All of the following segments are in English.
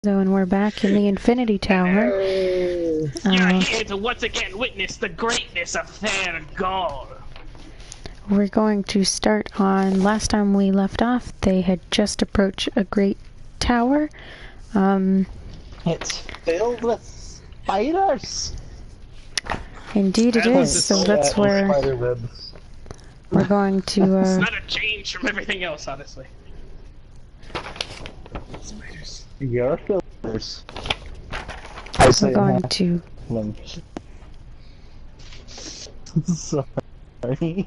And we're back in the Infinity Tower. You're here to once again witness the greatness of their god. We're going to start on, last time we left off, they had just approached a great tower. It's filled with spiders! Indeed it is, so that's where we're going to, It's not a change from everything else, honestly. Spiders. You're fillers. we're going to... Sorry.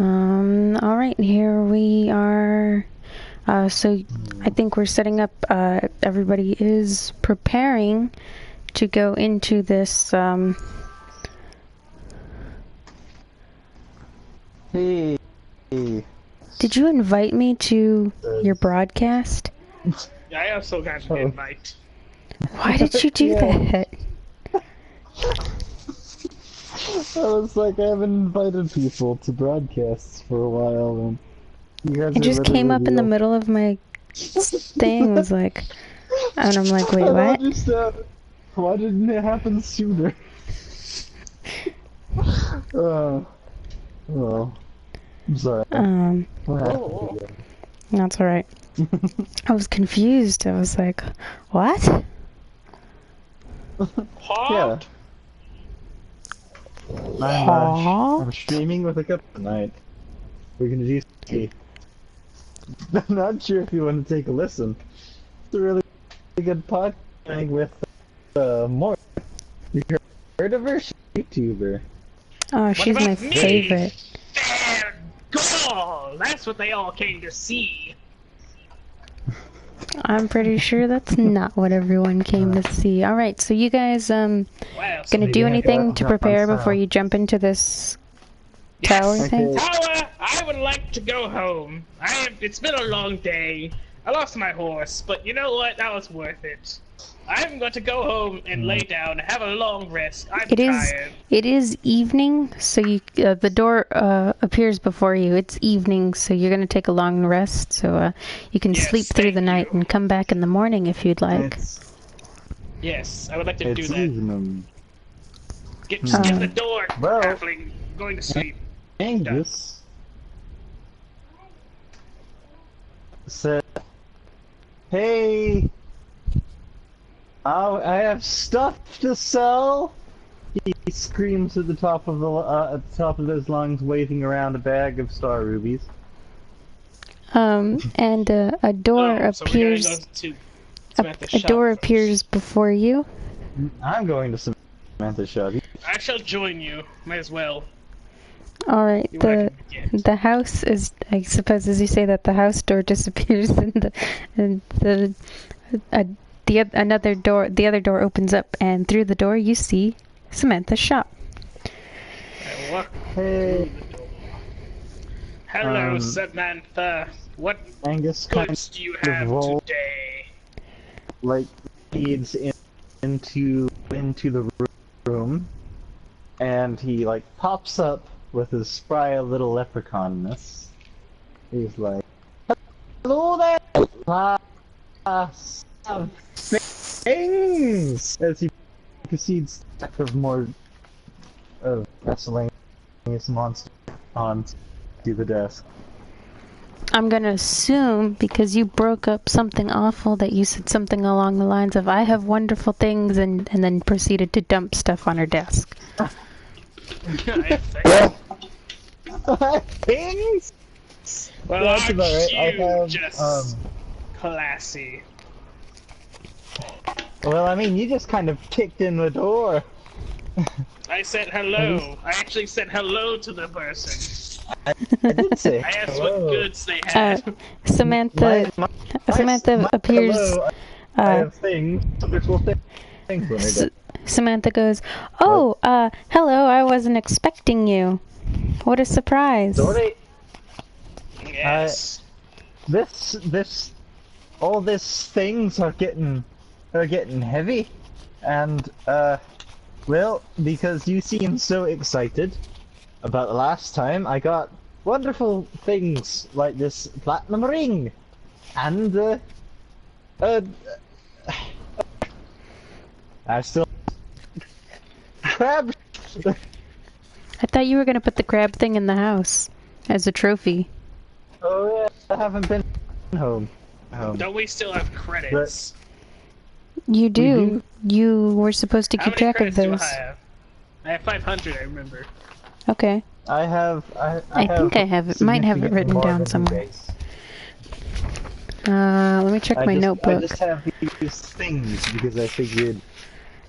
Alright, here we are. So I think we're setting up, everybody is preparing to go into this, Hey. Did you invite me to your broadcast? Yeah, I also got an invite. Why did you do that? I was like, I haven't invited people to broadcasts for a while, and you guys It just came up in the middle of my thing, was like, and I'm like, wait, what? Why didn't it happen sooner? Well, I'm sorry. That's alright. I was confused. I was like, what? Yeah. I'm streaming with a cup tonight. We're gonna do ski. I'm not sure if you want to take a listen. It's a really good podcast with Mort. You heard of her? She's a YouTuber. Oh, she's my favorite. Their god! That's what they all came to see. I'm pretty sure that's not what everyone came to see. Alright, so you guys, gonna do anything to prepare before you jump into this tower thing? Tower, I would like to go home. It's been a long day. I lost my horse, but you know what? That was worth it. I'm going to go home and lay down, have a long rest. I'm tired. It is evening, so you, the door appears before you. It's evening, so you're going to take a long rest, so you can sleep through the night and come back in the morning if you'd like. Yes, I would like to do that. Evening. Get the door, halfling. I'm going to sleep. Angus said, "Hey, I have stuff to sell." He screams at the top of his lungs, waving around a bag of star rubies. And a door appears. A door appears before you. I'm going to Samantha's shop. I shall join you. Might as well. Alright, the house is, I suppose as you say that, the house door disappears and the other door opens up, and through the door you see Samantha's shop. Hey. Hello, Samantha. What Angus goods do you have today? Like, leads into the room, and he like pops up with his spry little leprechaunness. He's like, "Hello there, class of things!" As he proceeds to stack more miscellaneous monsters onto the desk. I'm gonna assume, because you broke up something awful, that you said something along the lines of, "I have wonderful things," and then proceeded to dump stuff on her desk. Things? Well, that's about right. I have, just classy. Well, I mean, you just kind of kicked in the door. I said hello. I actually said hello to the person. I did say I asked hello. what goods they had. Samantha appears. Hello, I have things. Things Samantha goes, "Oh, hello. I wasn't expecting you. What a surprise!" Yes. All these things are getting heavy, and well, because you seem so excited about the last time, I got wonderful things like this platinum ring, and Uh, I still crab. I thought you were gonna put the crab thing in the house as a trophy. Oh yeah, I haven't been home. Don't we still have credits? You do. do. You were supposed to How keep many track of credits do those. I have? I have 500, I remember. Okay. I have. I think I have it. Might have it significantly written more down than you somewhere. guys. Let me check my notebook. I just have these things because I figured,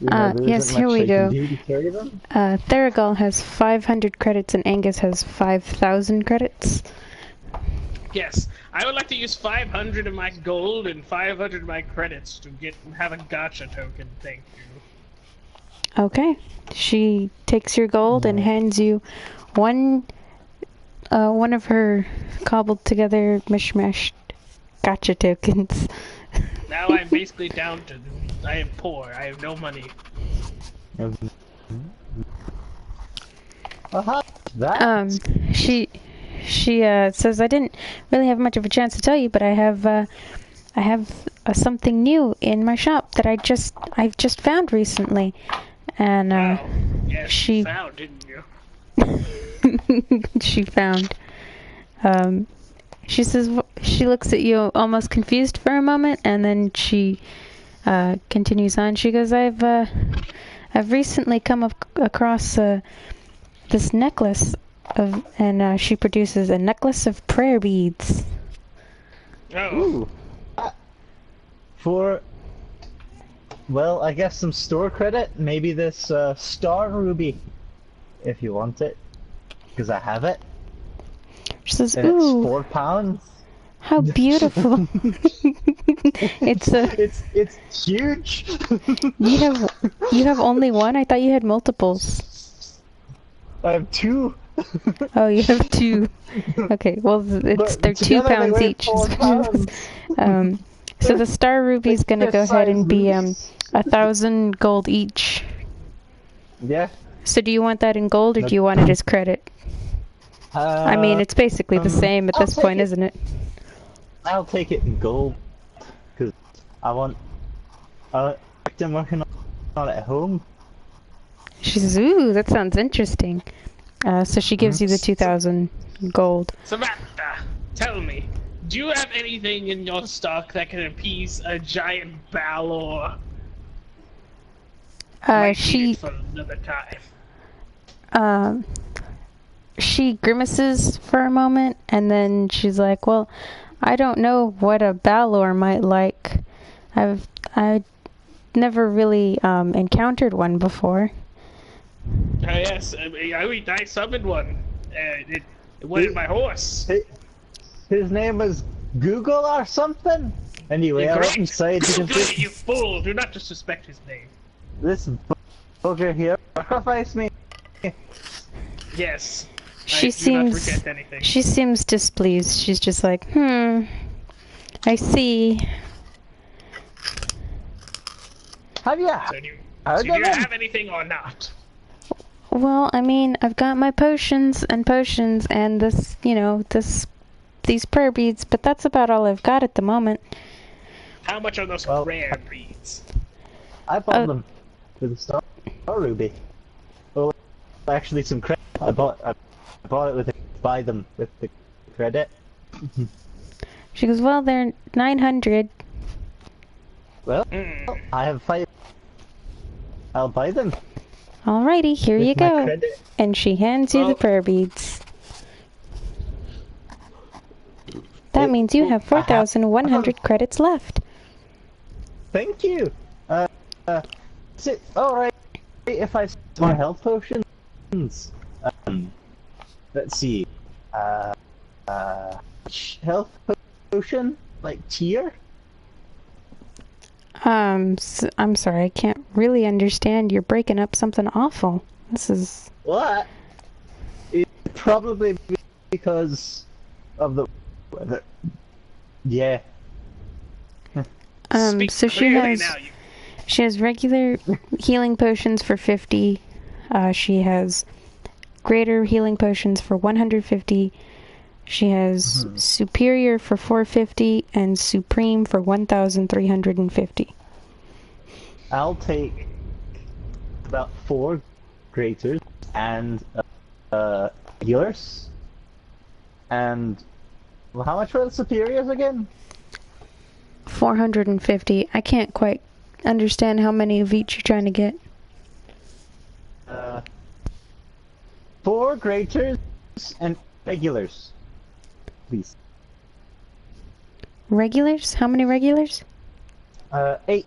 there yes, isn't here much we I go. can do to carry them. Theragal has 500 credits and Angus has 5,000 credits. Yes, I would like to use 500 of my gold and 500 of my credits to have a gacha token. Thank you. Okay. She takes your gold and hands you one of her cobbled together mishmashed gacha tokens. Now I'm basically down to. I am poor. I have no money. That. She says, I didn't really have much of a chance to tell you, but I have something new in my shop that I've just found recently, and Wow. Yes, she you found, didn't you? she found. She says, she looks at you almost confused for a moment, and then she continues on. She goes, I've recently come across this necklace and she produces a necklace of prayer beads. Oh. Ooh. Well, I guess some store credit. Maybe this star ruby, if you want it, because I have it. She says, and "Ooh, it's £4. How beautiful!" It's huge. You have only one? I thought you had multiples. I have two. Oh, you have two. Okay, well they're £2 each. So the star ruby's gonna go ahead and be 1,000 gold each. Yeah. So do you want that in gold or do you want it as credit? I mean, it's basically the same at this point, isn't it? I'll take it in gold because I'm working on it at home. She says, "Ooh, that sounds interesting." So she gives you the 2,000 gold. Samantha, tell me, do you have anything in your stock that can appease a giant Balor? She for another time. She grimaces for a moment, and then she's like, "Well, I don't know what a Balor might like. I never really encountered one before." Yes, I summoned one. It wanted my horse. His name was Google or something? Anyway, I went inside because You fool! Do not disrespect his name. this bugger here sacrificed me. Yes. She seems displeased. She's just like, I see. Have you? So do you have anything or not? Well, I mean, I've got my potions and this, these prayer beads, but that's about all I've got at the moment. How much are those rare beads? I bought them for the star ruby. Well, actually, some credit. I bought it buy them with the credit. She goes, well, they're 900. Well, I have 5. I'll buy them. Alrighty, here you go. Credit. And she hands you the prayer beads. That means you have 4,100 credits left. Thank you. Is it alright if I my health potions? Let's see. Health potion? Like tier? I'm sorry, I can't really understand. You're breaking up something awful. This is... What? It's probably because of the weather. Yeah. So she has regular healing potions for 50. She has greater healing potions for 150. She has Superior for 450 and Supreme for 1,350. I'll take about 4 graters and healers. And well, how much were the superiors again? 450. I can't quite understand how many of each you're trying to get. 4 graters and regulars, please. Regulars? How many regulars? 8.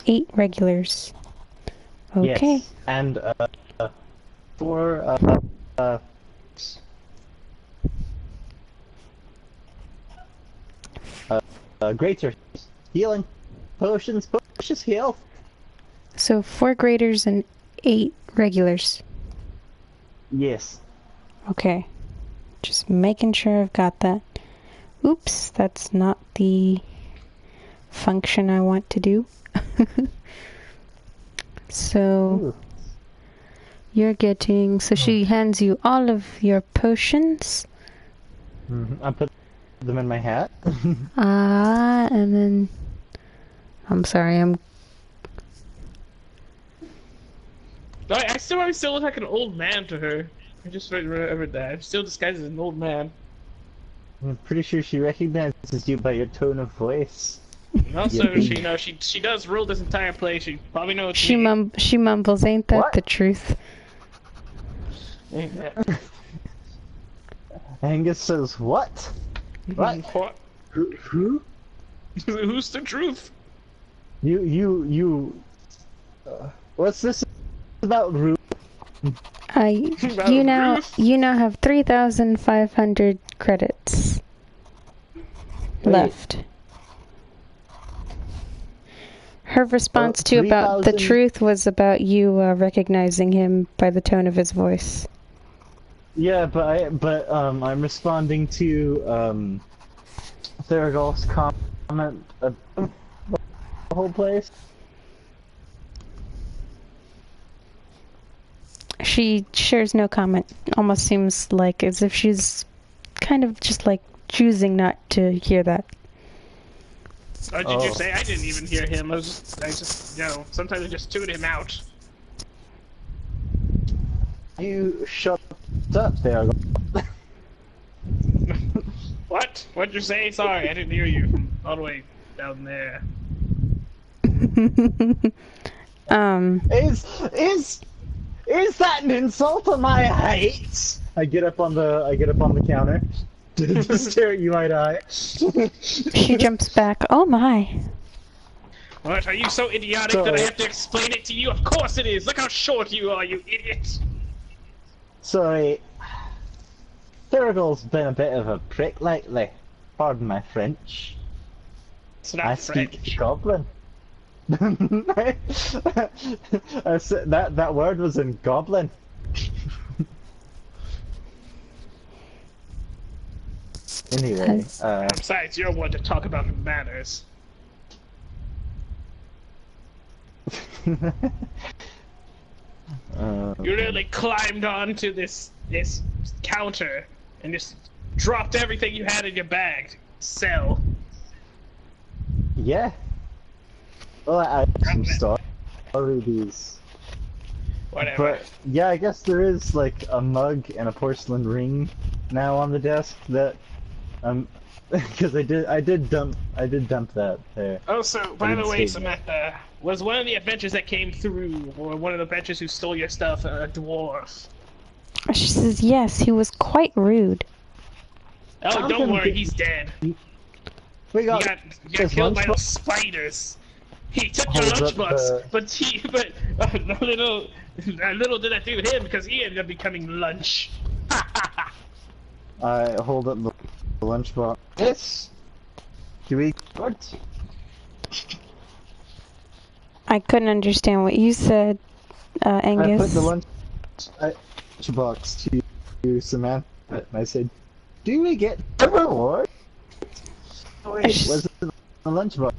8 regulars. Okay. Yes. And 4 graters. Healing. Potions. Potions heal. So 4 graders and 8 regulars. Yes. Okay. Just making sure I've got that. Oops, that's not the function I want to do. So you're getting, so she hands you all of your potions. I put them in my hat. And then I'm sorry, I still look like an old man to her. I just remembered that. I'm still disguised as an old man. I'm pretty sure she recognizes you by your tone of voice. Also, she does rule this entire place. She probably knows she mumbles, ain't that the truth? Ain't that? Angus says, what? What? What? Who? Who's the truth? What's this about Rue? You now have 3,500 credits left. Her response to about the truth was about you recognizing him by the tone of his voice. Yeah, but I'm responding to Theragal's comment about the whole place. She shares no comment. Almost seems like as if she's kind of just like choosing not to hear that. What did you say? I didn't even hear him. I just, sometimes I just tune him out. You shut up, Theragal. What? What'd you say? Sorry, I didn't hear you from all the way down there. Is that an insult on my height? I get up on the counter to stare at you eye to eye. She jumps back. Oh my. What? Are you so idiotic that I have to explain it to you? Of course it is! Look how short you are, you idiot! Sorry. Theragal's been a bit of a prick lately. Pardon my French. It's not I French. speak Goblin. I said that word was in Goblin. Anyway, besides, you're one to talk about manners. You literally climbed onto this counter and just dropped everything you had in your bag to sell. Yeah. Well, I have some stories. Whatever. But yeah, I guess there is like a mug and a porcelain ring now on the desk that because I did dump that there. Oh, so by the way, Samantha, was one of the adventures that came through, or one of the adventures who stole your stuff, a dwarf? She says yes. He was quite rude. Oh, don't worry, he's dead. We got he got killed by those spiders. He took your lunchbox, but little did I do him because he ended up becoming lunch. I hold up the lunchbox. Yes. Do we what? I couldn't understand what you said, Angus. I put the lunchbox to Samantha, and I said, "Do we get a reward?" Oh, wait, was it the lunchbox?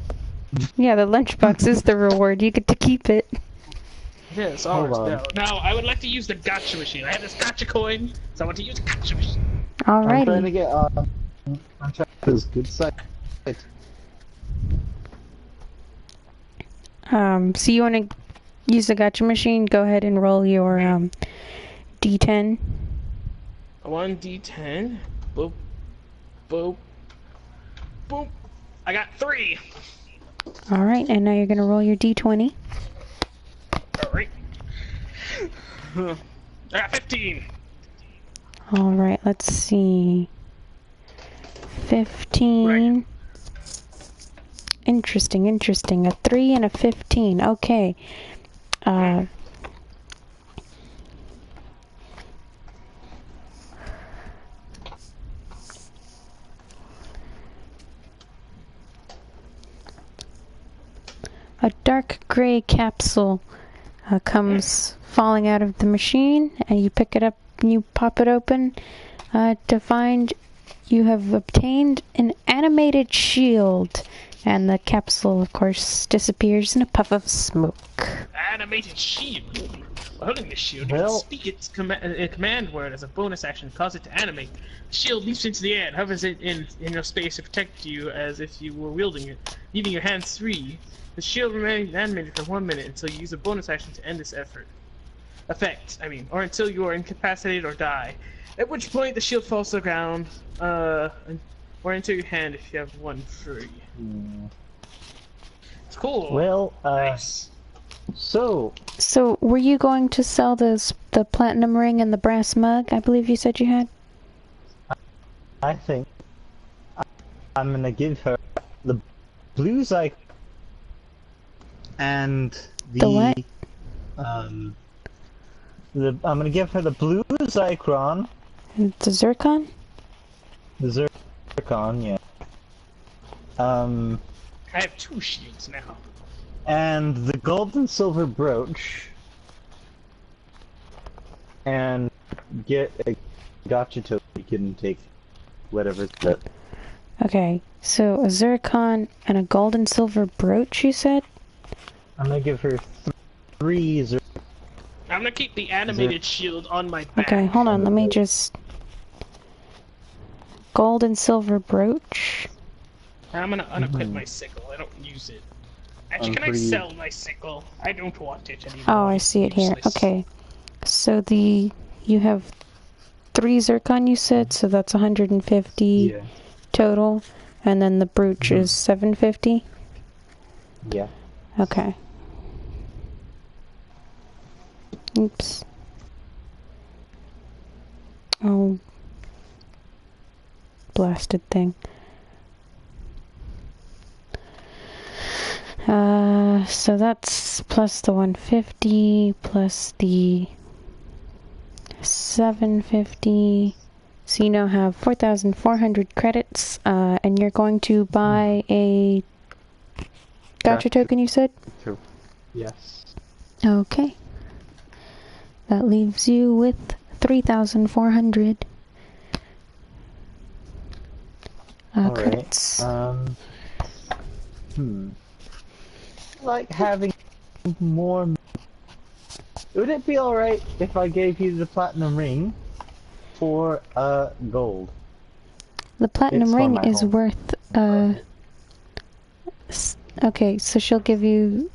Yeah, the lunchbox is the reward. You get to keep it. Yes, ours. Now I would like to use the gotcha machine. I have this gotcha coin, so I want to use the gotcha machine. I'm trying to Alrighty. get I'm trying to get this good site. So you want to use the gotcha machine? Go ahead and roll your D10. 1d10. Boop. Boop. Boop. I got 3. Alright, and now you're going to roll your D20. Alright. I got 15. Alright, let's see. 15. Right. Interesting. A 3 and a 15. Okay. A dark gray capsule comes falling out of the machine, and you pick it up and you pop it open to find you have obtained an animated shield. And the capsule, of course, disappears in a puff of smoke. Animated shield. Holding the shield, you Well- can speak its command word as a bonus action, cause it to animate. The shield leaps into the air and hovers in your space to protect you as if you were wielding it, leaving your hands free. The shield remains animated for 1 minute until you use a bonus action to end this effect, or until you are incapacitated or die. At which point the shield falls to the ground, or into your hand if you have one free. It's cool. Well, nice. So were you going to sell the platinum ring and the brass mug? I believe you said you had. I think I'm gonna give her the blue zyke and The what? I'm gonna give her the blue Zycron, The zircon? the Zircon, yeah. I have 2 shields now. And the gold and silver brooch, and get a gotcha token. You can take whatever's that. Okay, so a zircon and a gold and silver brooch, you said? I'm gonna give her 3 Zircon. I'm gonna keep the animated shield on my back. Okay, hold on, let me just... Gold and silver brooch. I'm gonna unequip my sickle. I don't use it. Actually, can I sell my sickle? I don't want it anymore. Oh, I see it here. Useless. Okay. So you have 3 zircon, you said, so that's 150 Yeah. total. And then the brooch is 750? Yeah. Okay. Oops. Oh. Blasted thing. So that's plus the 150, plus the 750. So you now have 4,400 credits, and you're going to buy a gotcha token, you said? Yes. Okay. That leaves you with 3,400 credits. Like having more. Would it be alright if I gave you the platinum ring for gold? The platinum It's for ring my is home. worth okay, so she'll give you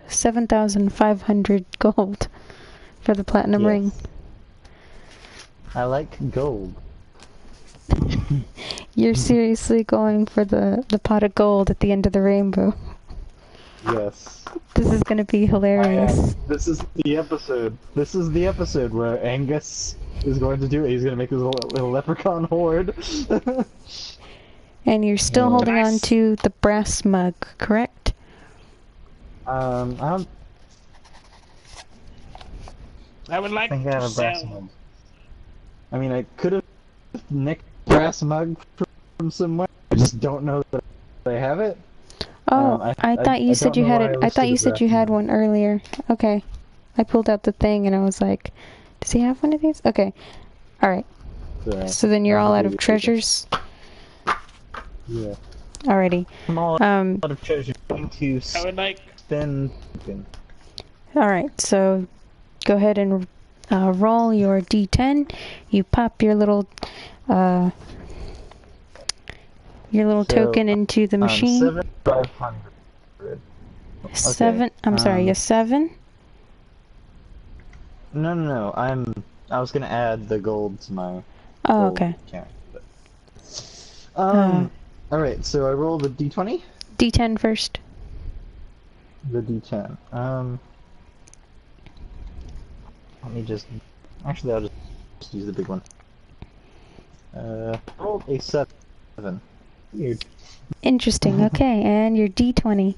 7,500 gold for the platinum ring. I like gold. You're seriously going for the pot of gold at the end of the rainbow. Yes. This is gonna be hilarious. This is the episode. This is the episode where Angus is going to do it. He's going to make his little leprechaun horde. And you're still holding on Nice. to the brass mug, correct? I don't I would like think I to have a brass sell. mug. I mean, I could have nicked a brass mug from somewhere. I just don't know that I have it. Oh, I thought you said don't you know had why it. I I thought you listed said you brass had mug. one earlier. Okay. I pulled out the thing and I was like, does he have one of these? Okay. Alright. So then you're all out of treasures? Yeah. Alrighty. I'm all Um, out of treasure. Going to I would like. spend. alright, so go ahead and roll your D10. You pop your little token into the machine. 7,500. Seven. Okay, I'm sorry. A 7. No. I was gonna add the gold to my. Oh, gold okay. Count, but... All right. So I roll the D20. D10 first. The D10. Let me just. Actually, I'll just use the big one. Rolled a 7. Weird. Interesting. Okay, and your D20.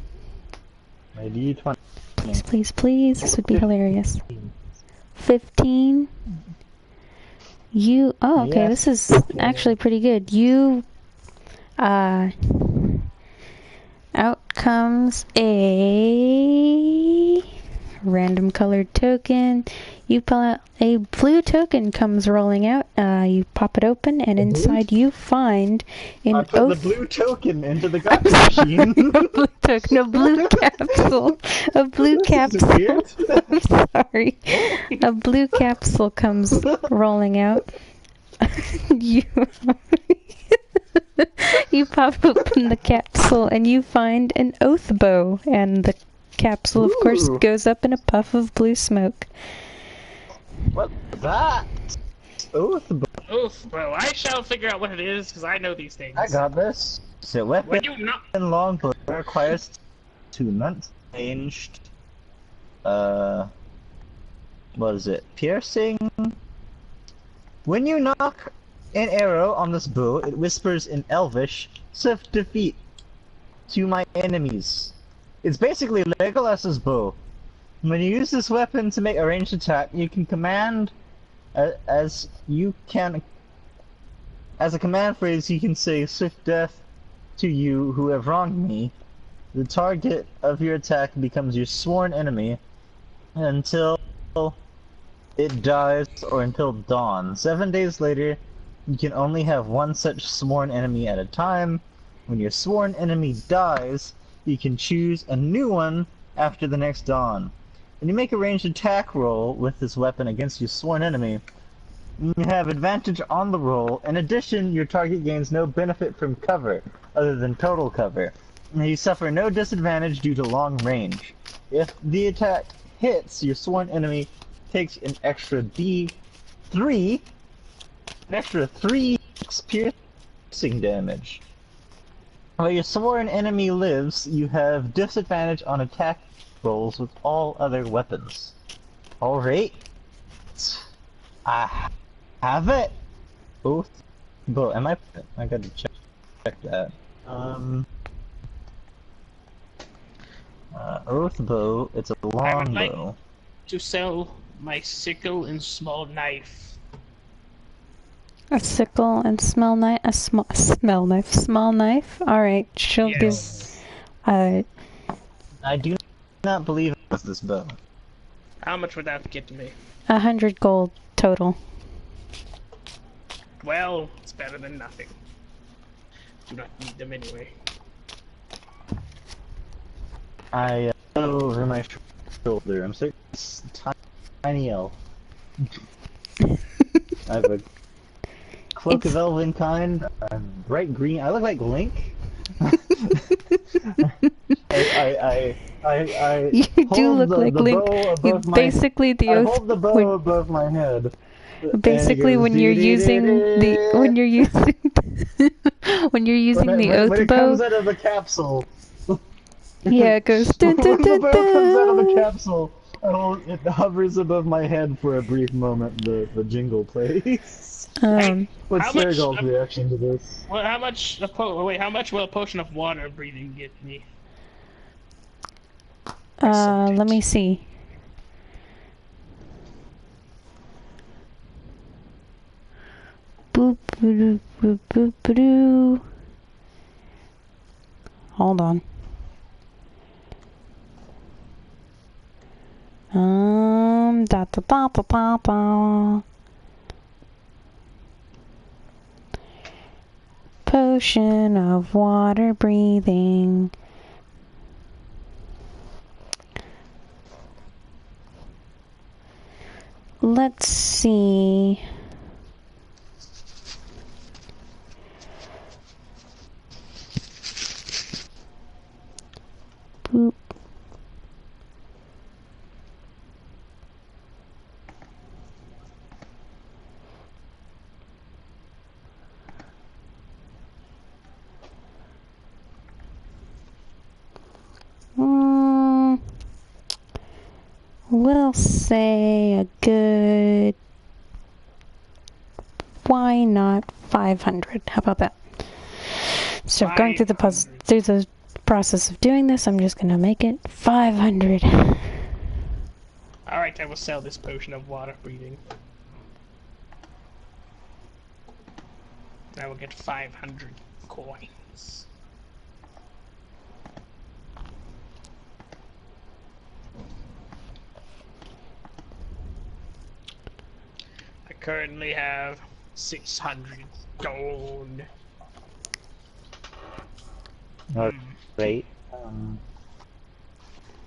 My D20. Please, please, please. This would be hilarious. 15. You. Oh, okay. Yes. This is actually pretty good. You. Out comes a random colored token. You pull out a blue token comes rolling out. You pop it open, and inside you find an I put the blue token into the garbage machine. blue token, a blue capsule. A blue capsule. I'm sorry. A blue capsule comes rolling out. You you pop open the capsule and you find an oath bow, and the capsule, of course, goes up in a puff of blue smoke. What's that? Oath bow. Oof, bro, I shall figure out what it is, because I know these things. I got this. So weapon When you not and longbow requires attunement. Ranged. What is it? Piercing. When you knock an arrow on this bow, it whispers in Elvish, "Swift defeat to my enemies." It's basically Legolas's bow. When you use this weapon to make a ranged attack, you can command, as a command phrase, you can say, "Swift death to you who have wronged me." The target of your attack becomes your sworn enemy until it dies or until dawn. 7 days later, you can only have one such sworn enemy at a time. When your sworn enemy dies, you can choose a new one after the next dawn. When you make a ranged attack roll with this weapon against your sworn enemy, you have advantage on the roll. In addition, your target gains no benefit from cover, other than total cover. And you suffer no disadvantage due to long range. If the attack hits, your sworn enemy takes an extra D3, an extra 3 piercing damage. While your sworn enemy lives, you have disadvantage on attack rolls with all other weapons. Alright. I have it! Both. Am I gotta check that. Oath bow, it's a long bow. to sell my sickle and small knife. A sickle and small knife. Small knife. All right, she'll Yes. give. I do not believe it was this bow. How much would that get to me? 100 gold total. Well, it's better than nothing. Do not need them anyway. I over my shoulder. I'm certain it's tiny elf. I have a cloak of elven kind. I'm bright green. I look like Link. I You do look hold like the Link. bow You above my- basically the I oath. hold the bow above my head. Basically, when you're using the when you're using the oath when it bow, comes out of the capsule. yeah, it goes. Dun, dun, When the dun, bow comes out of the dun. capsule, it hovers above my head for a brief moment. The jingle plays. What's How much- Sergal's reaction to this? Well, how much? How much will a potion of water breathing get me? Let me see. Boop boop boop boop boop. Hold on. Da da da da da da. Potion of water breathing. let's see. Boop. We'll say a good, why not 500? How about that? So going through the process of doing this, I'm just gonna make it 500. Alright, I will sell this potion of water breathing. I will get 500 coins. I currently have 600 gold. Great.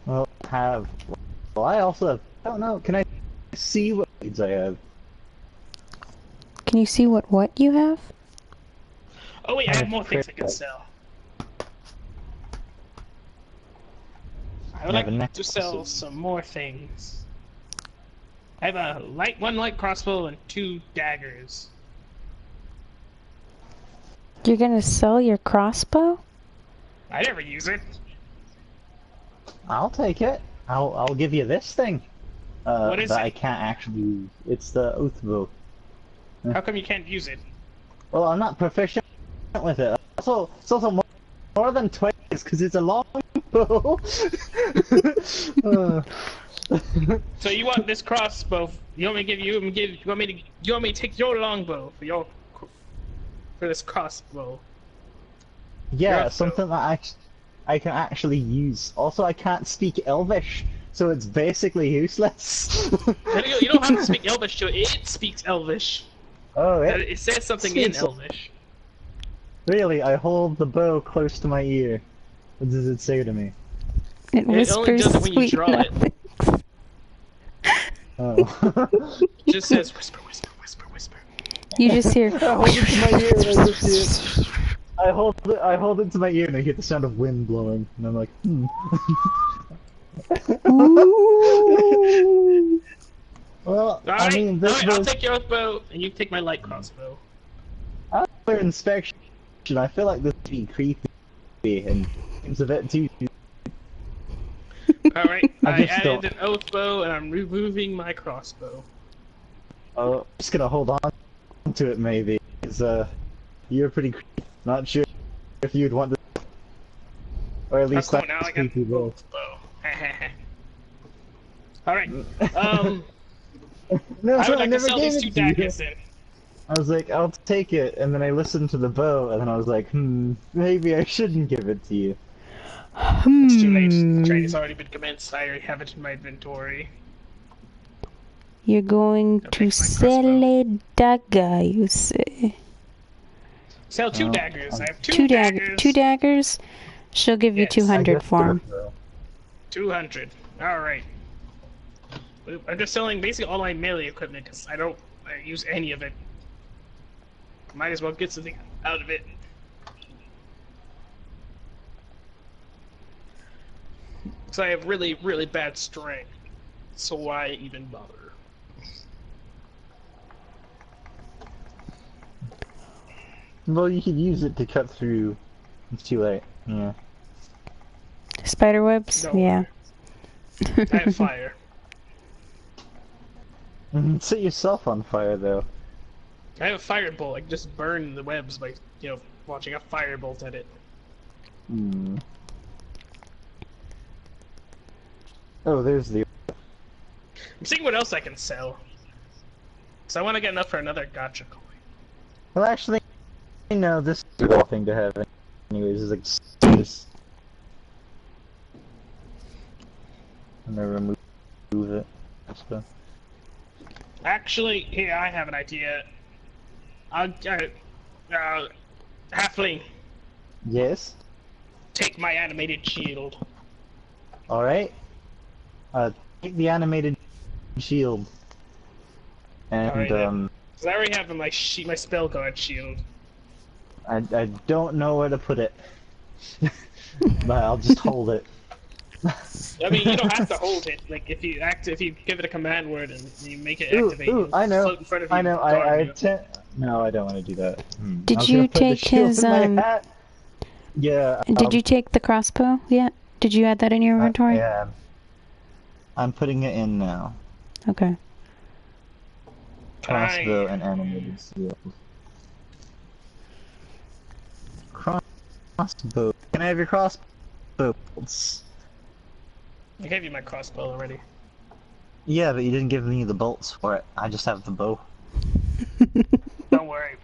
Well, I also have. I don't know. Can I see what leads I have? Can you see what you have? Oh wait, I have more things I can sell. I would like to sell some more things. I have one light crossbow and 2 daggers. You're gonna sell your crossbow? I never use it. I'll take it. I'll give you this thing. What is that it? I can't actually use. It's the oath bow. How come you can't use it? Well, I'm not proficient with it. It's also more than twice because it's a long bow. So you want this crossbow? You want me to you want me to take your longbow for this crossbow? Yeah, something that I can actually use. Also, I can't speak Elvish, so it's basically useless. You don't have to speak Elvish to it. It speaks Elvish. Oh, It says something in Elvish. Really, I hold the bow close to my ear. What does it say to me? It whispers only does it when you sweet draw it. nothings. Oh. It just says whisper, whisper, whisper, whisper. You just hear. I hold it to my ear and I just hear. I hold it to my ear and I hear the sound of wind blowing, and I'm like, Ooh. Well, Alright, I mean, this I'll was take your bow and you take my light crossbow. after inspection. I feel like this would be creepy and seems a bit too. Alright, I just added don't- an oath bow and I'm removing my crossbow. I'm just gonna hold on to it maybe, because you're pretty creepy. Not sure if you'd want to, or at least cool, that's now I got creepy an bow. oath bow. Alright, No, I would like to never sell gave these it 2 to you. daggers then. I was like, I'll take it, and then I listened to the bow, and then I was like, maybe I shouldn't give it to you. It's too late. The trade has already been commenced. I already have it in my inventory. You're going I'll to take my sell crossbow. a dagger, you say? Sell 2 Oh, daggers. I have 2 daggers. 2 daggers? She'll give you Yes. 200 for them. 200. Alright. I'm just selling basically all my melee equipment because I don't use any of it. Might as well get something out of it. So I have really, really bad strength. So why even bother? Well, you could use it to cut through. It's too late. Yeah. Spider webs? No. Yeah. I have fire. Set yourself on fire, though. I have a firebolt. I can just burn the webs by, launching a firebolt at it. Hmm. Oh, there's the. I'm seeing what else I can sell. So I want to get enough for another gotcha coin. Well, actually, no, this is a cool thing to have. Anyways, it's like this. And then remove it. So. Actually, here I have an idea. Halfling, Yes. take my animated shield. All right. Take the animated shield. And Alright, then. 'Cause I already have my spell guard shield. I don't know where to put it, but I'll just hold it. I mean, you don't have to hold it. Like if you give it a command word and you make it activate, ooh, I know. float in front of you. I know. No, I don't want to do that. I Did was you gonna put the take shield his in my hat. Yeah. Did you take the crossbow yet? Did you add that in your inventory? Yeah. I'm putting it in now. Okay. Crossbow and animated shield. Crossbow. Can I have your crossbow? I gave you my crossbow already. Yeah, but you didn't give me the bolts for it. I just have the bow. Don't worry.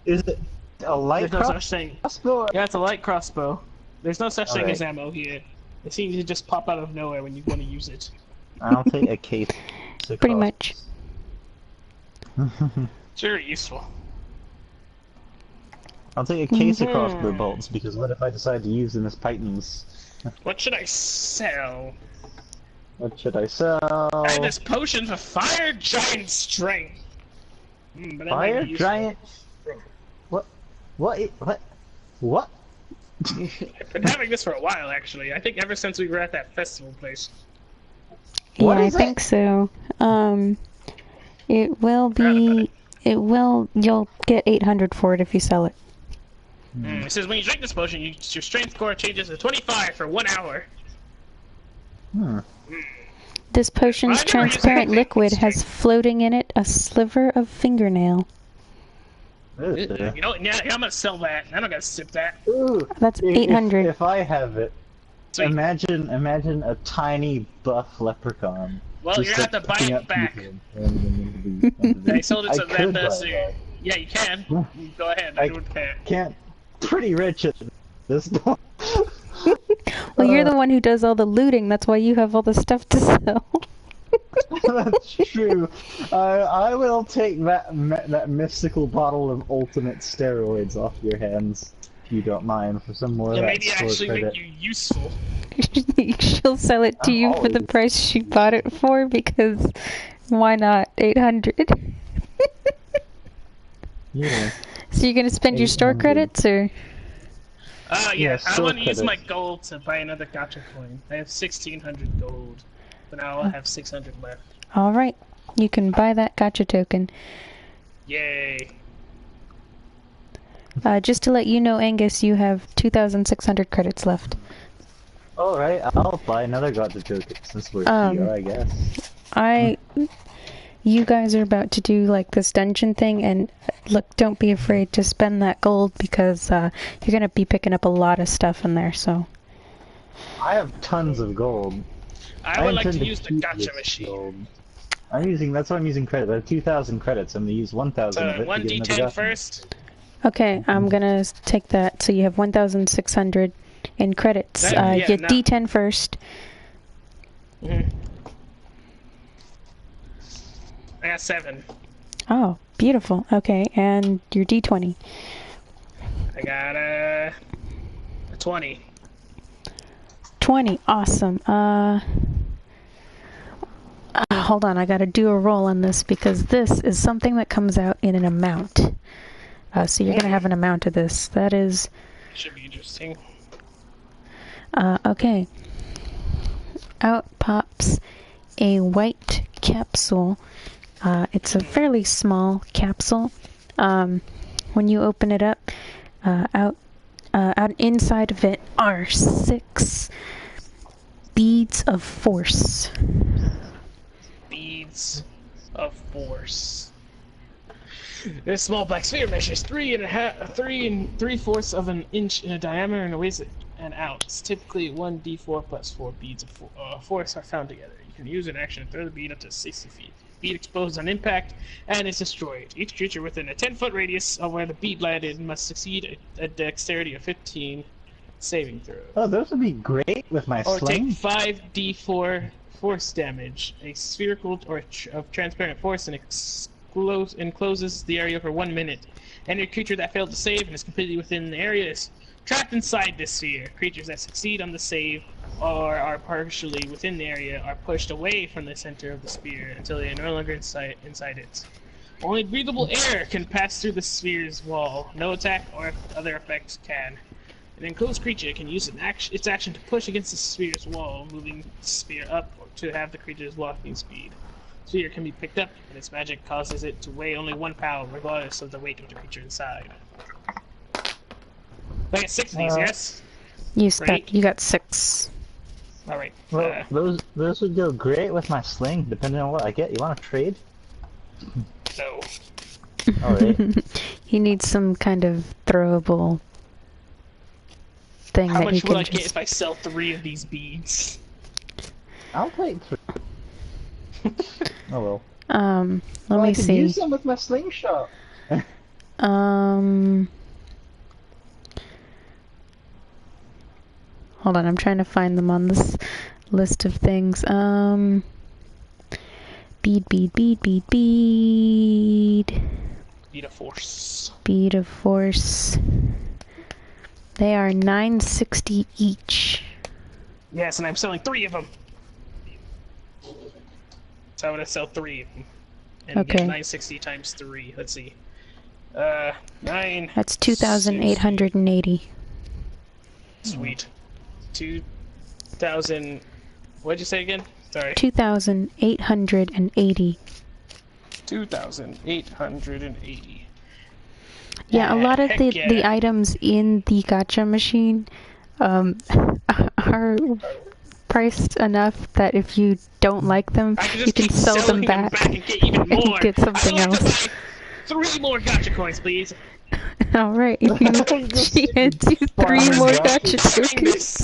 Is it a light There's no such thing. crossbow? Yeah, it's a light crossbow. There's no such thing as ammo here. It seems to just pop out of nowhere when you want to use it. I'll take a case. Pretty much. It's very useful. I'll take a case of crossbow bolts, because what if I decide to use them as pythons? What should I sell? What should I sell? I have this potion for fire giant strength. But that might Fire be useful. giant? What? What? I've been having this for a while, actually. I think ever since we were at that festival place. What Yeah, I is think so. It will be. You'll get 800 for it if you sell it. It says when you drink this potion, your strength score changes to 25 for 1 hour. This potion's I've never used transparent anything liquid with has strength. floating in it a sliver of fingernail. You know, yeah, I'm gonna sell that. I don't gotta sip that. Ooh, That's 800. If I have it, Sweet. imagine a tiny buff leprechaun. Well, just, you're gonna have to buy picking it up back. people and turning them into the- I sold it to I could that buy bastard. that. Yeah, you can. Go ahead. I don't care. Can't. Pretty rich at this point. Well, you're the one who does all the looting. That's why you have all the stuff to sell. That's true. I will take that mystical bottle of ultimate steroids off your hands, if you don't mind, for some more of Yeah, that maybe store actually credit. make you useful. She'll sell it to you for the always- price she bought it for, because why not? 800. Yeah. So you're gonna spend your store 800. credits, or? Yeah, Yeah, I store want to use my credits. gold to buy another gacha coin. I have 1,600 gold, but now I'll have 600 left. All right, you can buy that gotcha token. Yay! Just to let you know, Angus, you have 2,600 credits left. Alright, I'll buy another gotcha token since we're here, I guess. You guys are about to do like this dungeon thing, and look, don't be afraid to spend that gold, because you're gonna be picking up a lot of stuff in there. So. I have tons of gold. I would like intend to use the keep gacha this machine. gold. That's why I'm using credit. I have 2,000 credits. I'm gonna use 1,000 of So it to get another 1d10 gotcha. first. Okay, I'm gonna take that. So you have 1,600 in credits. Yeah, Get no. D10 first. I got 7. Oh, beautiful. Okay, and your D20. I got a 20. 20. Awesome. Hold on, I gotta do a roll on this, because this is something that comes out in an amount. So you're gonna have an amount of this. That is... Should be interesting. Okay. Out pops a white capsule. It's a fairly small capsule. When you open it up, out inside of it are 6 beads of force. Beads of force. This small black sphere measures 3 3/4 of an inch in diameter and weighs an ounce. Typically, 1d4 plus 4 beads of force are found together. You can use an action to throw the bead up to 60 feet. Bead explodes on impact and is destroyed. Each creature within a 10-foot radius of where the bead landed must succeed a dexterity of 15 saving throw. Oh, those would be great with my Or sling. take 5d4 force damage. A spherical of transparent force and encloses the area for 1 minute. Any creature that failed to save and is completely within the area is trapped inside this sphere. Creatures that succeed on the save or are partially within the area are pushed away from the center of the sphere until they are no longer inside it. Only breathable air can pass through the sphere's wall. No attack or other effects can. An enclosed creature can use its action to push against the sphere's wall, moving the sphere up to have the creature's walking speed. The sphere can be picked up, and its magic causes it to weigh only 1 pound, regardless of the weight of the creature inside. I got 6 of these, yes? You got 6. Alright. Well, those would go great with my sling, depending on what I get. You want to trade? No. Alright. He needs some kind of throwable thing How that he much can will I get if I sell 3 of these beads? I'll take 3. Oh well. Let me I can see. use them with my slingshot. Hold on, I'm trying to find them on this list of things. Bead. Bead of force. Bead of force. They are 960 each. Yes, and I'm selling 3 of them. So I'm gonna sell 3 of them. And Okay. get 960 times 3. Let's see. 9. That's 2,880. Sweet. 2,000. What'd you say again? Sorry. 2,880. 2,880. Yeah, a lot of Heck the yeah. items in the gacha machine are priced enough that if you don't like them, I can you just can keep sell them selling back and get even and more. get something I'd like else. to buy 3 more gacha coins, please. Alright, she hands you 3 more gacha tokens.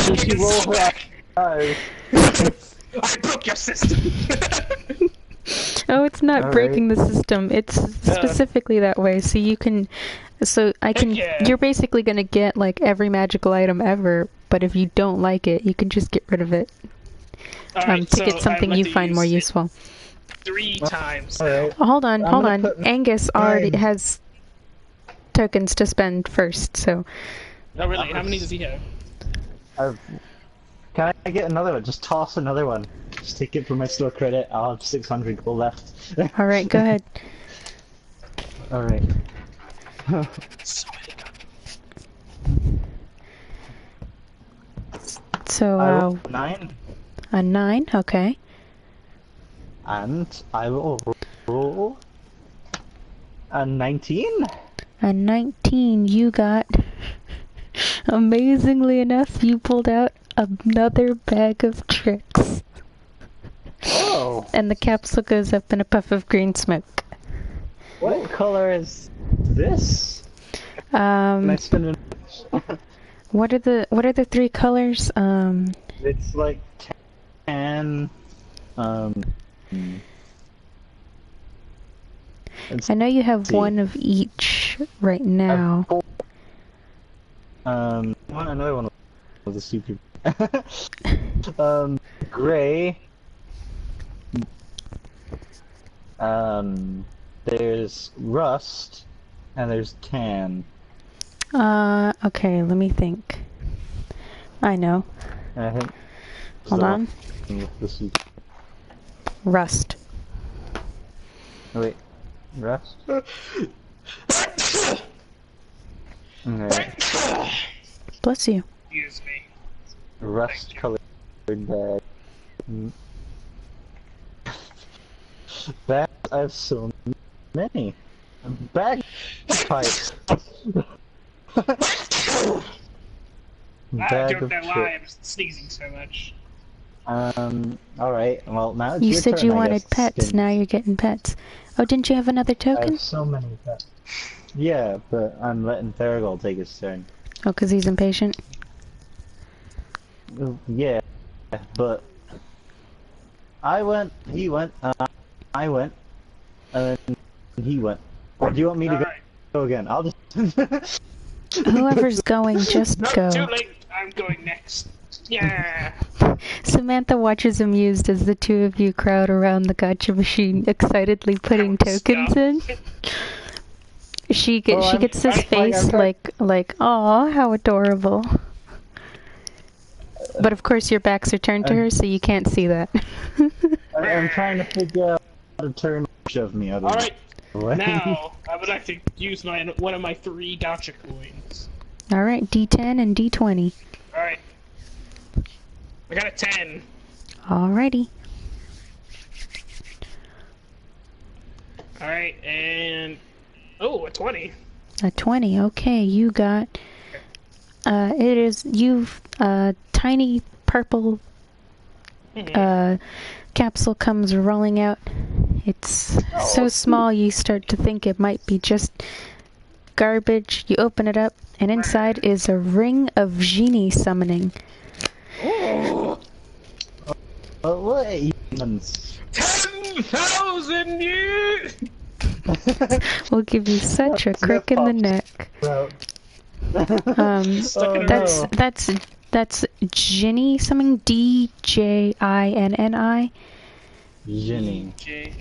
Did you roll her eyes? I broke your system. Oh, it's not All breaking the system. It's specifically that way, so you can... So I can... yeah. You're basically gonna get, like, every magical item ever, but if you don't like it, you can just get rid of it. Alright, To so get something I'd like you to find more use it useful. 3 times. Alright. Hold on. gonna put Angus already 9. has tokens to spend first, so... Oh, really? How many does he have? Can I get another one? Just toss another one. Just take it for my store credit. I'll have 600 gold left. Alright, go ahead. Alright. So many So, I rolled 9, a 9, okay. and I will roll a 19. A 19, you got... Amazingly enough, you pulled out another bag of tricks. Oh! And the capsule goes up in a puff of green smoke. What color is this? Can I spend an... What are the 3 colors? It's like tan. I know you have one of each right now. Another one was a super. Gray. There's rust, and there's tan. Okay, let me think. I know. And I think. Hold on. With the super. Rust. Oh, wait. Rust? Okay. Bless you. Excuse me. Rust colored bag. That I have so many. Bagpipes. I Bag don't of know why tricks. I'm sneezing so much. Alright, well now it's You your said turn, you I wanted guess, pets, Skins. now you're getting pets. Oh, didn't you have another I token? have so many pets. Yeah, but I'm letting Theragold take his turn. Oh, 'cause he's impatient? Yeah, but I went, he went, I went, and then he went. Or do you want me to Alright. go again? I'll just... Whoever's going, just No, go. too late. I'm going next. Yeah. Samantha watches amused as the 2 of you crowd around the gacha machine, excitedly putting tokens in. She gets this I'm face trying- like, aw, how adorable. But of course your backs are turned to her, so you can't see that. I'm trying to figure out how to turn shove me out of Alright, the way. now I would like to use one of my 3 gotcha coins. Alright, D10 and D20. Alright. I got a 10. Alrighty. Alright, and... Oh, a 20. A 20, okay, you got... you've, tiny purple, capsule comes rolling out. It's so small you start to think it might be just garbage. You open it up, and inside is a ring of genie summoning. Oh! What humans? 10,000 years! Will give you such a crick in the neck. That's Ginny, something D-J-I-N-N-I. Ginny. Ginny.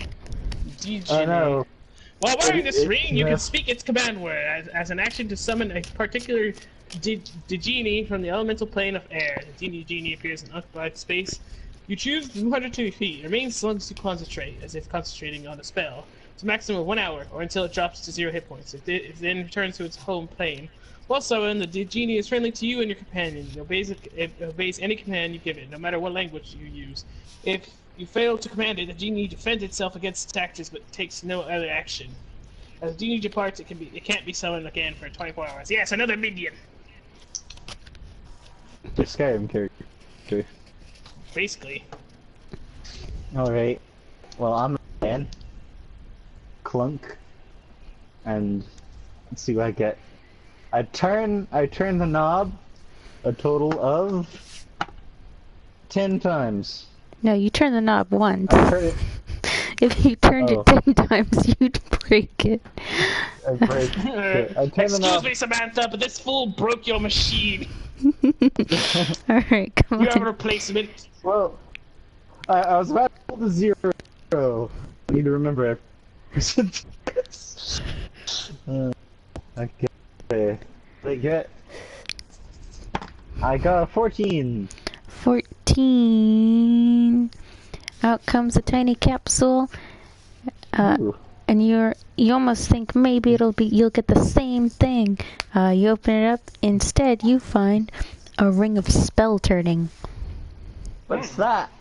Oh no. While wearing this ring, you can speak its command word as an action to summon a particular genie from the elemental plane of air. The genie appears in occupied space. You choose 102 feet. It remains as long as you concentrate, as if concentrating on a spell. It's a maximum of 1 hour, or until it drops to 0 hit points. It then returns to its home plane. While summoned, the genie is friendly to you and your companion. It obeys any command you give it, no matter what language you use. If you fail to command it, the genie defends itself against attacks, but takes no other action. As the genie departs, it can't be summoned again for 24 hours. Yes, another minion. The Skyrim character. Basically. Alright. Well, I'm a man. Clunk. And let's see what I get. I turn the knob a total of 10 times. No, you turn the knob once. I turn it. If you turned it 10 times, you'd break it. I break it. I turn the knob. Excuse me, Samantha, but this fool broke your machine. Alright, come on. You have a replacement. Well, I was about to pull the 0. I need to remember it. Okay. I got a 14. 14. Out comes a tiny capsule. And you almost think maybe you'll get the same thing. You open it up. Instead, you find a ring of spell turning. What's that?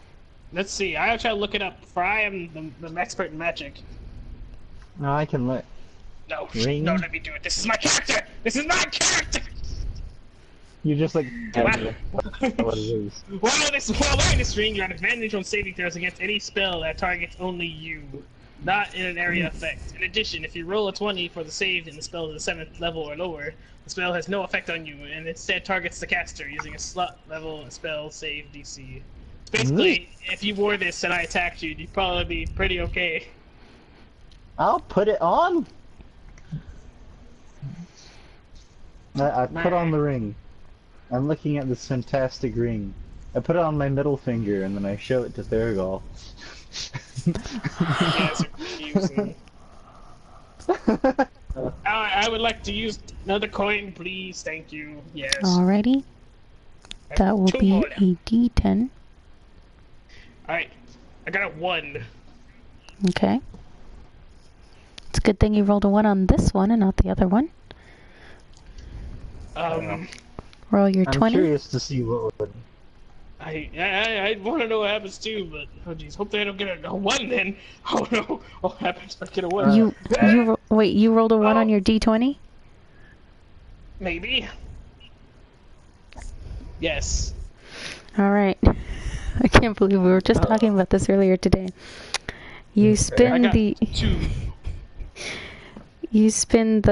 Let's see. I'll try to look it up, for I am the expert in magic. No, I can look. No, Ring? no, let me do it. This is my character. This is my character. You just like Wow. what it is. While wearing this ring, you have advantage on saving throws against any spell that targets only you, not in an area effect. In addition, if you roll a 20 for the save and the spell is a 7th level or lower, the spell has no effect on you and instead targets the caster using a slot level spell save DC. Basically, if you wore this and I attacked you, you'd probably be pretty okay. I'll put it on. I put on the ring. I'm looking at this fantastic ring. I put it on my middle finger and then I show it to Thurgal. Yes, confusing. I would like to use another coin, please. Thank you. Yes. Alrighty. That will Two be more. a D10. Alright. I got a 1. Okay. It's a good thing you rolled a 1 on this one and not the other one. Roll your I'm 20. curious to see what would. I want to know what happens too, but oh jeez, hopefully I don't get a 1 then. Oh no, what happens if I get a 1? Wait, you rolled a 1 on your D20? Maybe. Yes. Alright. I can't believe we were just talking about this earlier today. You spin I got 2. You spin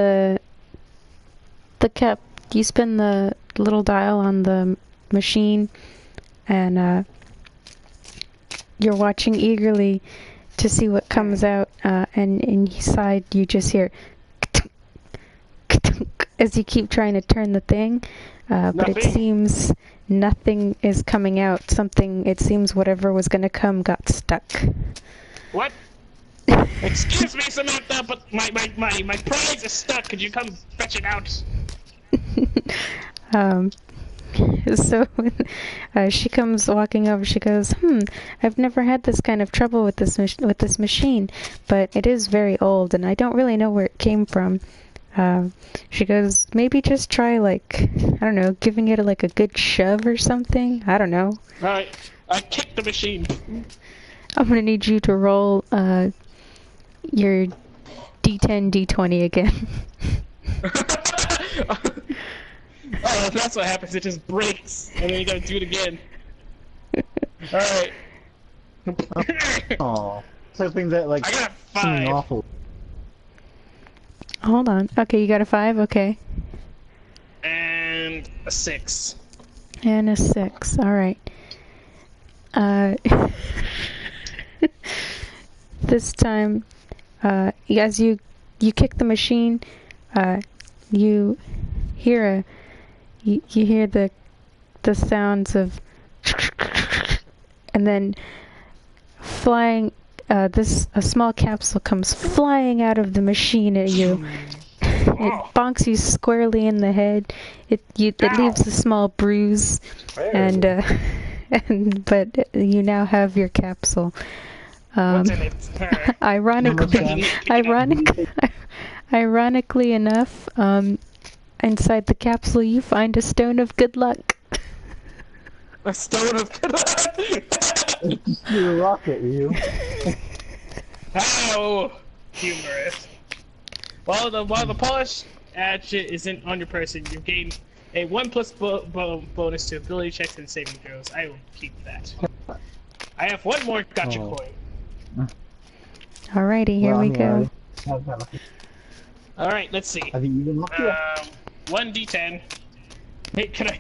the little dial on the machine, and you're watching eagerly to see what comes out, and inside you just hear as you keep trying to turn the thing, but it seems nothing is coming out. It seems whatever was going to come got stuck. What? Excuse me, Samantha, but my prize is stuck. Could you come fetch it out? So she comes walking over. She goes, I've never had this kind of trouble with this machine, but it is very old, and I don't really know where it came from. She goes, maybe just try, like, I don't know, giving it like a good shove or something. I don't know. Alright, I kicked the machine. I'm gonna need you to roll your D10, D20 again. Oh, that's what happens. It just breaks, and then you gotta do it again. Alright. Aw. Hoping that, like, I got a something 5. awful. Hold on. Okay, you got a 5? Okay. And a 6. And a 6. Alright. This time, as you kick the machine, you hear you hear the sounds of, and then flying, a small capsule comes flying out of the machine at you. It bonks you squarely in the head. It leaves a small bruise, but you now have your capsule. What's in it? Ironically enough, inside the capsule you find a stone of good luck. A stone of good luck? You rocket, you. How humorous. While the polished hatchet isn't on your person, you gain a 1+ bonus to ability checks and saving throws. I will keep that. I have one more gotcha coin. Alrighty, here we go. Alright, let's see. 1d10. Hey, can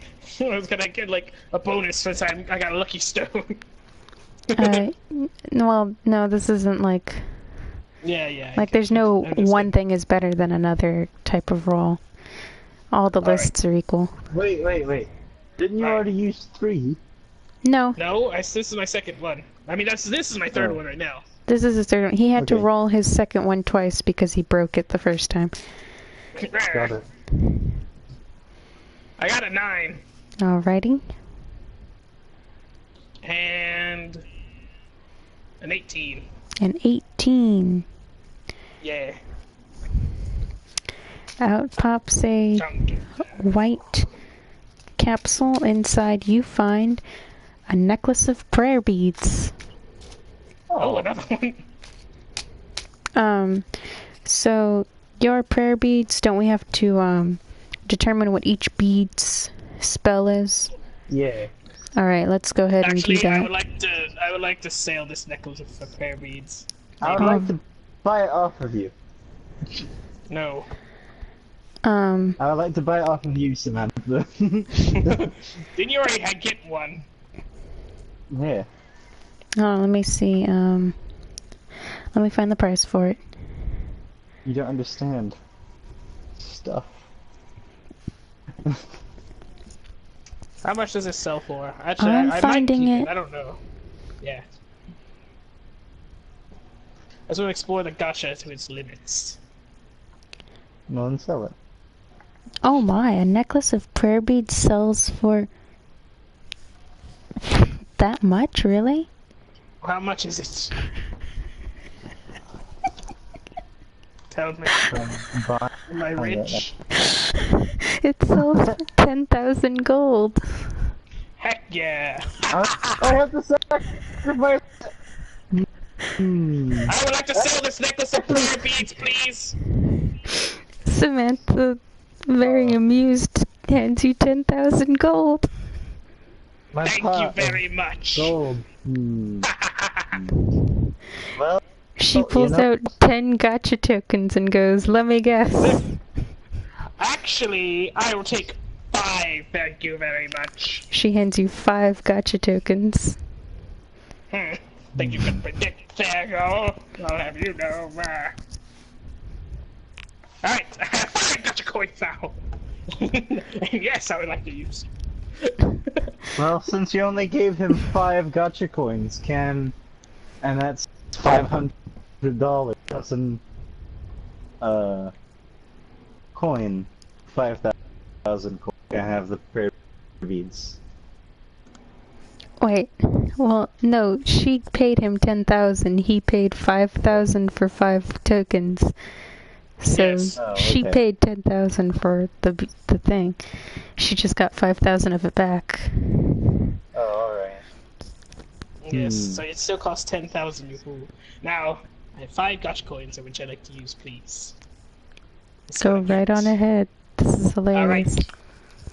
I get like a bonus for the time I got a lucky stone? Well, no, this isn't like... Yeah. Like, there's no one thing is better than another type of roll. All the lists are equal. Wait. Didn't you already use 3? No. No, this is my second one. I mean, this is my third one right now. This is his third one. He had to roll his second one twice because he broke it the first time. Got it. I got a 9. Alrighty. And an 18. An 18. Yeah. Out pops a white capsule. Inside you find a necklace of prayer beads. Oh, another one. So your prayer beads, don't we have to determine what each bead's spell is? Yeah. Alright, let's go ahead and do that. I would like to sell this necklace of prayer beads. I would like to buy it off of you. No. I would like to buy it off of you, Samantha. Didn't you already get one? Yeah. Oh, let me see. Let me find the price for it. You don't understand. Stuff. How much does it sell for? Actually, I'm I finding might keep it. I don't know. Yeah. I just want to explore the gacha to its limits. No one sell it. Oh my, a necklace of prayer beads sells for that much, really? How much is it? Tell me. Am I rich? It sells for 10,000 gold. Heck yeah! I have to sacrifice. I would like to sell this necklace of prayer beads, please! Samantha, very amused, hands you 10,000 gold. Thank you very much! Gold. Well, She pulls out 10 gacha tokens and goes, let me guess. Actually, I will take 5, thank you very much. She hands you 5 gacha tokens. Think you can predict Fago? I'll have you know. Alright, I have 5 gacha coins now. And yes, I would like to use. well, since you only gave him 5 gacha coins, and that's $500, that's an coin, 5,000 coin. I have the prayer beads. Wait, well, no, she paid him 10,000. He paid 5,000 for 5 tokens. So Yes. Oh, she okay. paid 10,000 for the thing. She just got 5,000 of it back. Oh, alright. Yes, so it still costs 10,000, you fool. Now, I have 5 gotcha coins, which I'd like to use, please. Let's Go see what I right get. on ahead. This is hilarious. Alright.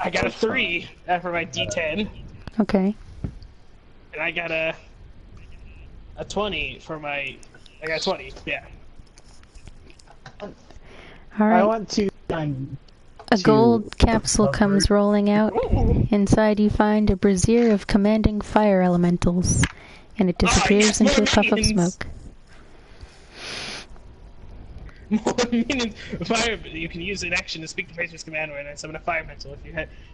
I got a 3 for my D10, Okay. and I got a 20 for my... I got a 20, yeah. All I right. want to find A gold capsule recover. comes rolling out. Ooh. Inside you find a brazier of commanding fire elementals, and it disappears yes, into more a puff of minions. smoke. More minions. Fire. You can use an action to speak the Tracer's command word and summon a fire elemental.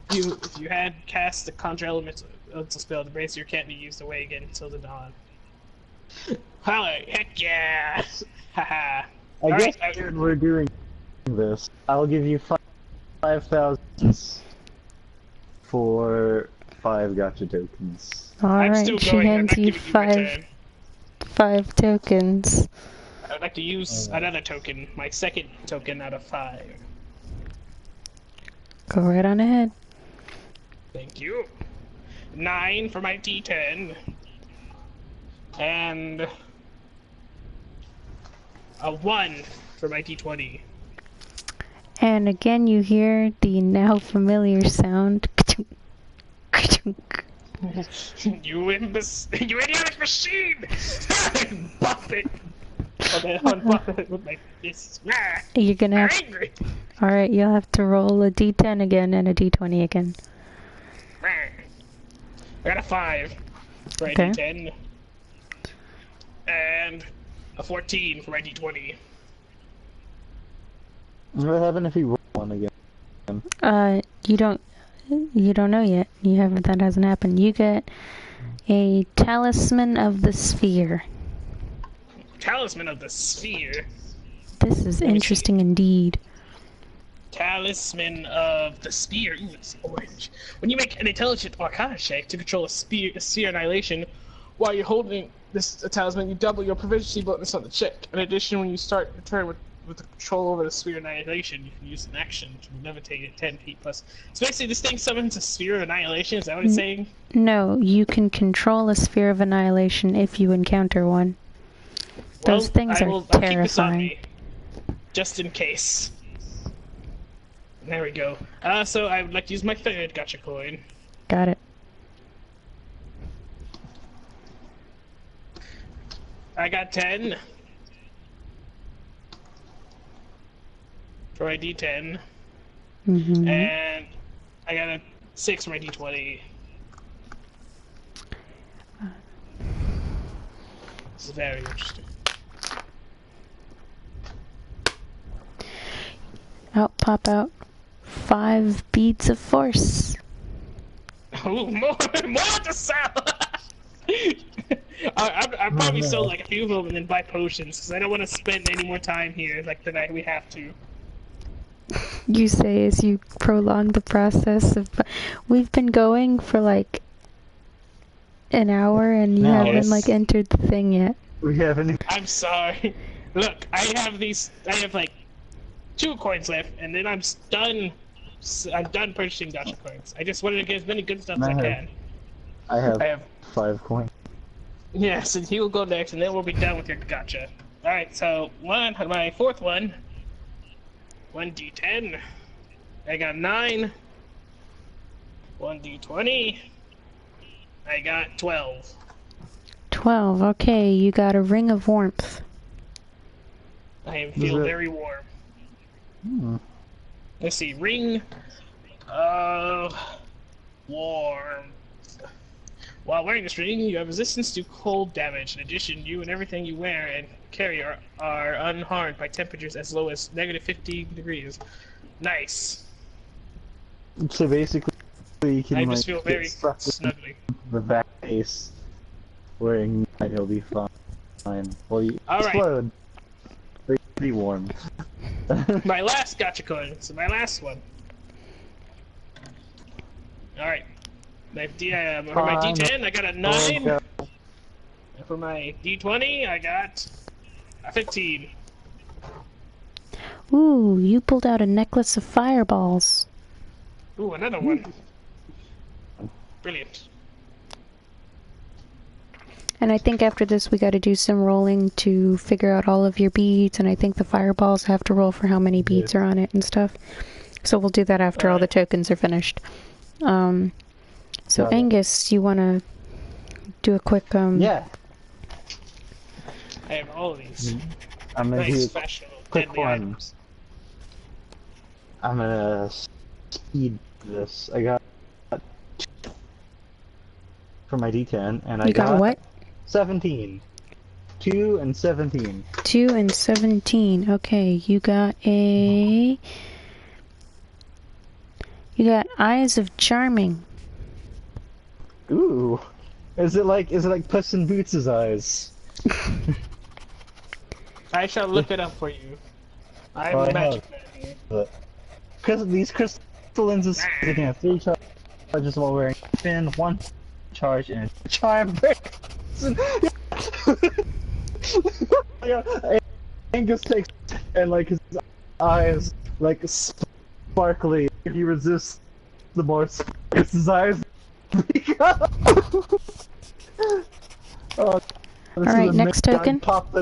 If you had cast the conjure elemental spell, the brazier can't be used away again until the dawn. Holla! Heck yeah! Haha. I guess we're doing this. I'll give you 5,000 for 5 gotcha tokens. I'm Alright, still she going. I'm hands not you giving you my turn. 5 tokens. I would like to use another token, my second token out of 5. Go right on ahead. Thank you. 9 for my D10. And a 1 for my D20. And again you hear the now familiar sound. You idiotic machine! Buff it! Okay, unbuff it with my fists. You're gonna I'm have... angry! Alright, you'll have to roll a d10 again and a d20 again. I got a 5 for my Okay. D10. And a 14 for my D20. What happened if you roll one again? You don't know yet. That hasn't happened. You get a talisman of the sphere. Talisman of the Sphere. This is Let me interesting indeed. Talisman of the Sphere. Ooh, it's orange. When you make an intelligent Arcana check to control a sphere annihilation, while you're holding this talisman, you double your proficiency bonus on the check. In addition, when you start your turn with the control over the sphere annihilation, you can use an action to levitate at 10 feet plus. So basically, this thing summons a sphere of annihilation. Is that what it's saying? No, you can control a sphere of annihilation if you encounter one. Those things are I'll keep this on terrifying. me, just in case. There we go. So I would like to use my third gotcha coin. Got it. I got 10 for my D10, Mm-hmm. and I got a 6 for my D20. This is very interesting. Pop out 5 beads of force. Ooh, more to sell! I probably sold like a few of them and then buy potions, because I don't want to spend any more time here like tonight we have to. You say as you prolong the process of... We've been going for like an hour and you Now, haven't yes. like entered the thing yet. We haven't. I'm sorry. Look, I have like 2 coins left, and then I'm done purchasing gotcha coins. I just wanted to get as many good stuff as I can. I have I have 5 coins. Yes, and he will go next, and then we'll be done with your gotcha. Alright, so my fourth one, 1d10. I got 9. 1d20. I got 12. 12. Okay, you got a ring of warmth. I feel it- very warm. Hmm. Let's see, ring of warm. While wearing this ring, you have resistance to cold damage. In addition, you and everything you wear and carry are unharmed by temperatures as low as -50 degrees. Nice. So basically, you can I like just feel very get stuck in snuggly. the back face wearing that, he'll be fine. Well, you All right. explode. But you'll be warm. My last gotcha coin. So my last one. Alright. For my D10, I got a 9. For my D20, I got a 15. Ooh, you pulled out a necklace of fireballs. Ooh, another one. Brilliant. And I think after this we gotta do some rolling to figure out all of your beads, and I think the fireballs have to roll for how many beads are on it and stuff. So we'll do that after all the tokens are finished. So Angus, you wanna do a quick Yeah. I have all of these. I'm gonna Nice do fashion quick deadly one. items. I'm gonna speed this. I got for my D10, and I got what? 17. 2 and 17. 2 and 17. Okay, you got Eyes of Charming. Ooh. Is it like Puss in Boots' eyes? I shall look it up for you. I'm a magic man. Because these crystal lenses they can have 3 charges while wearing fin, 1 charge, and a charm break. Yeah, Angus takes and like his eyes like sparkly. If he resists, the more his eyes become. Oh, alright, next token. Pop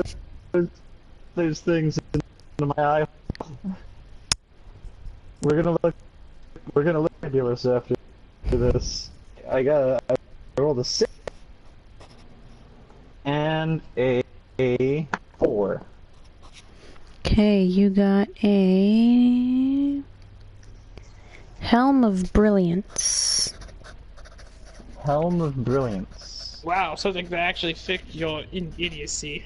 those things into my eye. We're gonna look ridiculous after this. I rolled a 6 and a 4. Okay, you got a Helm of Brilliance. Helm of Brilliance. Wow, something that actually fixed your idiocy.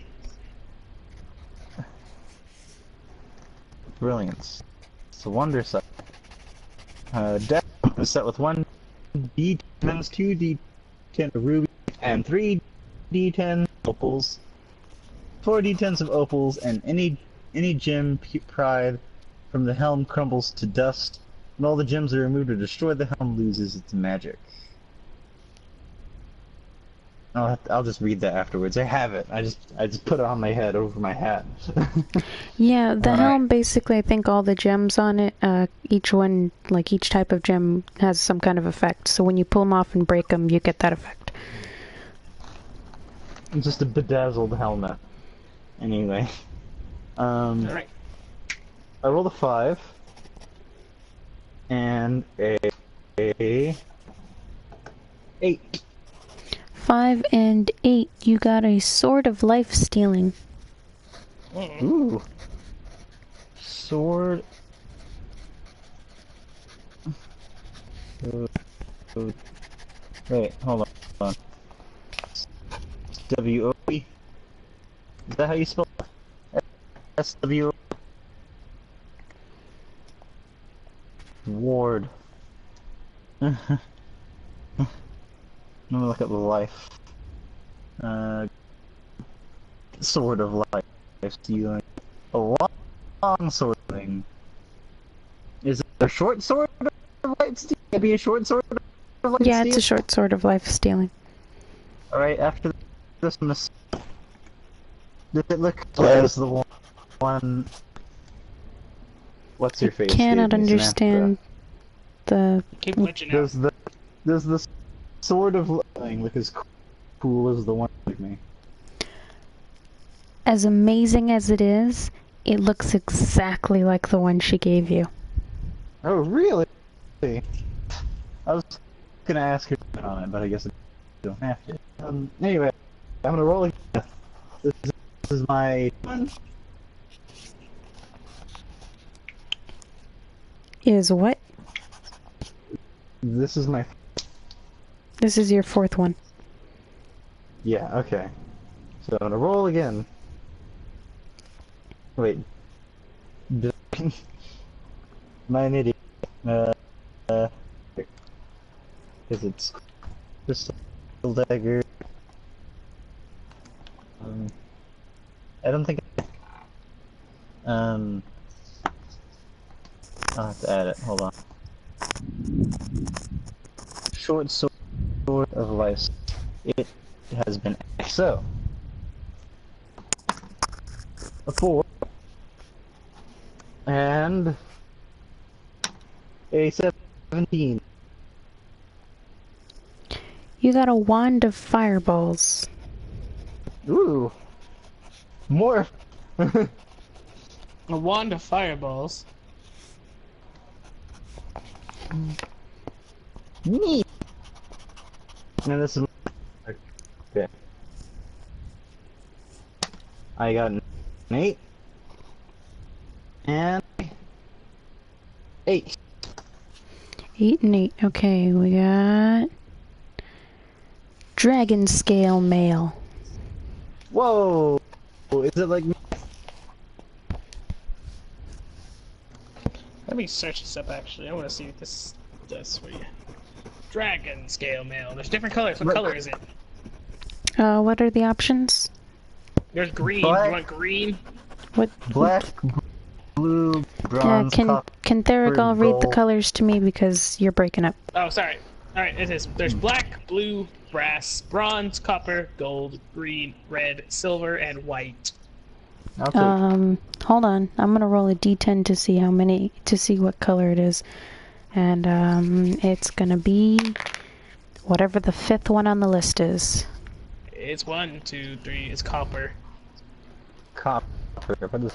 Brilliance. It's a wonder set. Deck is set with 1 D10, 2 D10 ruby, and 3 D10 opals, 4 D10s of opals, and any gem pried from the helm crumbles to dust. When all the gems are removed or destroyed, the helm loses its magic. I'll just read that afterwards. I have it. I just put it on my head over my hat. Yeah, the helm basically, I think all the gems on it, each one, like each type of gem has some kind of effect. So when you pull them off and break them, you get that effect. It's just a bedazzled helmet. Anyway. Alright. I rolled a 5. And a 8. 5 and 8, you got a Sword of Life Stealing. Ooh. Sword. Wait, hold on. S-W-O-E? Is that how you spell it? S-W-O? Ward. Let me look at the life. Sword of life stealing. A long sword thing. Is it a short sword of life stealing? Can it be a short sword of life stealing? Yeah, it's a short Sword of Life Stealing. Alright, after this one, does it look as the one... What's your face? Cannot understand the... Keep glitching out. Does the Sword of Life thing look as cool as the one like me? As amazing as it is, it looks exactly like the one she gave you. Oh, really? I was gonna ask her on it, but I guess I don't have to. Anyway, I'm gonna roll again. This is my one. Is what? This is my... This is your 4th one. Yeah, okay. So I'm gonna roll again. Wait. Am I an idiot? Because it's crystal dagger. I don't think. I'll have to add it. Hold on. Short sword device. It has been so. A 4 and a 17. You got a wand of fireballs. Ooh, more. A wand of fireballs. Neat. And this is okay. I got an 8 and 8. 8 and 8. Okay, we got dragon scale mail. Whoa! Is it like? Let me search this up actually. I want to see what this does for you. Dragon scale mail. There's different colors. What color is it? What are the options? There's green. Black. You want green? What? Black, blue, bronze, Can Theragal read the gold. colors to me because you're breaking up? Oh, sorry. Alright, it is. There's black, blue, brass, bronze, copper, gold, green, red, silver, and white. I'll take. Hold on. I'm gonna roll a d10 to see what color it is, and it's gonna be whatever the 5th one on the list is. It's 1, 2, 3. It's copper. Copper. What is?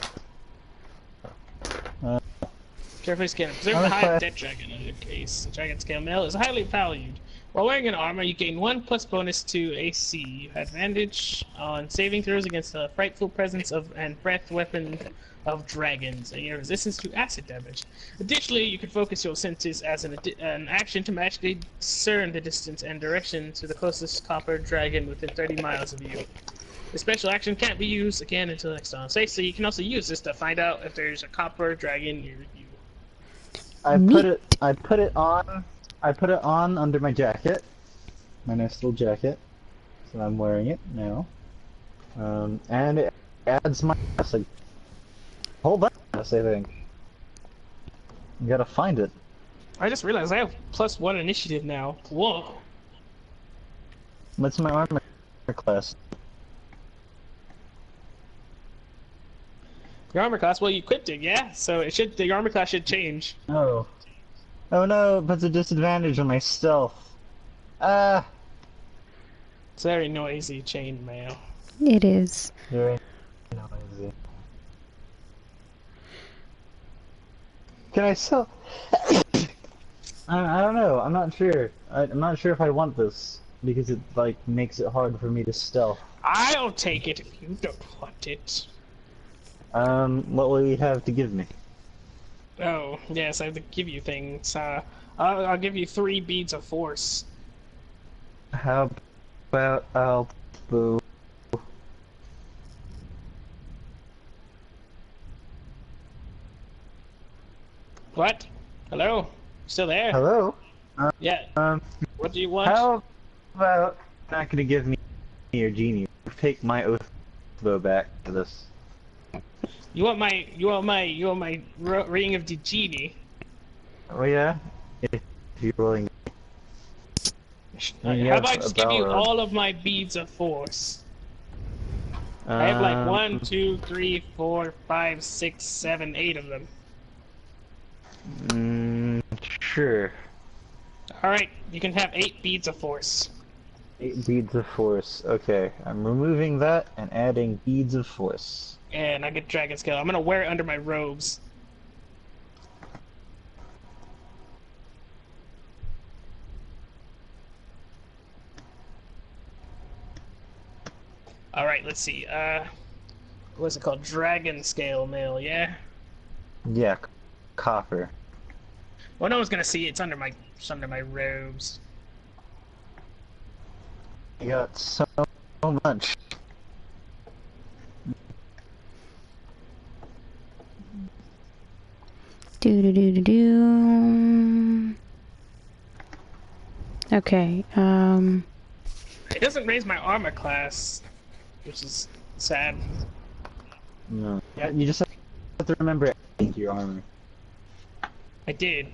Carefully scan it. Preserve the hide dead dragon in your case. The dragon scale mail is highly valued. While wearing an armor, you gain 1+ bonus to AC. You have advantage on saving throws against the frightful presence of and breath weapon of dragons, and your resistance to acid damage. Additionally, you can focus your senses as an action to magically discern the distance and direction to the closest copper dragon within 30 miles of you. The special action can't be used again until next time. So you can also use this to find out if there's a copper dragon near you. I put it on under my jacket, my nice little jacket. So I'm wearing it now, and it adds my like whole bonus. I think you gotta find it. I just realized I have +1 initiative now. Whoa. What's my armor class? Your armor class, well, you equipped it, yeah? So the armor class should change. Oh. Oh no, it puts a disadvantage on my stealth. Ah. It's very noisy chainmail. It is. Very noisy. Can I sell? I don't know. I'm not sure. I'm not sure if I want this because it like makes it hard for me to stealth. I'll take it if you don't want it. What will you have to give me? Oh, yes, I have to give you things. I'll give you 3 beads of force. How about I'll boo? What? Hello? Still there? Hello? Yeah. What do you want? How about not gonna give me your genie? Take my oath bow back to this. You want my ring of the genie? Oh yeah? If you're willing. How about I just give you all of my beads of force? I have like 1, 2, 3, 4, 5, 6, 7, 8 of them. Sure. Alright, you can have 8 beads of force. 8 beads of force. Okay, I'm removing that and adding beads of force. And I get dragon scale. I'm gonna wear it under my robes. Alright, let's see. What's it called? Dragon scale mail, yeah? Yeah, copper. Well, no one's gonna see it. It's under my robes. You got so much. Do. Okay. It doesn't raise my armor class, which is sad. No. Yeah, you just have to remember your armor. I did.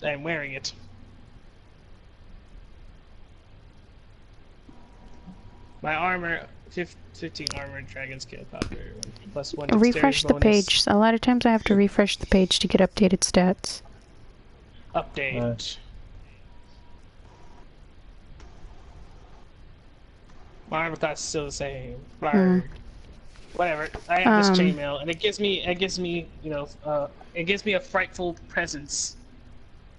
I'm wearing it. My armor, 15 armored dragon scale copper, plus 1 Refresh the bonus. page. A lot of times I have to refresh the page to get updated stats. Update. My armor class is still the same. Whatever. I have this chainmail, and it gives me, you know, it gives me a frightful presence.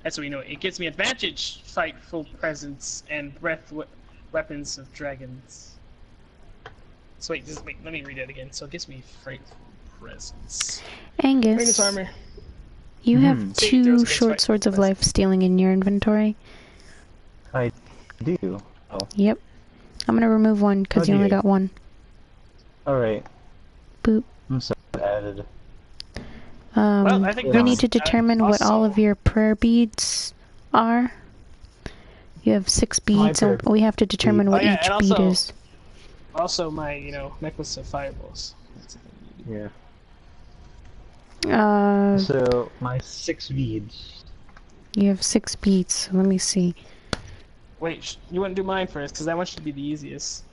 That's what we know. It gives me advantage, frightful presence, and weapons of dragons. So wait, let me read it again. So it gives me frightful presence. Angus, Armor. you have 2 short swords of life stealing in your inventory. I do. Oh. Yep. I'm gonna remove one because you only got one. Alright. Boop. I'm so added. Well, I think we need to determine what all of your prayer beads are. You have 6 beads, and we have to determine what each bead is. Also, my, you know, necklace of fireballs. Yeah. So, my 6 beads. You have 6 beads, so let me see. Wait, you want to do mine first, because that one should be the easiest.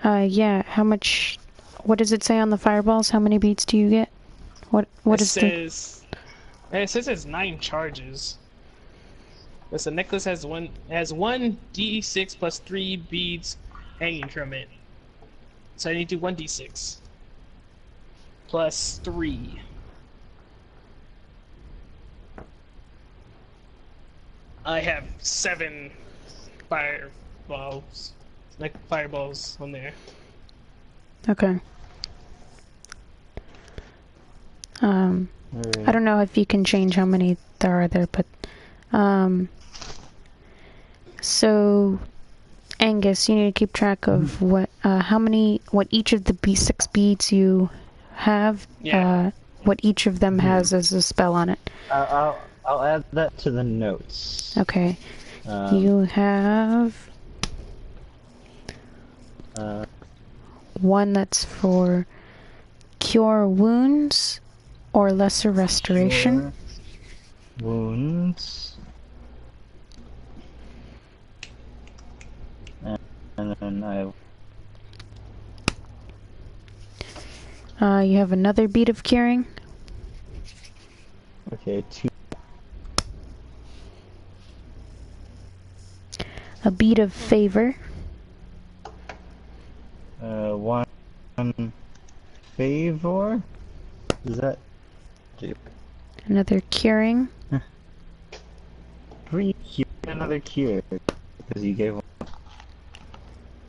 Yeah, how much... What does it say on the fireballs? How many beads do you get? What is says, it says it's 9 charges. But the necklace has one d6 plus 3 beads hanging from it. So I need to do 1d6 plus 3. I have 7 fireballs, like fireballs on there. Okay. I don't know if you can change how many there are there, but so Angus, you need to keep track of what each of the 6 beads you have, what each of them has as a spell on it. I'll add that to the notes. Okay. You have one that's for cure wounds or lesser restoration. Cure wounds. And then you have another bead of curing. Okay, 2. A bead of favor. 1 favor? Is that... Another curing. 3 cure. Another cure. Because you gave 1.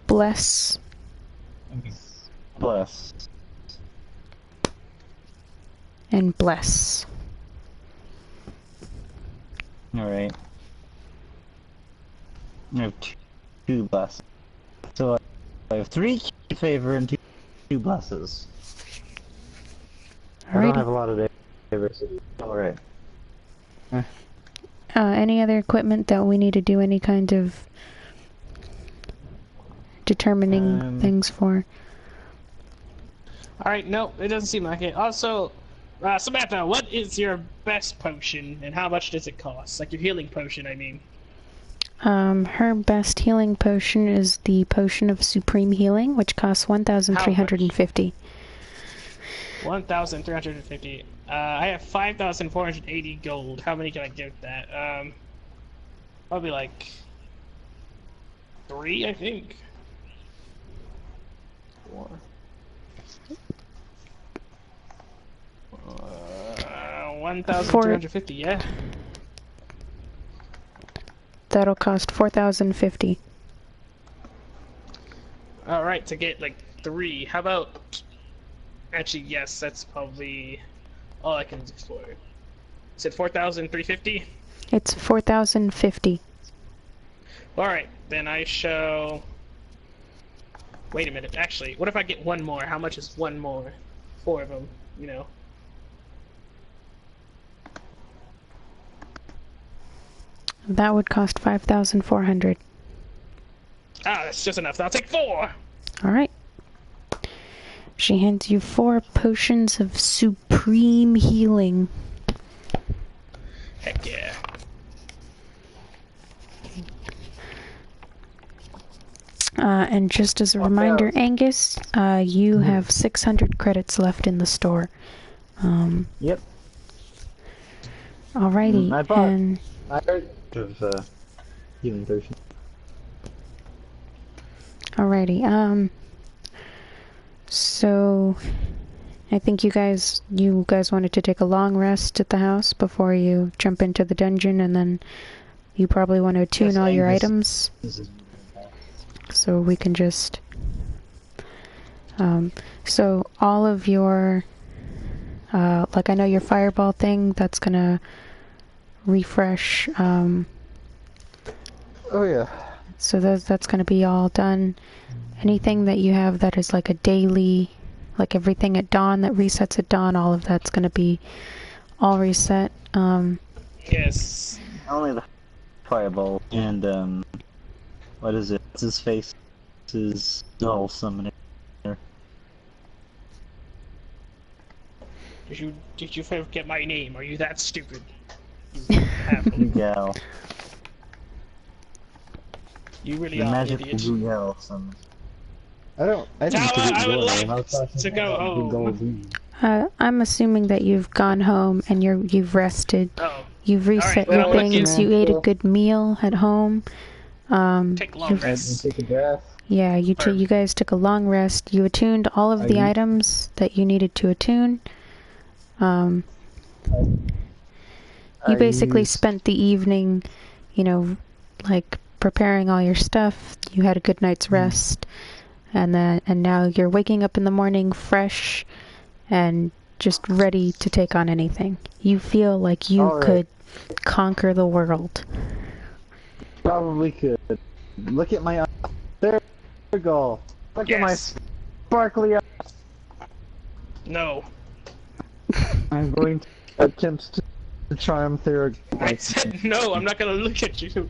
Bless. Bless. And bless. Alright. I have 2 blesses. So I have 3 favor and 2 blesses. I don't have a lot of diversity. Alright. Any other equipment that we need to do any kind of determining things for? Alright, no, it doesn't seem like it. Also, Samantha, what is your best potion and how much does it cost? Like your healing potion, I mean. Her best healing potion is the Potion of Supreme Healing, which costs 1,350. 1,350. I have 5,480 gold. How many can I give that? Probably like 3, I think. 4. 1,250, yeah. That'll cost 4,050. Alright, to get like 3. How about... Actually, yes, that's probably all I can explore. Is it 4,350? It's 4,050. Alright, then I shall... Wait a minute, actually, what if I get 1 more? How much is 1 more? 4 of them, you know. That would cost 5,400. Ah, that's just enough. I'll take 4! Alright. She hands you 4 potions of supreme healing. Heck yeah. And just as a reminder, Angus, you have 600 credits left in the store. Yep. Alrighty, I heard of healing potion. Alrighty, so I think you guys wanted to take a long rest at the house before you jump into the dungeon, and then you probably want to attune all your items. So we can just... so all of your... like I know your fireball thing, that's gonna refresh. Oh yeah. So that's gonna be all done. Anything that you have that is like a daily... like everything at dawn that resets at dawn, all of that's gonna be all reset. Yes. Only the fireball and what is it? What's his face? His doll summoner. Did you forget my name? Are you that stupid? You Gal. You really The are an magical idiot. Gal summon. I Tower, I would like to go home. I'm assuming that you've gone home and you've rested. Oh. You've reset Alright, your well, things. You ate a good meal at home. Take long rest. Take a bath. Yeah, you guys took a long rest. You attuned all of the items that you needed to attune. You basically spent the evening, like preparing all your stuff. You had a good night's rest, and now you're waking up in the morning fresh and just ready to take on anything. You feel like you could conquer the world. Probably could. Look at my there goal. Look at my sparkly eyes. No. I'm going to attempt to charm Thera. I said no, I'm not gonna look at you.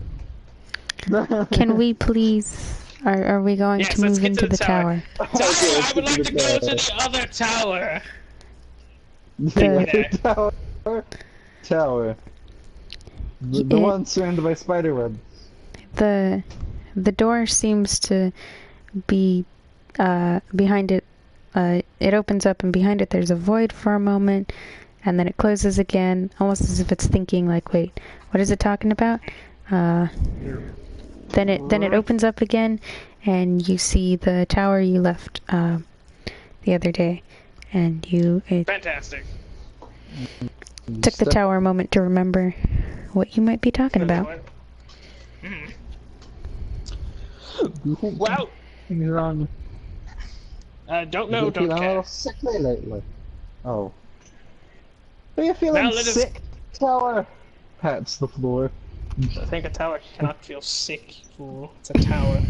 Can we please... Are we going to move into the tower? I would like to go to the other tower. Tower. The one surrounded by spiderweb. The door seems to be behind it. It opens up, and behind it there's a void for a moment, and then it closes again, almost as if it's thinking like, wait, what is it talking about? Then it opens up again, and you see the tower you left the other day, and fantastic. Took the tower a moment to remember what you might be talking about. Wow. Something's wrong. Don't know, don't care. A little sickly lately. Oh. Are you feeling sick, tower? Pats the floor. I think a tower cannot feel sick, you fool. It's a tower.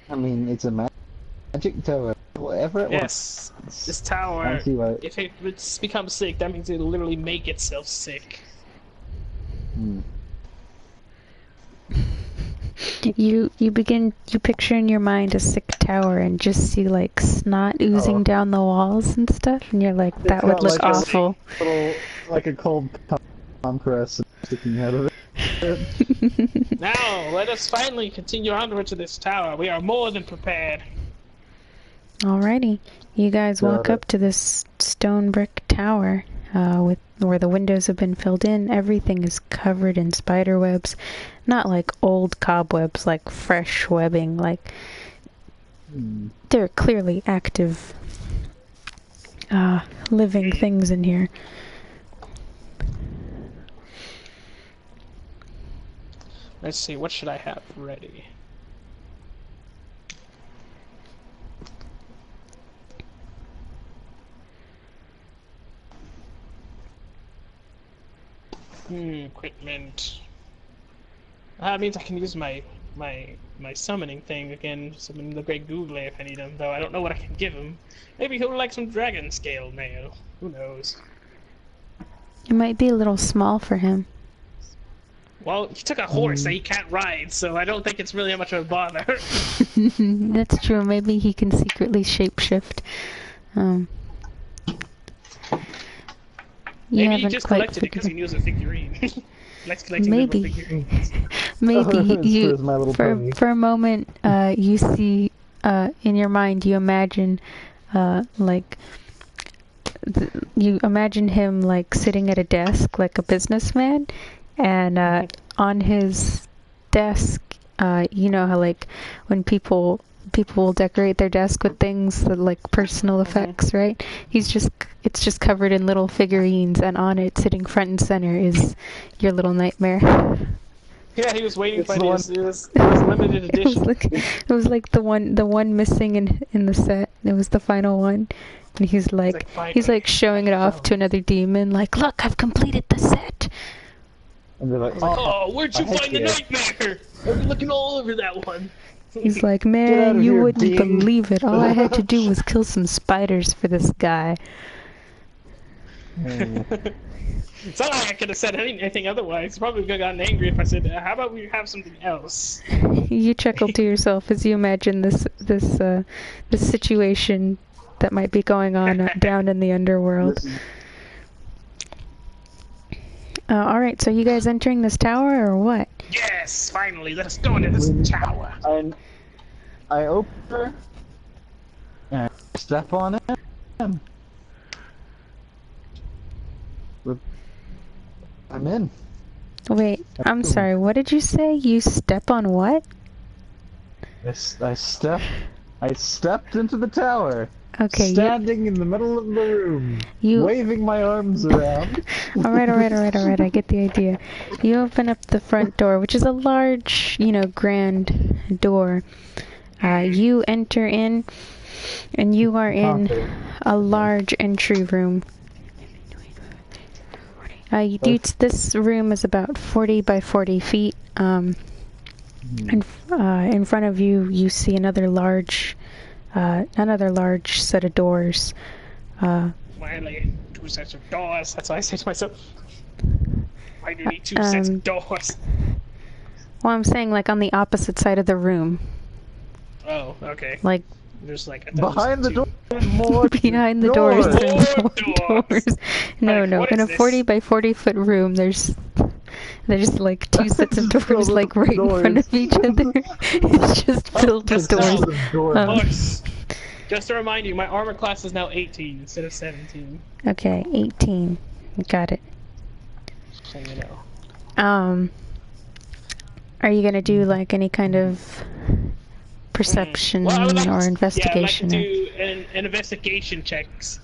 I mean, it's a magic tower. Whatever it was. This tower, if it becomes sick, that means it'll literally make itself sick. You picture in your mind a sick tower and just see like snot oozing down the walls and stuff, and you're like, that would look awful. Like a cold compress sticking out of it. Now, let us finally continue onward to this tower. We are more than prepared. Alrighty, you guys walk up to this stone brick tower, where the windows have been filled in. Everything is covered in spider webs, not like old cobwebs, like fresh webbing. Like they're clearly active, living things in here. Let's see, what should I have ready? Equipment. That means I can use my summoning thing again, summon the great Google if I need him, though I don't know what I can give him. Maybe he'll like some dragon scale mail. Who knows? It might be a little small for him. Well, he took a horse that he can't ride, so I don't think it's really much of a bother. That's true. Maybe he can secretly shapeshift. Maybe he just collected it because he knew it was a figurine. Likes collecting little Maybe. figurines. Maybe you Where's my little pony? for a moment you see in your mind you imagine like you imagine him like sitting at a desk like a businessman, and on his desk you know how like when people will decorate their desk with things that, like personal effects, right? It's just covered in little figurines, and on it sitting front and center is your little nightmare. Yeah, he was waiting for It's this. It was limited edition. It was like the one missing in the set. It was the final one, and he's like showing it off to another demon, like, look, I've completed the set. And they're like, Oh, where'd you find the nightmare? I've been looking all over that one. He's like, Get out man, of you here, wouldn't Dean." believe it. All I had to do was kill some spiders for this guy. It's not like I could have said anything otherwise. Probably would have gotten angry if I said, how about we have something else? You chuckle to yourself as you imagine this situation that might be going on down in the underworld. Alright, so you guys entering this tower or what? Yes, finally, let us go into this tower. And I open her and I step on it. I'm in. Wait, I'm sorry, what did you say? You step on what? I stepped into the tower. Okay, Standing in the middle of the room, you waving my arms around. Alright, I get the idea. You open up the front door, which is a large, grand door. You enter in, and you are in a large entry room. This room is about 40 by 40 feet. And in front of you, you see another large set of doors. Finally, 2 sets of doors. That's what I say to myself. Why do you need 2 sets of doors? Well, I'm saying like on the opposite side of the room. Oh, okay. Like There's like Behind the door, more behind the doors. doors. There's More more doors. doors. No, Like, no. what In is a this? 40 by 40 foot room, there's like 2 sets of doors like right in front of each other. It's just filled with doors. Books. Just to remind you, my armor class is now 18 instead of 17. Okay, 18. Got it. So you know. Are you gonna do like any kind of perception Well, I would like or to, investigation? Yeah, I'd like to do an investigation checks.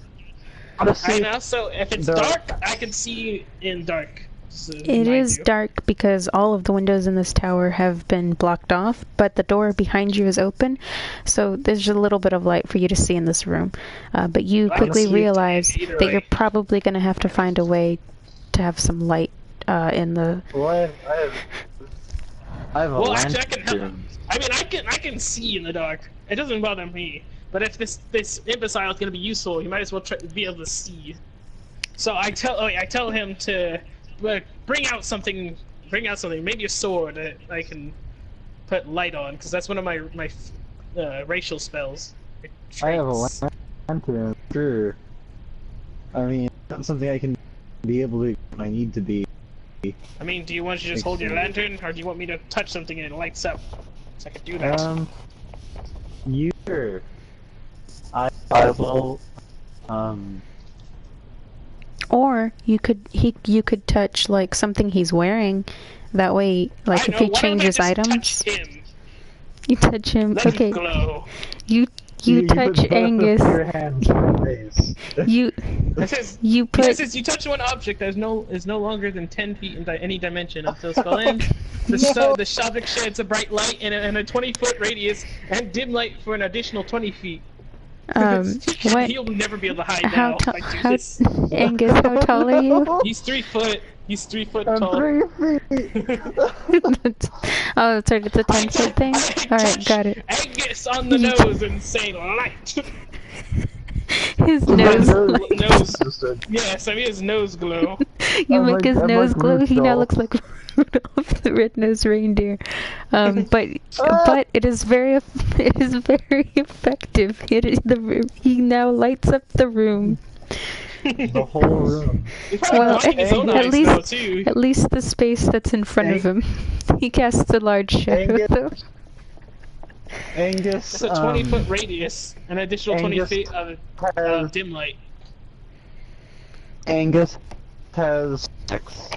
Honestly, And also, if it's dark, I can see in dark. So It is dark because all of the windows in this tower have been blocked off, but the door behind you is open, so there's a little bit of light for you to see in this room. But you quickly realize that you're probably going to have to find a way to have some light in the... Well, I have a Well, lantern. actually, I can help. I mean, I can see in the dark. It doesn't bother me. But if this imbecile is gonna be useful, you might as well be able to see. So I tell him to bring out something, maybe a sword that I can put light on, because that's one of my racial spells. I have a lantern, sure. I mean, that's something I can be able to when I need to be. I mean, do you want to just hold your lantern, or do you want me to touch something and it lights up? So I can do that. Sure. I will, Or you could touch like something he's wearing. That way, like if he changes items, touch him? you touch him. Let Okay, him glow. you touch put both Angus. of your hands on his face. You It says, you put It says you touch one object that is no longer than 10 feet in any dimension until skull ends. The object sheds a bright light in a 20-foot radius and dim light for an additional 20 feet. what? He'll never be able to hide How now if I do this. Angus, how tall are you? He's 3 foot. He's 3 foot I'm tall. 3 feet. Oh, that's right. It's a 10-foot thing. All right, got it. Angus on the nose and say light. His nose. Nose. Yes, I mean his nose glow. You I'm make like- his I'm nose like glow. He now Rudolph. looks like Rudolph the Red-Nosed Reindeer. But it is very effective. He now lights up the room. The whole room. He's probably Well, blinding his own at eyes, least- though, too. At least the space that's in front of him. He casts a large shadow, Angus, though. Angus, It's a 20-foot radius, an additional 20 Angus feet of has, dim light. Angus has sex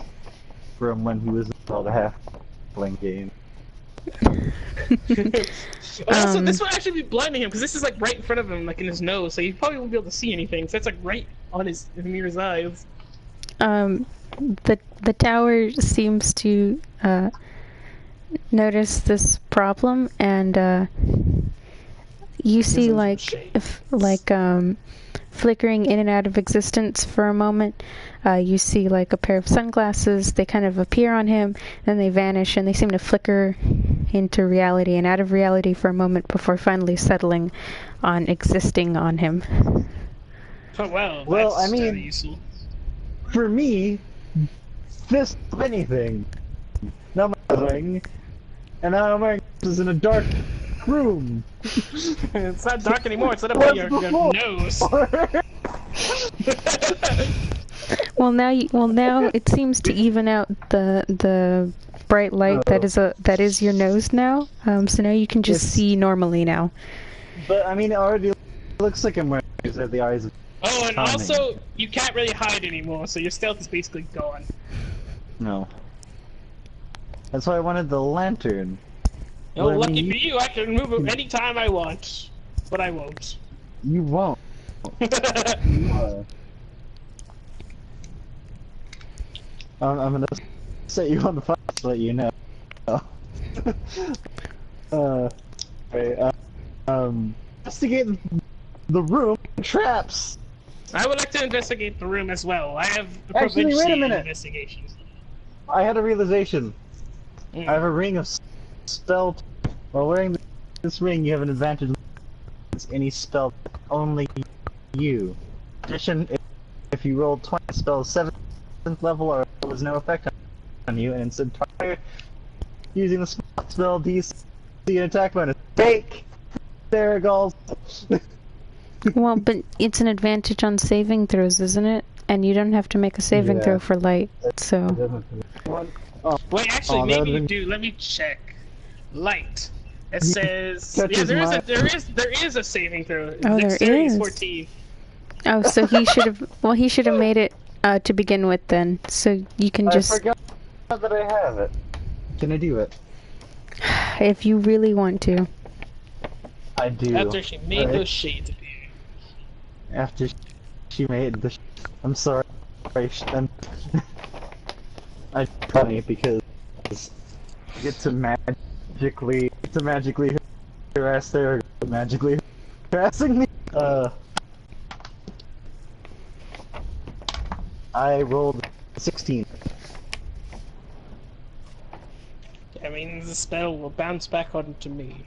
from when he was in all the half-playing game. Also, this would actually be blinding him, because this is like right in front of him, like in his nose, so he probably won't be able to see anything, so that's like right on his near his eyes. The tower seems to notice this problem, and you see some like flickering in and out of existence for a moment. You see like a pair of sunglasses. They kind of appear on him, then they vanish, and they seem to flicker into reality and out of reality for a moment before finally settling on existing on him. Oh well, Well, that's I mean- useful. For me, this of anything. Now I'm wearing, and now I'm wearing this in a dark room. It's not dark anymore, it's lit up What's by your before? nose. Well, now it seems to even out the bright light that is your nose now. So now you can just It's- see normally now. But I mean, it already looks like I'm wearing these at the eyes of. Oh, and Charming. also, you can't really hide anymore, so your stealth is basically gone. No. That's why I wanted the lantern. Oh, Well, I lucky mean, for you, I can move it anytime I want. But I won't. You won't. I'm gonna set you on the fire to let you know. Wait, investigate the room. Traps. I would like to investigate the room as well. I have a Actually, wait a proficiency in minute. investigation. I had a realization. Mm. I have a ring of spell. While wearing this ring, you have an advantage against any spell only you. In addition, if you roll 20 spells 7th level or there was no effect on you, and instead try using the spell DC and attack bonus. Fake! There it goes. Well, but it's an advantage on saving throws, isn't it? And you don't have to make a saving Yeah. throw for light, so... Wait, actually, Oh, that maybe would've you been- do. Let me check. Light. It says Catches there is a saving throw. Oh, there Dexterity is. 14. Oh, so he should have... Well, he should have made it to begin with then, so you can I just... forgot that I have it. Can I do it? If you really want to. I do. After she made Right. those shades appear. After she made the. I'm sorry. I'm funny because I get to magically harass their magically harassing me. I rolled 16. That means the spell will bounce back onto me.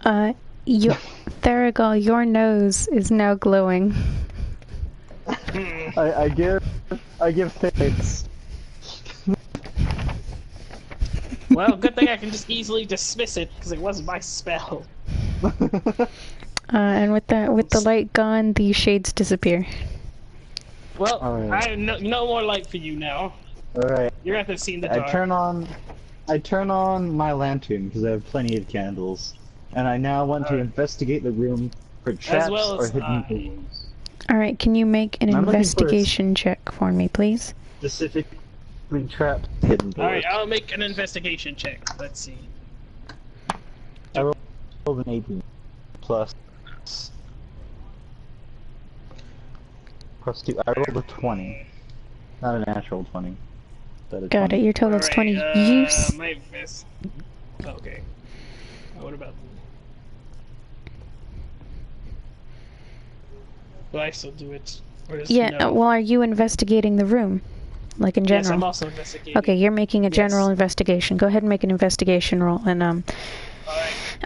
Theragal, your nose is now glowing. I give thanks. Well, good thing I can just easily dismiss it because it wasn't my spell. And with the light gone, the shades disappear. Well, Alright. I have no more light for you now. Alright. You're gonna have to see in the I dark. turn on my lantern because I have plenty of candles, and I now want to Alright. investigate the room for traps well or as hidden I. things. Alright, can you make an I'm looking for a investigation check for me, please? Specifically traps, hidden doors. Alright, I'll make an investigation check. Let's see. I rolled an 18 plus 2. I rolled a 20, not a natural 20. But a Got 20. it, your total's Alright, 20. my invest. Okay. What about? Do I still do it? Or is Yeah, no? well, are you investigating the room? Like in Yes, general? I'm also investigating. Okay, you're making a general Yes. investigation. Go ahead and make an investigation roll, and Alright.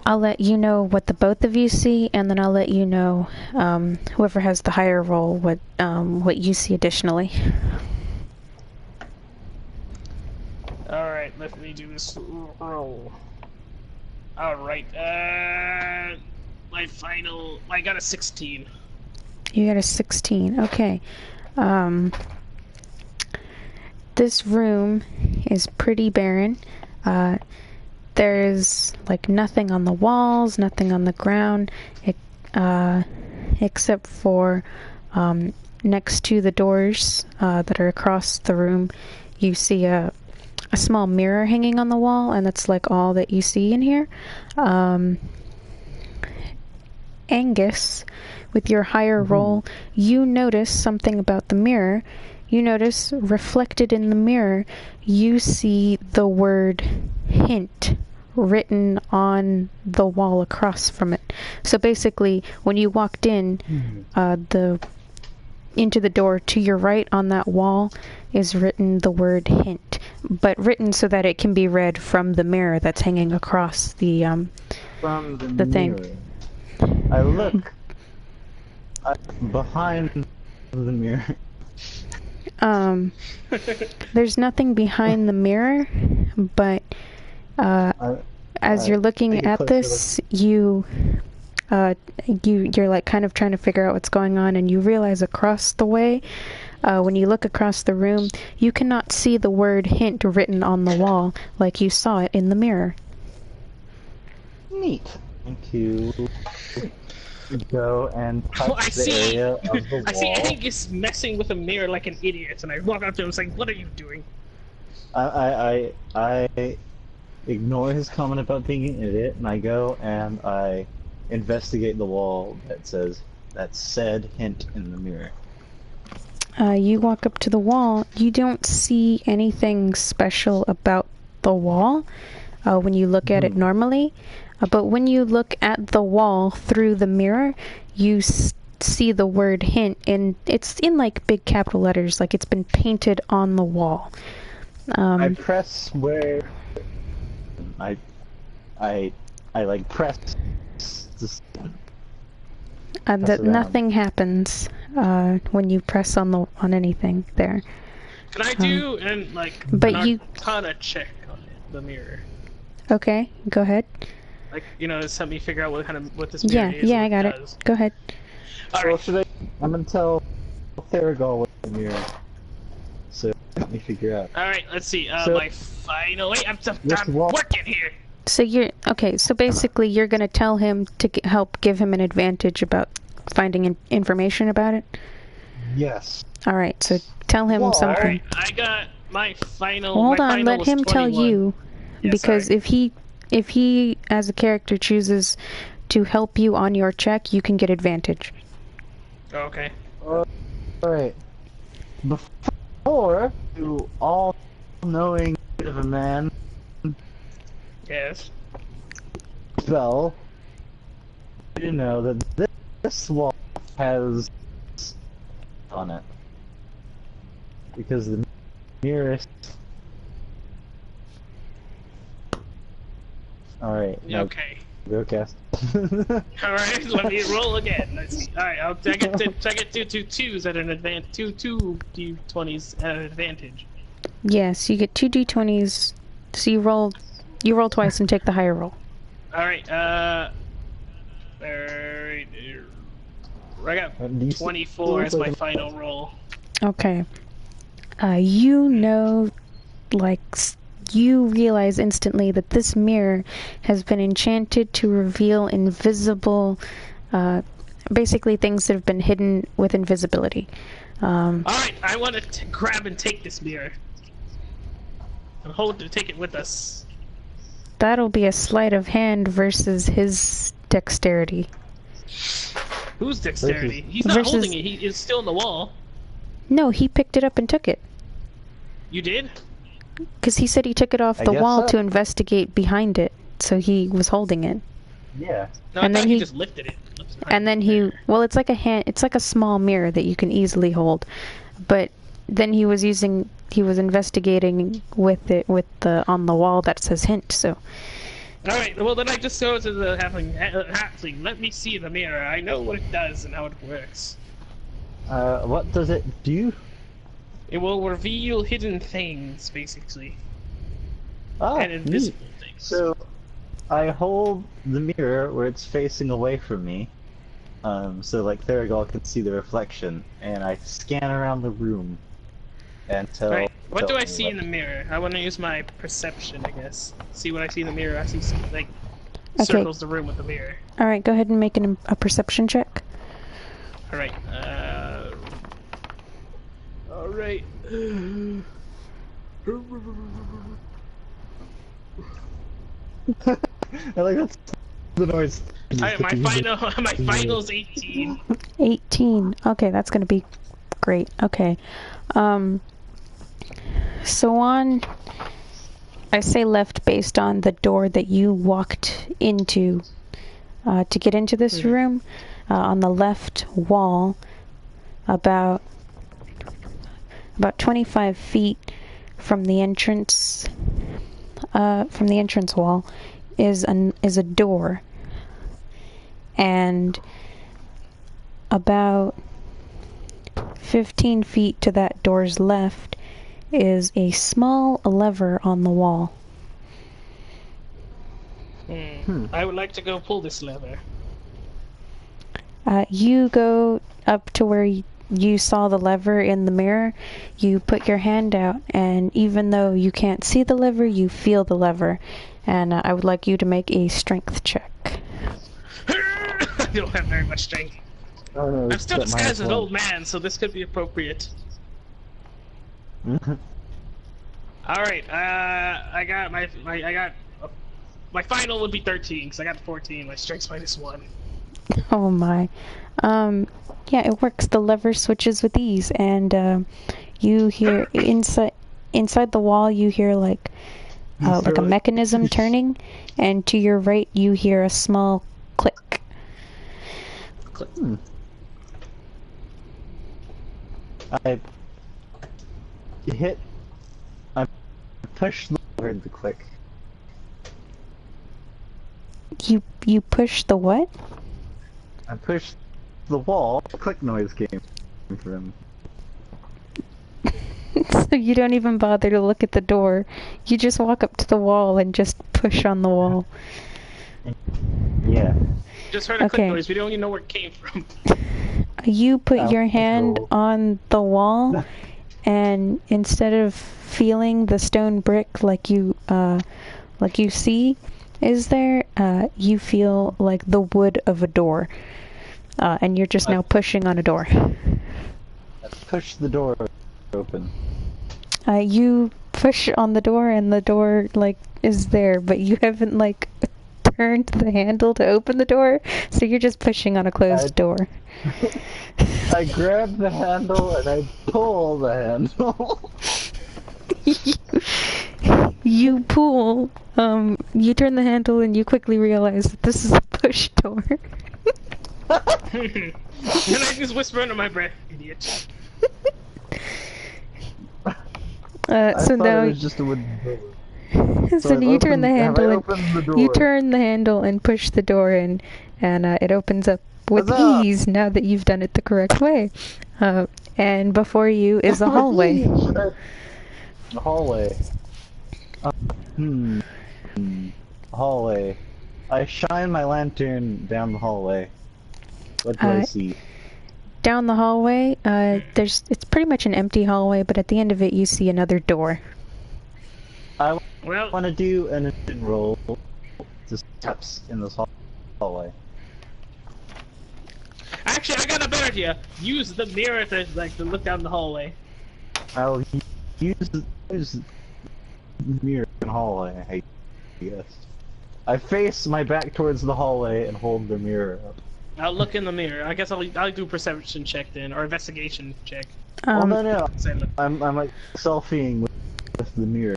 I'll let you know what the both of you see, and then I'll let you know whoever has the higher roll what you see additionally. Alright, let me do this roll. Alright, I got a 16. You got a 16. Okay. This room is pretty barren. There's like nothing on the walls, nothing on the ground, except for next to the doors that are across the room. You see a small mirror hanging on the wall, and that's like all that you see in here. Angus, with your higher roll, you notice something about the mirror. You notice reflected in the mirror, you see the word hint written on the wall across from it. So basically, when you walked in, into the door to your right on that wall is written the word hint, but written so that it can be read from the mirror that's hanging across the thing. I look behind the mirror. There's nothing behind the mirror, but as you're looking at this, you're like kind of trying to figure out what's going on, and you realize across the way, when you look across the room, you cannot see the word hint written on the wall like you saw it in the mirror. Neat. Thank you. Go and touch the area of the wall. I see Angus messing with a mirror like an idiot, and I walk up to him and say, "What are you doing?" I ignore his comment about being an idiot, and I go and I investigate the wall that said hint in the mirror. You walk up to the wall. You don't see anything special about the wall when you look at it normally. But when you look at the wall through the mirror, you see the word hint, and it's in like big capital letters, like it's been painted on the wall. I press where I like press that nothing happens when you press on anything there. Can I do an arcana check on it, the mirror? Okay, go ahead. Like, just help me figure out what this mirror is. Yeah, I got it. Go ahead. Alright. Well, I'm gonna tell Theragal what the mirror. So let me figure out. Alright, let's see. My final. Wait, I'm working here. So so basically you're gonna tell him to help give him an advantage about finding information about it? Yes. Alright, so tell him something. Alright, I got my final. Hold on, let him tell you. Yeah, because if he as a character chooses to help you on your check, you can get advantage. Okay. Alright. Before you all-knowing bit of a man. Yes. Spell. You know that this wall has on it because the nearest. Alright. Okay. Real cast. Alright, let me roll again. Let's see. Alright, I get two twos at an advantage. Two d20s at an advantage. Yes, you get 2 d20s. So you roll twice and take the higher roll. Alright, I got 24 as my final roll. Okay. You realize instantly that this mirror has been enchanted to reveal invisible, basically things that have been hidden with invisibility. Alright, I want to grab and take this mirror. And hold to take it with us. That'll be a sleight of hand versus his dexterity. Whose dexterity? He's not holding it, he is still in the wall. No, he picked it up and took it. You did? Because he said he took it off the wall to investigate behind it, so he was holding it. Yeah. No, and then he just lifted it. And then it's like a small mirror that you can easily hold, but then he was investigating with it on the wall that says hint. So. All right. Well, then I just go to the halfling. Let me see the mirror. I know what it does and how it works. What does it do? It will reveal hidden things, basically. Oh, and invisible things. So, I hold the mirror where it's facing away from me, so like Theragal can see the reflection, and I scan around the room until. Right. What do I see what... in the mirror? I want to use my perception, I guess. See what I see in the mirror. I see like circles the room with the mirror. All right, go ahead and make a perception check. All right. All right. I like that's the noise. Alright, my final's 18. 18. Okay, that's gonna be great. Okay. So on, I say left based on the door that you walked into to get into this room. On the left wall, about 25 feet from the entrance wall is a door, and about 15 feet to that door's left is a small lever on the wall. I would like to go pull this lever. You go up to where you saw the lever in the mirror. You put your hand out, and even though you can't see the lever, you feel the lever. And I would like you to make a strength check. I don't have very much strength. Oh, no, I'm still disguised as an old man, so this could be appropriate. Alright, I got my final would be 13, because I got 14, my strength's -1. Oh my. Yeah, it works. The lever switches with ease, and you hear inside the wall, you hear like a mechanism turning, and to your right you hear a small click. Click. I push the lever, the click. You push the what? I pushed the wall, the click noise came from. So you don't even bother to look at the door. You just walk up to the wall and just push on the wall. Yeah. Just heard a click noise, we don't even know where it came from. You put your hand on the wall, and instead of feeling the stone brick like you see is there, you feel like the wood of a door. And you're just now pushing on a door. Push the door open. You push on the door, and the door like is there, but you haven't like turned the handle to open the door, so you're just pushing on a closed door. I grab the handle and I pull the handle. You pull. You turn the handle, and you quickly realize that this is a push door. And I just whisper under my breath, idiot. So now it was just a wooden door. so you turn the handle and you turn the handle and push the door in, and it opens up with ease now that you've done it the correct way. And before you is a hallway. The hallway. Hallway. I shine my lantern down the hallway. What do I see? Down the hallway, it's pretty much an empty hallway, but at the end of it you see another door. I want to do an engine roll to steps in this hallway. Actually, I got a better idea. Use the mirror to look down the hallway. I'll use the mirror in the hallway, I guess. I face my back towards the hallway and hold the mirror up. I'll look in the mirror. I guess I'll do a perception check then, or investigation check. Oh no. I'm like selfieing with the mirror.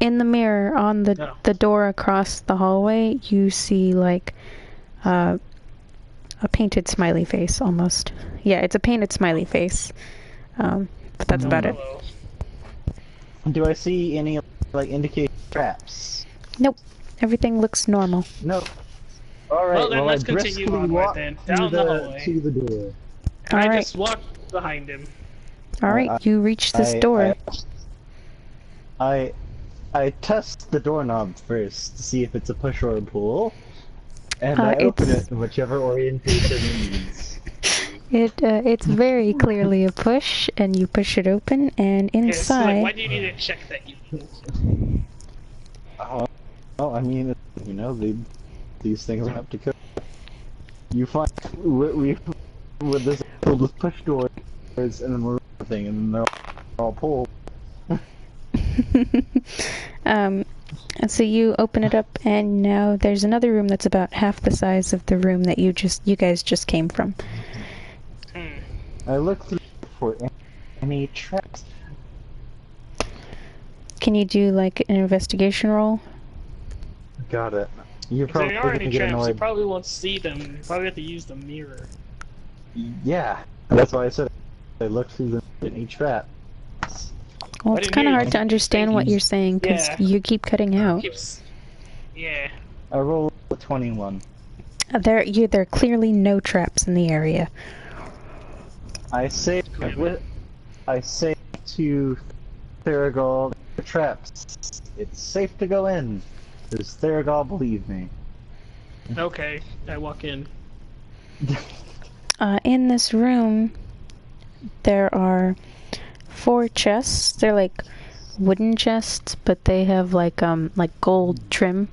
In the mirror on the door across the hallway, you see like a painted smiley face almost. Yeah, it's a painted smiley face. But that's about it. Do I see any like indicator traps? Nope. Everything looks normal. Nope. Alright, well then let's continue on right then. Down the hallway. To the door. And I just walk behind him. Alright, you reach this door. I test the doorknob first to see if it's a push or a pull. And I open it in whichever orientation it needs. It's very clearly a push, and you push it open, and Yeah, so, inside. like, why do you need to check that you? Well, I mean, you know, these things are up to code. You find we with this filled with push doors, and then we're thing, and then they're all pulled. So you open it up, and now there's another room that's about half the size of the room that you guys just came from. I look through for any traps. Can you do like an investigation roll? Got it. You're If probably there are any gonna get traps, you annoyed. probably won't see them. You probably have to use the mirror. Yeah, that's why I said I looked through any trap. Well, I it's didn't kind of hear hard you. to understand what you're saying because Yeah. you keep cutting out. Yeah. I rolled a 21. There are clearly no traps in the area. I say to Theragal, traps. It's safe to go in. Does Theragal believe me? Okay, I walk in. In this room, there are 4 chests. They're like wooden chests, but they have like gold trim.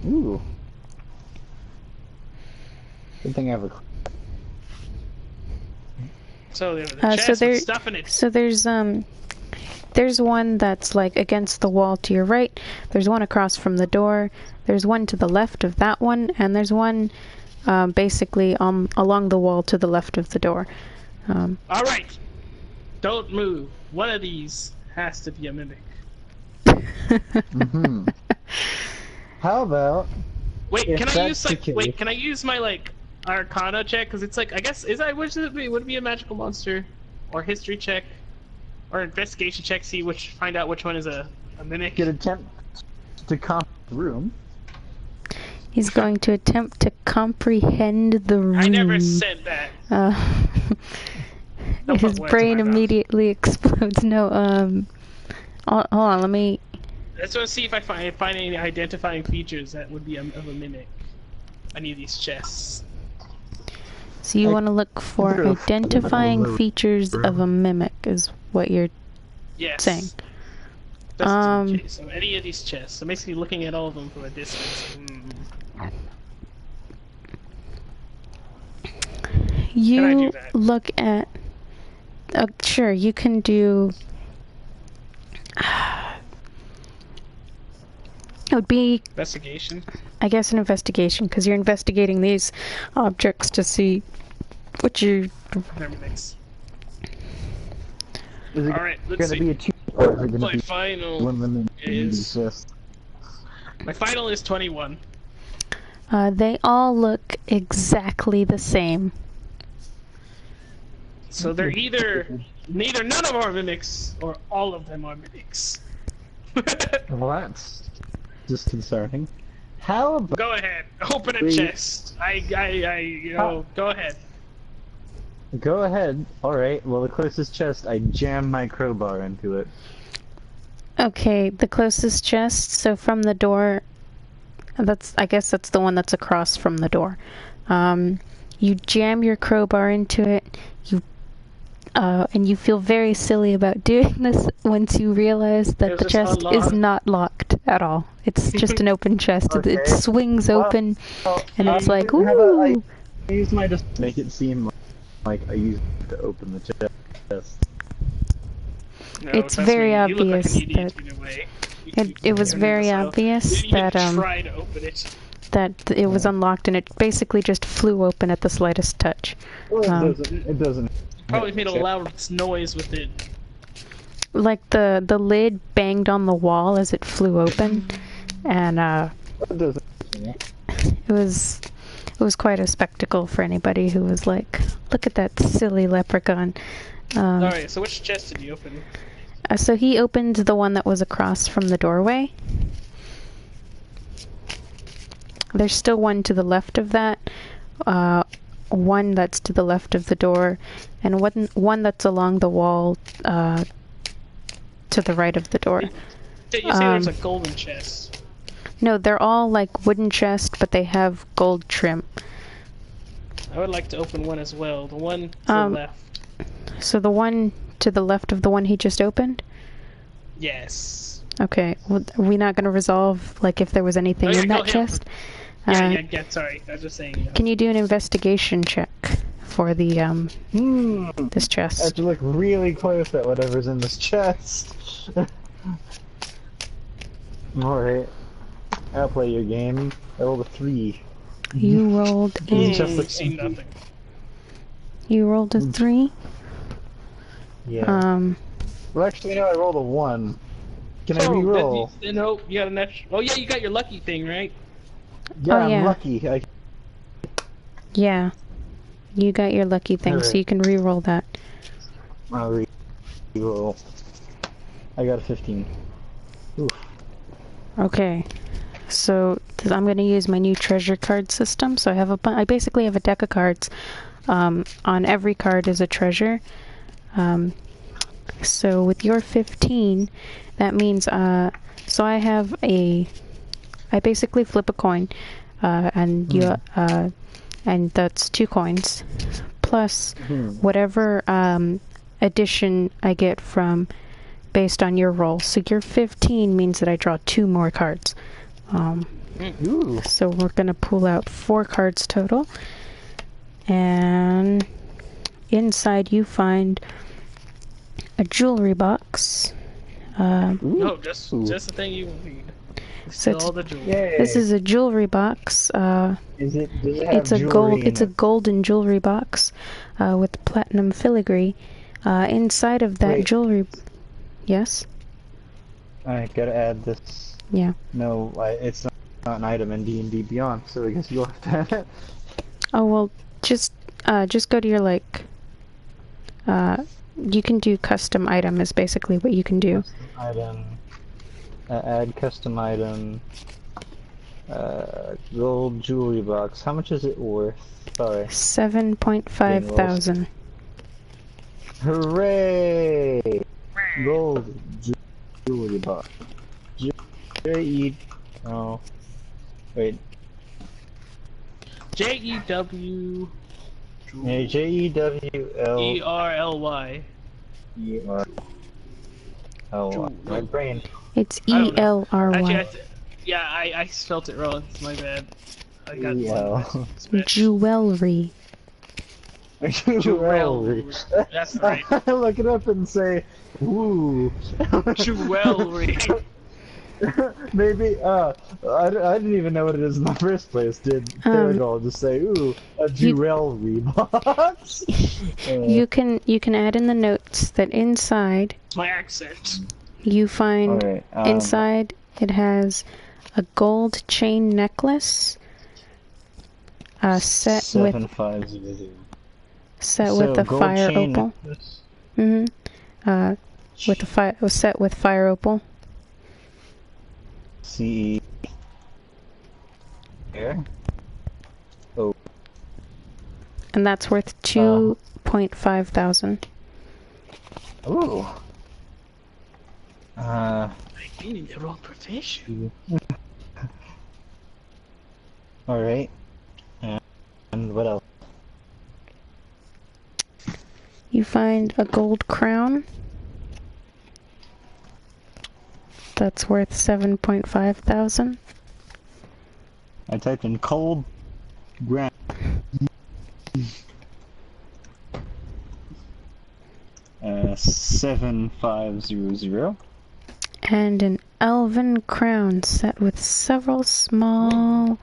Ooh. Good thing I have a. So there's a chest with stuff in it. So there's one that's like against the wall to your right. There's one across from the door. There's one to the left of that one, and there's one basically along the wall to the left of the door. All right, don't move. One of these has to be a mimic. Mm-hmm. How about? Wait, if can I that's use the case- can I use my like Arcana check? Because it's like, I guess, would it be a magical monster, or history check, or investigation check? Find out which one is a mimic. Could attempt to comp the room. He's going to attempt to comprehend the room. I never said that. Don't put His words brain in my mouth. immediately explodes. No, hold on, let me. I just want to see if I find any identifying features that would be of a mimic. Any of these chests. So you want to look for identifying features of a mimic, is what you're Yes. saying. Okay, so any of these chests. So basically looking at all of them from a distance. You Can I do that? look at. Sure, you can do. It would be, Investigation. I guess, an investigation, because you're investigating these objects to see what you. Mimics. Is it Alright, let's gonna see. be a 2 or is it gonna My be final one limit is... exist? My final is 21. They all look exactly the same. So they're either none of them are mimics, or all of them are mimics. Well, that's disconcerting. How about Go ahead, open a chest. Go ahead. Go ahead. Alright, well the closest chest, I jam my crowbar into it. Okay, the closest chest, so from the door, I guess that's the one that's across from the door. You jam your crowbar into it, and you feel very silly about doing this once you realize that the chest is not locked at all. It's just an open chest. Okay. It swings open, and it's like, how about ooh! I use my just make it seem like I used it to open the chest. No, It's trust very me, you look like obvious an idiot that- either way. It was very You obvious didn't even that try to open it. that it was unlocked, and it basically just flew open at the slightest touch. Well, it doesn't. Probably made a loud noise with it. Like the lid banged on the wall as it flew open, and It doesn't. it was quite a spectacle for anybody who was like, look at that silly leprechaun. Alright, so which chest did you open? So he opened the one that was across from the doorway. There's still one to the left of that, one that's to the left of the door, and one that's along the wall to the right of the door. Did you say there's a golden chest? No, they're all like wooden chests, but they have gold trim. I would like to open one as well. The one to the left. So the one to the left of the one he just opened? Yes. Okay, well, are we not going to resolve, like, if there was anything in that chest? Yeah, sorry. I was just saying. Can you do an investigation check for the, this chest? I have to look really close at whatever's in this chest. Alright. I'll play your game. I rolled a 3. You rolled a... See nothing. You rolled a 3? Yeah. Well, actually, no, I rolled a 1. Can I re-roll? No, you got an extra... Oh, yeah, you got your lucky thing, right? Yeah, Oh, yeah. I'm lucky. Yeah. You got your lucky thing, so you can re-roll that. I'll re-roll. I got a 15. Oof. Okay. So, I'm going to use my new treasure card system. So I basically have a deck of cards. On every card is a treasure. So with your 15, that means, so I basically flip a coin, and and that's 2 coins, plus whatever, addition I get from, based on your roll. So your 15 means that I draw 2 more cards. So we're gonna pull out 4 cards total, and inside you find a jewelry box. No, just the thing you need. So all the jewelry. this is a jewelry box. Does it have It's a jewelry in It's a it? golden jewelry box, with platinum filigree. Inside of that jewelry. Yes. I gotta add this. Yeah. No, it's not an item in D&D Beyond, so I guess you'll have to add it. Oh well, just go to your like. You can do custom item is basically what you can do. Custom item. Add custom item. Gold jewelry box. How much is it worth? Sorry. 7.5 thousand. Hooray! Gold jewelry box. Oh. Wait. J-E-W... Yeah, J-E-W-L... E-R-L-Y. E-R-L-Y. My brain. It's E-L-R-Y. Actually, yeah, I spelled it wrong. It's my bad. I got Jewelry. Jewelry. That's right. I look it up and say, "Woo." Jewelry. Maybe. I didn't even know what it is in the first place. Did Theragal just say, "Ooh, a jewelry box"? You can add in the notes that inside. My accent. You find inside it has a gold chain necklace. Set with 7500. Set with a fire opal. With a set with fire opal. C. Here. Oh. And that's worth 2.5 thousand. Ooh. I'm in the wrong profession. Alright. And what else? You find a gold crown. That's worth 7.5 thousand. I typed in cold ground. 7500. And an elven crown set with several small.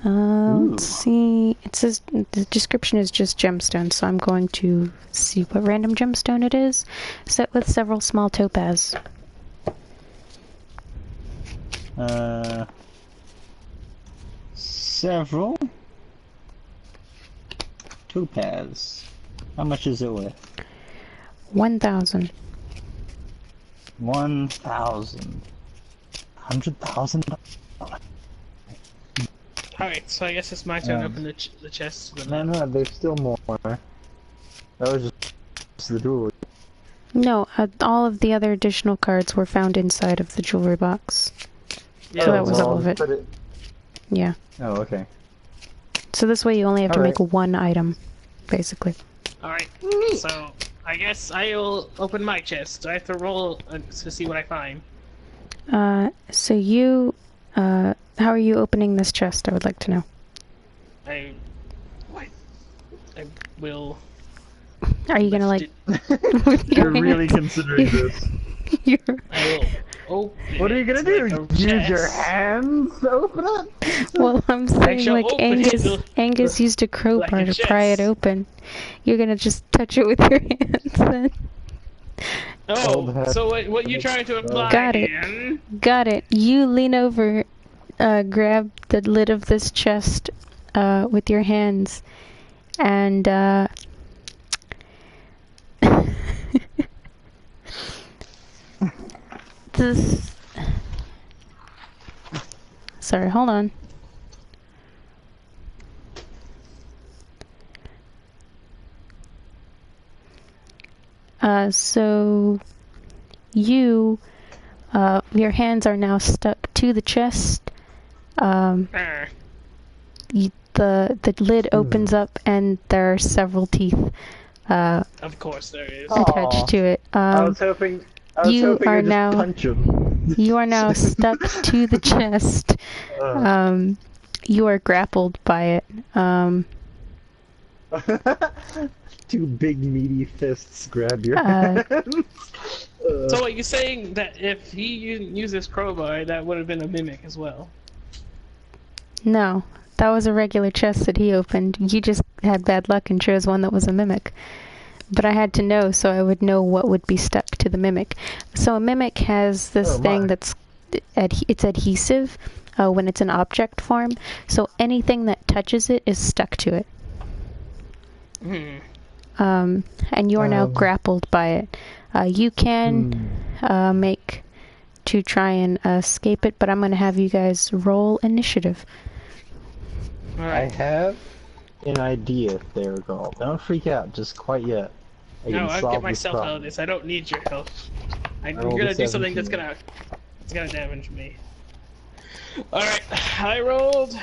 Let's see. It says the description is just gemstone, so I'm going to see what random gemstone it is. Set with several small topaz. Several topaz. How much is it worth? 1,000. 1,000. 100,000. Alright, so I guess it's my turn to open the chest. No, there's still more. That was just the jewelry. No, all of the other additional cards were found inside of the jewelry box. Yeah. So that was well, all of it. put Yeah. Oh, okay. So this way you only have to Alright. make one item, basically. Alright, so I guess I'll open my chest. I have to roll to see what I find. So you, how are you opening this chest? I would like to know. I will. Are you gonna like? You're really considering this. I will open. What are you gonna it do? like a Use your chest. hands to open it? Well, I'm saying shall like open it Angus used a crowbar like a to pry it chest. open. You're gonna just touch it with your hands then. Oh, so what you trying to imply? Got it. Ian? Got it. You lean over, grab the lid of this chest, with your hands, and this. Sorry, hold on. So you, your hands are now stuck to the chest. The lid opens up and there are several teeth Of course there is. attached to it. I was hoping you you'd are just now- punch him. You are now stuck to the chest. You are grappled by it. Two big meaty fists grab your Uh, hands. So are you saying that if he used this crowbar, that would have been a mimic as well? No, that was a regular chest that he opened. You just had bad luck and chose one that was a mimic. But I had to know so I would know what would be stuck to the mimic. So a mimic has this thing that's it's adhesive when it's in object form. So anything that touches it is stuck to it. And you are now grappled by it. You can make to try and escape it, but I'm going to have you guys roll initiative. I have an idea there, Gall. Don't freak out just quite yet. No, I'll solve get this myself out problem. of this. I don't need your help. I'm rolled a gonna do something that's 17. gonna damage me. Alright, I rolled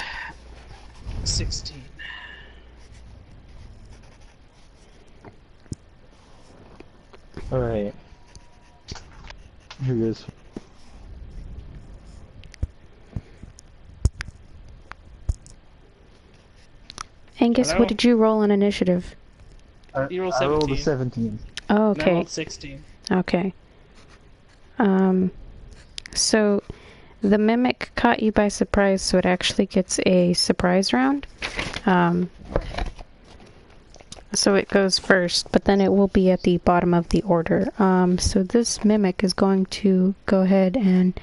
16. Alright. Here goes. Angus, Hello? what did you roll on initiative? You rolled I rolled a 17. 17. Oh, And I okay. rolled 16. Okay. So the mimic caught you by surprise, so it actually gets a surprise round. So it goes first, but then it will be at the bottom of the order. So this mimic is going to go ahead and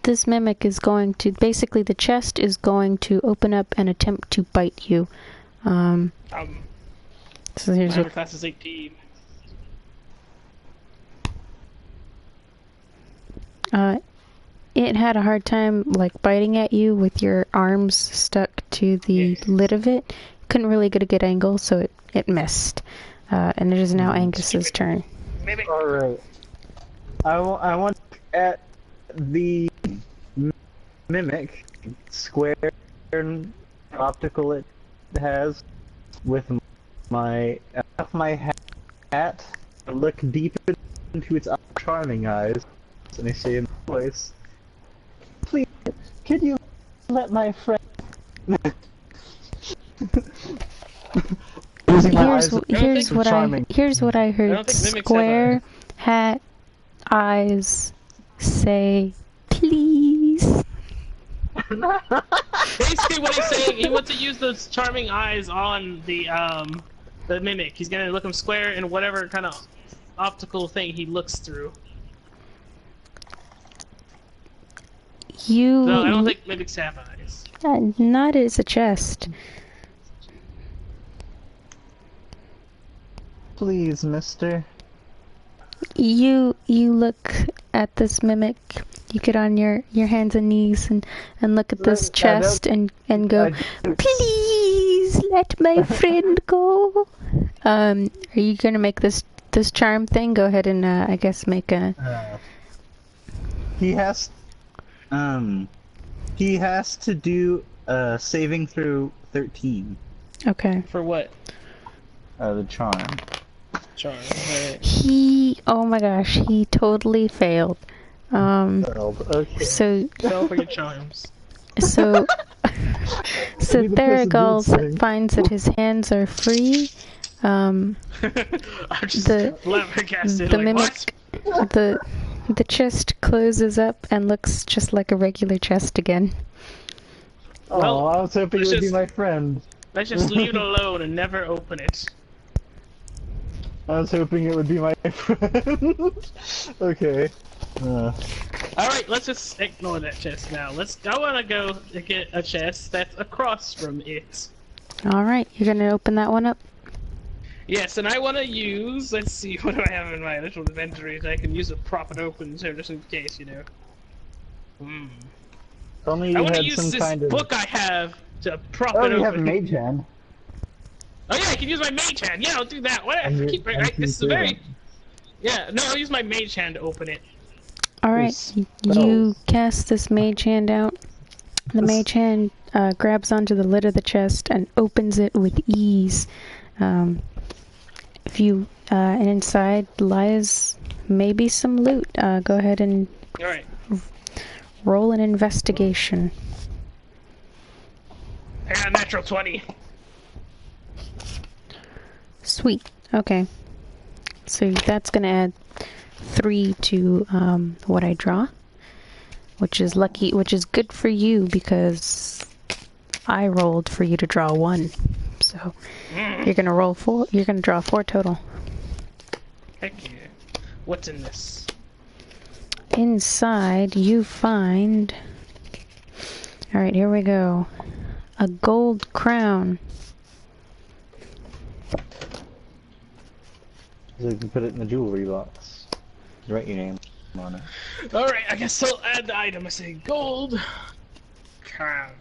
This mimic is going to, basically the chest is going to open up and attempt to bite you. So here's My what, class is 18. it had a hard time like biting at you with your arms stuck to the lid of it. Couldn't really get a good angle, so it missed. And it is now Angus's turn. Mimic. Alright. I want to look at the mimic square and optical it has with my hat. I look deep into its charming eyes, and I say in a voice, "Please, could you let my friend?" Here's what I I heard. don't think mimics have Square hat eyes say please. Basically, what he's saying, he wants to use those charming eyes on the mimic. He's gonna look him square in whatever kind of optical thing he looks through. No, I don't think mimics have eyes. Not as a chest. Please, mister. You look at this mimic. You get on your hands and knees and look at this chest and go, please. Please let my friend go. Are you gonna make this charm thing? Go ahead and I guess make a. He has to do saving through 13. Okay. For what? The charm. Charm. Right. Oh my gosh, he totally failed. Okay. So. Fail for your charms. So. So Be the Theragal finds that his hands are free. I'm just flabbergasted. The like, mimic, what? the chest closes up and looks just like a regular chest again. Well, I was hoping it would be my friend. Let's just leave it alone and never open it. I was hoping it would be my friend. Okay. Alright, let's just ignore that chest now. I wanna go get a chest that's across from it. Alright, you're gonna open that one up? Yes, and I wanna use, let's see, what do I have in my initial inventory that I can use a prop it open so just in case, you know. Only I you wanna had use some this kind of... book I have to prop Oh, it you open. have a mage hand. Oh yeah, I can use my mage hand. Yeah, I'll do that. What? Keep it right. This is a very. Yeah, no, I'll use my mage hand to open it. Alright, you cast this mage hand out. The mage hand grabs onto the lid of the chest and opens it with ease. And inside lies maybe some loot. Go ahead and roll an investigation. I got a natural 20. Sweet. Okay. So that's gonna add 3 to what I draw, which is lucky, which is good for you because I rolled for you to draw 1. So you're gonna roll 4. You're gonna draw 4 total. Heck yeah. What's in this? Inside you find. All right, here we go. A gold crown. So you can put it in the jewelry box. Write your name on it. Alright, I guess I'll add the item. I say gold. Crown.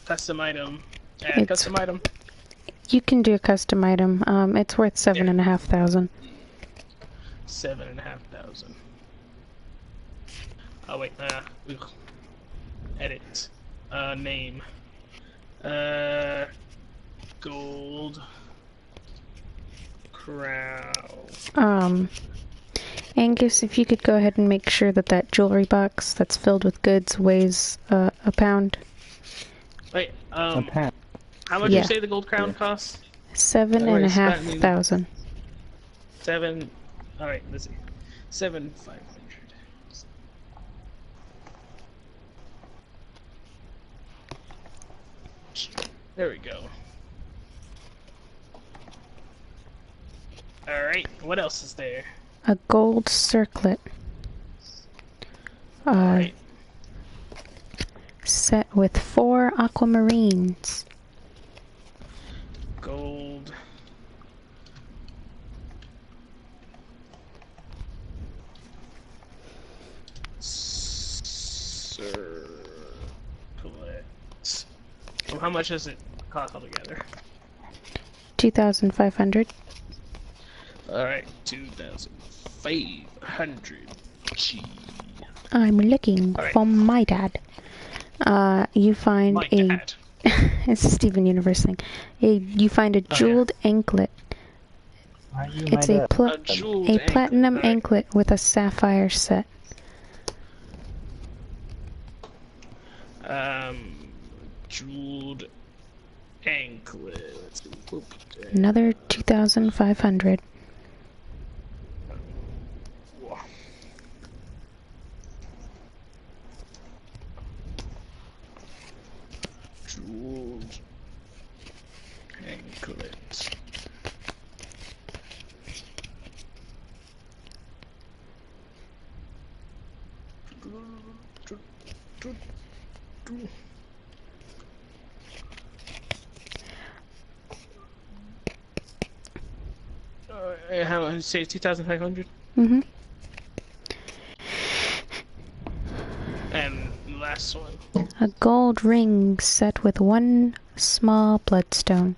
Custom item. Add custom item. You can do a custom item. It's worth 7,500. 7,500. Oh wait, edit. Name. Gold. Crown. Angus, if you could go ahead and make sure that that jewelry box that's filled with goods weighs a pound. Wait, a pound. How much did you say the gold crown costs? 7,500. 7. Alright, let's see. 7,500. There we go. Alright, what else is there? A gold circlet. Alright. Set with 4 aquamarines. Gold. Circlet. Well, how much does it cost altogether? 2,500. Alright, 2,500. Gee. I'm looking for my dad. You find dad. It's a Steven Universe thing. You find a jeweled anklet. It's a platinum anklet with a sapphire set. Jeweled anklet. Let's see. Whoop. Another 2,500. Jeweled anklet. How much? Say 2,500. Mhm. And the last one. A gold ring set with 1 small bloodstone.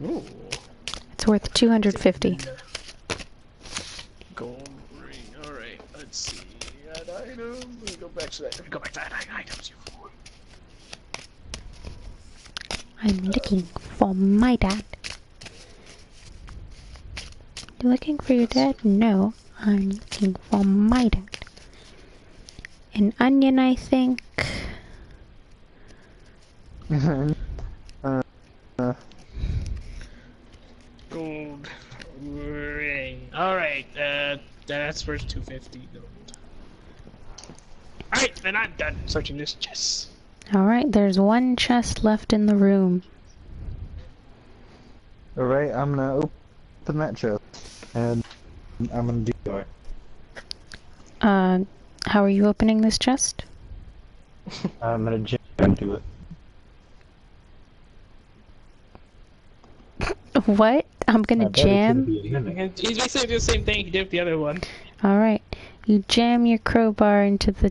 Ooh. It's worth 250. Gold ring. Alright, let's see. Add item. Let me go back to that. Let me go back to that items. I'm looking for my dad. You looking for your dad? No, I'm looking for my dad. An onion, I think. Gold ring. Alright, that's worth 250 gold. Alright, then I'm done searching this chest. Alright, there's one chest left in the room. Alright, I'm gonna open that chest. And I'm gonna do it. How are you opening this chest? I'm gonna jump into it. What? I'm gonna jam? He's basically the same thing he did with the other one. Alright. You jam your crowbar into the,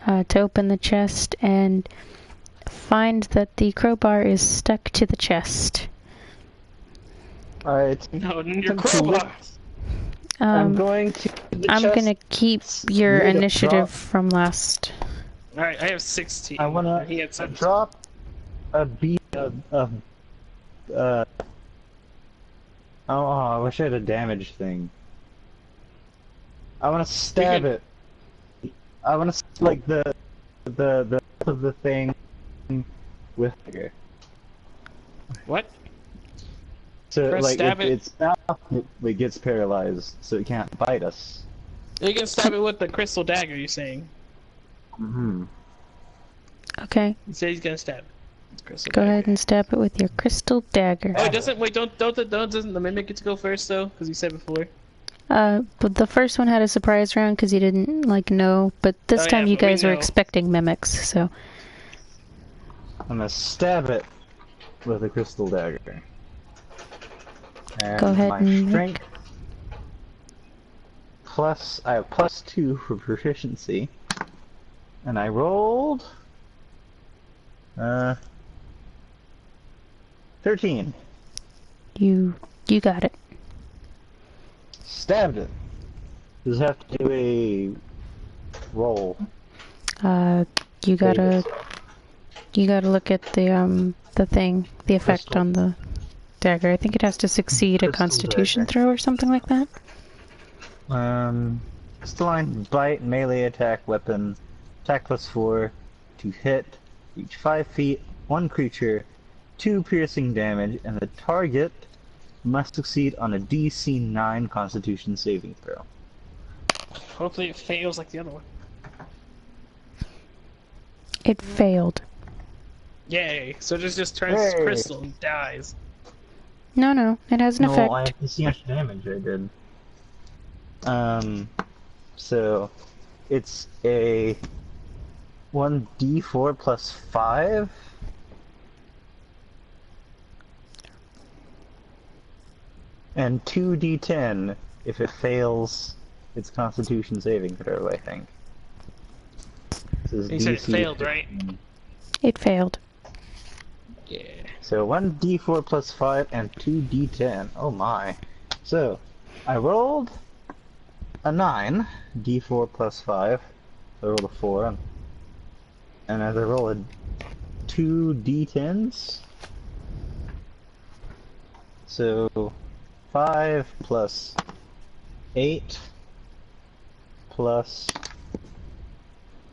to open the chest and find that the crowbar is stuck to the chest. Alright. No, your crowbar. I'm going to I'm gonna keep your initiative from last. Alright, I have 16. I wanna He had 17. drop a beat of oh, I wish I had a damage thing. I wanna stab it. I wanna like the of the thing with dagger. What? So Press like stab if it. it's mouth, it gets paralyzed, so it can't bite us. You can stab it with the crystal dagger, you're saying. Okay. He said he's gonna stab it. Crystal Go dagger. ahead and stab it with your crystal dagger. Oh, it doesn't. Wait, doesn't the mimic get to go first though? Because you said before. But the first one had a surprise round because you didn't, like, know. But this Oh, time yeah, you but we guys were know. expecting mimics, so. I'm gonna stab it with a crystal dagger. And Go ahead my and strength plus I have +2 for proficiency. And I rolled 13. You got it. Stabbed it. Does it have to do a roll? You gotta look at the thing, the effect Crystal. on the dagger. I think it has to succeed a Crystal Constitution dagger. throw or something like that. Crystalline bite, melee attack, weapon, attack +4 to hit, reach 5 feet, 1 creature, 2 piercing damage, and the target must succeed on a DC 9 Constitution saving throw. Hopefully it fails like the other one. It failed. Yay! So it just turns Hey. crystal and dies. No, it has an effect. I have to see how much damage I did. So it's a 1d4 plus 5. And 2d10 if it fails its Constitution saving throw, I think. This is You said it DC failed, right? 15. It failed. Yeah. So 1d4 plus 5 and 2d10. Oh my. So, I rolled a 9, d4 plus 5. I rolled a 4. And as I roll a 2 d10s. So, 5 plus 8 plus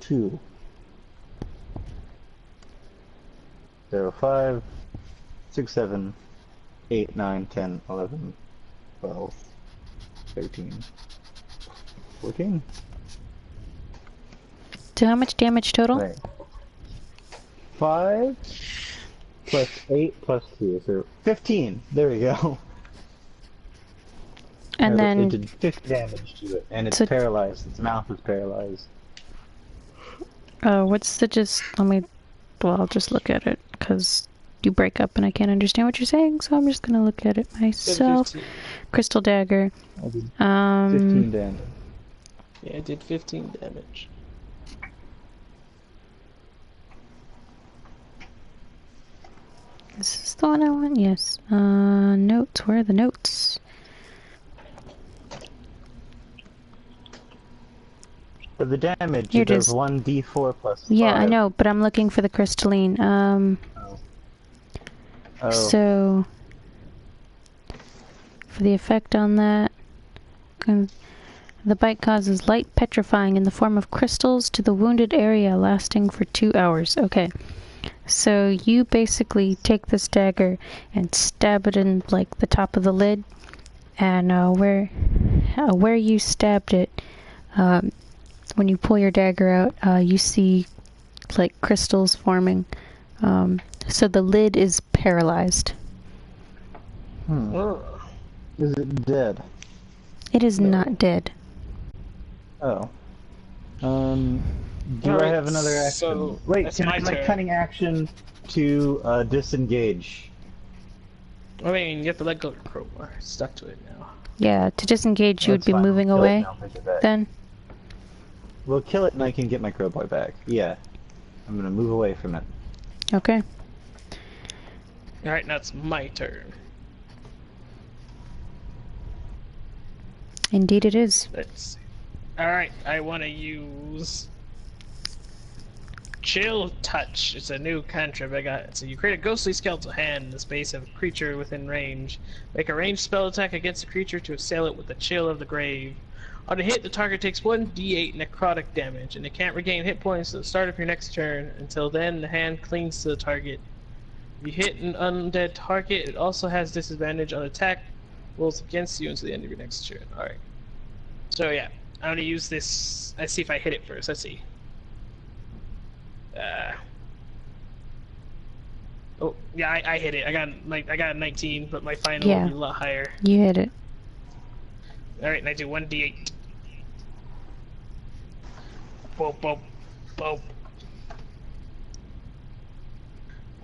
2. So 5, 6, 7, 8, 9, 10, 11, 12, 13, 14. So how much damage total? Right. 5 plus 8 plus 2, so 15. There we go. And It then did 50 damage to it, and it's So- paralyzed. Its mouth is paralyzed. what's the I'll just look at it, because you break up and I can't understand what you're saying, so I'm just gonna look at it myself. 15. Crystal dagger. I did 15 damage. Yeah, it did 15 damage. Is this the one I want? Yes. Notes. Where are the notes? For the damage, Here it it does is. 1d4 plus 5. Yeah, I know, but I'm looking for the crystalline. Oh. So, for the effect on that, the bite causes light petrifying in the form of crystals to the wounded area, lasting for 2 hours. Okay. So you basically take this dagger and stab it in like the top of the lid, and where you stabbed it, when you pull your dagger out, you see like crystals forming. So the lid is paralyzed. Is it dead? It is not dead. Oh. Do I have another action? So Wait, can I use my cunning action to disengage? I mean, you have to let go of your crowbar. It's stuck to it now. Yeah, to disengage you would be moving away, then? We'll kill it and I can get my crowbar back. Yeah. I'm gonna move away from it. Okay. Alright, now it's my turn. Indeed it is. Let's see. Alright, I want to use Chill Touch. It's a new cantrip I got. So you create a ghostly skeletal hand in the space of a creature within range. Make a ranged spell attack against a creature to assail it with the Chill of the Grave. On a hit, the target takes 1d8 necrotic damage, and it can't regain hit points at the start of your next turn. Until then, the hand clings to the target. If you hit an undead target, it also has disadvantage on attack rolls against you until the end of your next turn. Alright. So yeah, I'm gonna use this. Let's see if I hit it first. Let's see. Oh yeah, I hit it. I got a 19, but my final will be a lot higher. You hit it. Alright, and I do 1d8. Boop, boop, boop.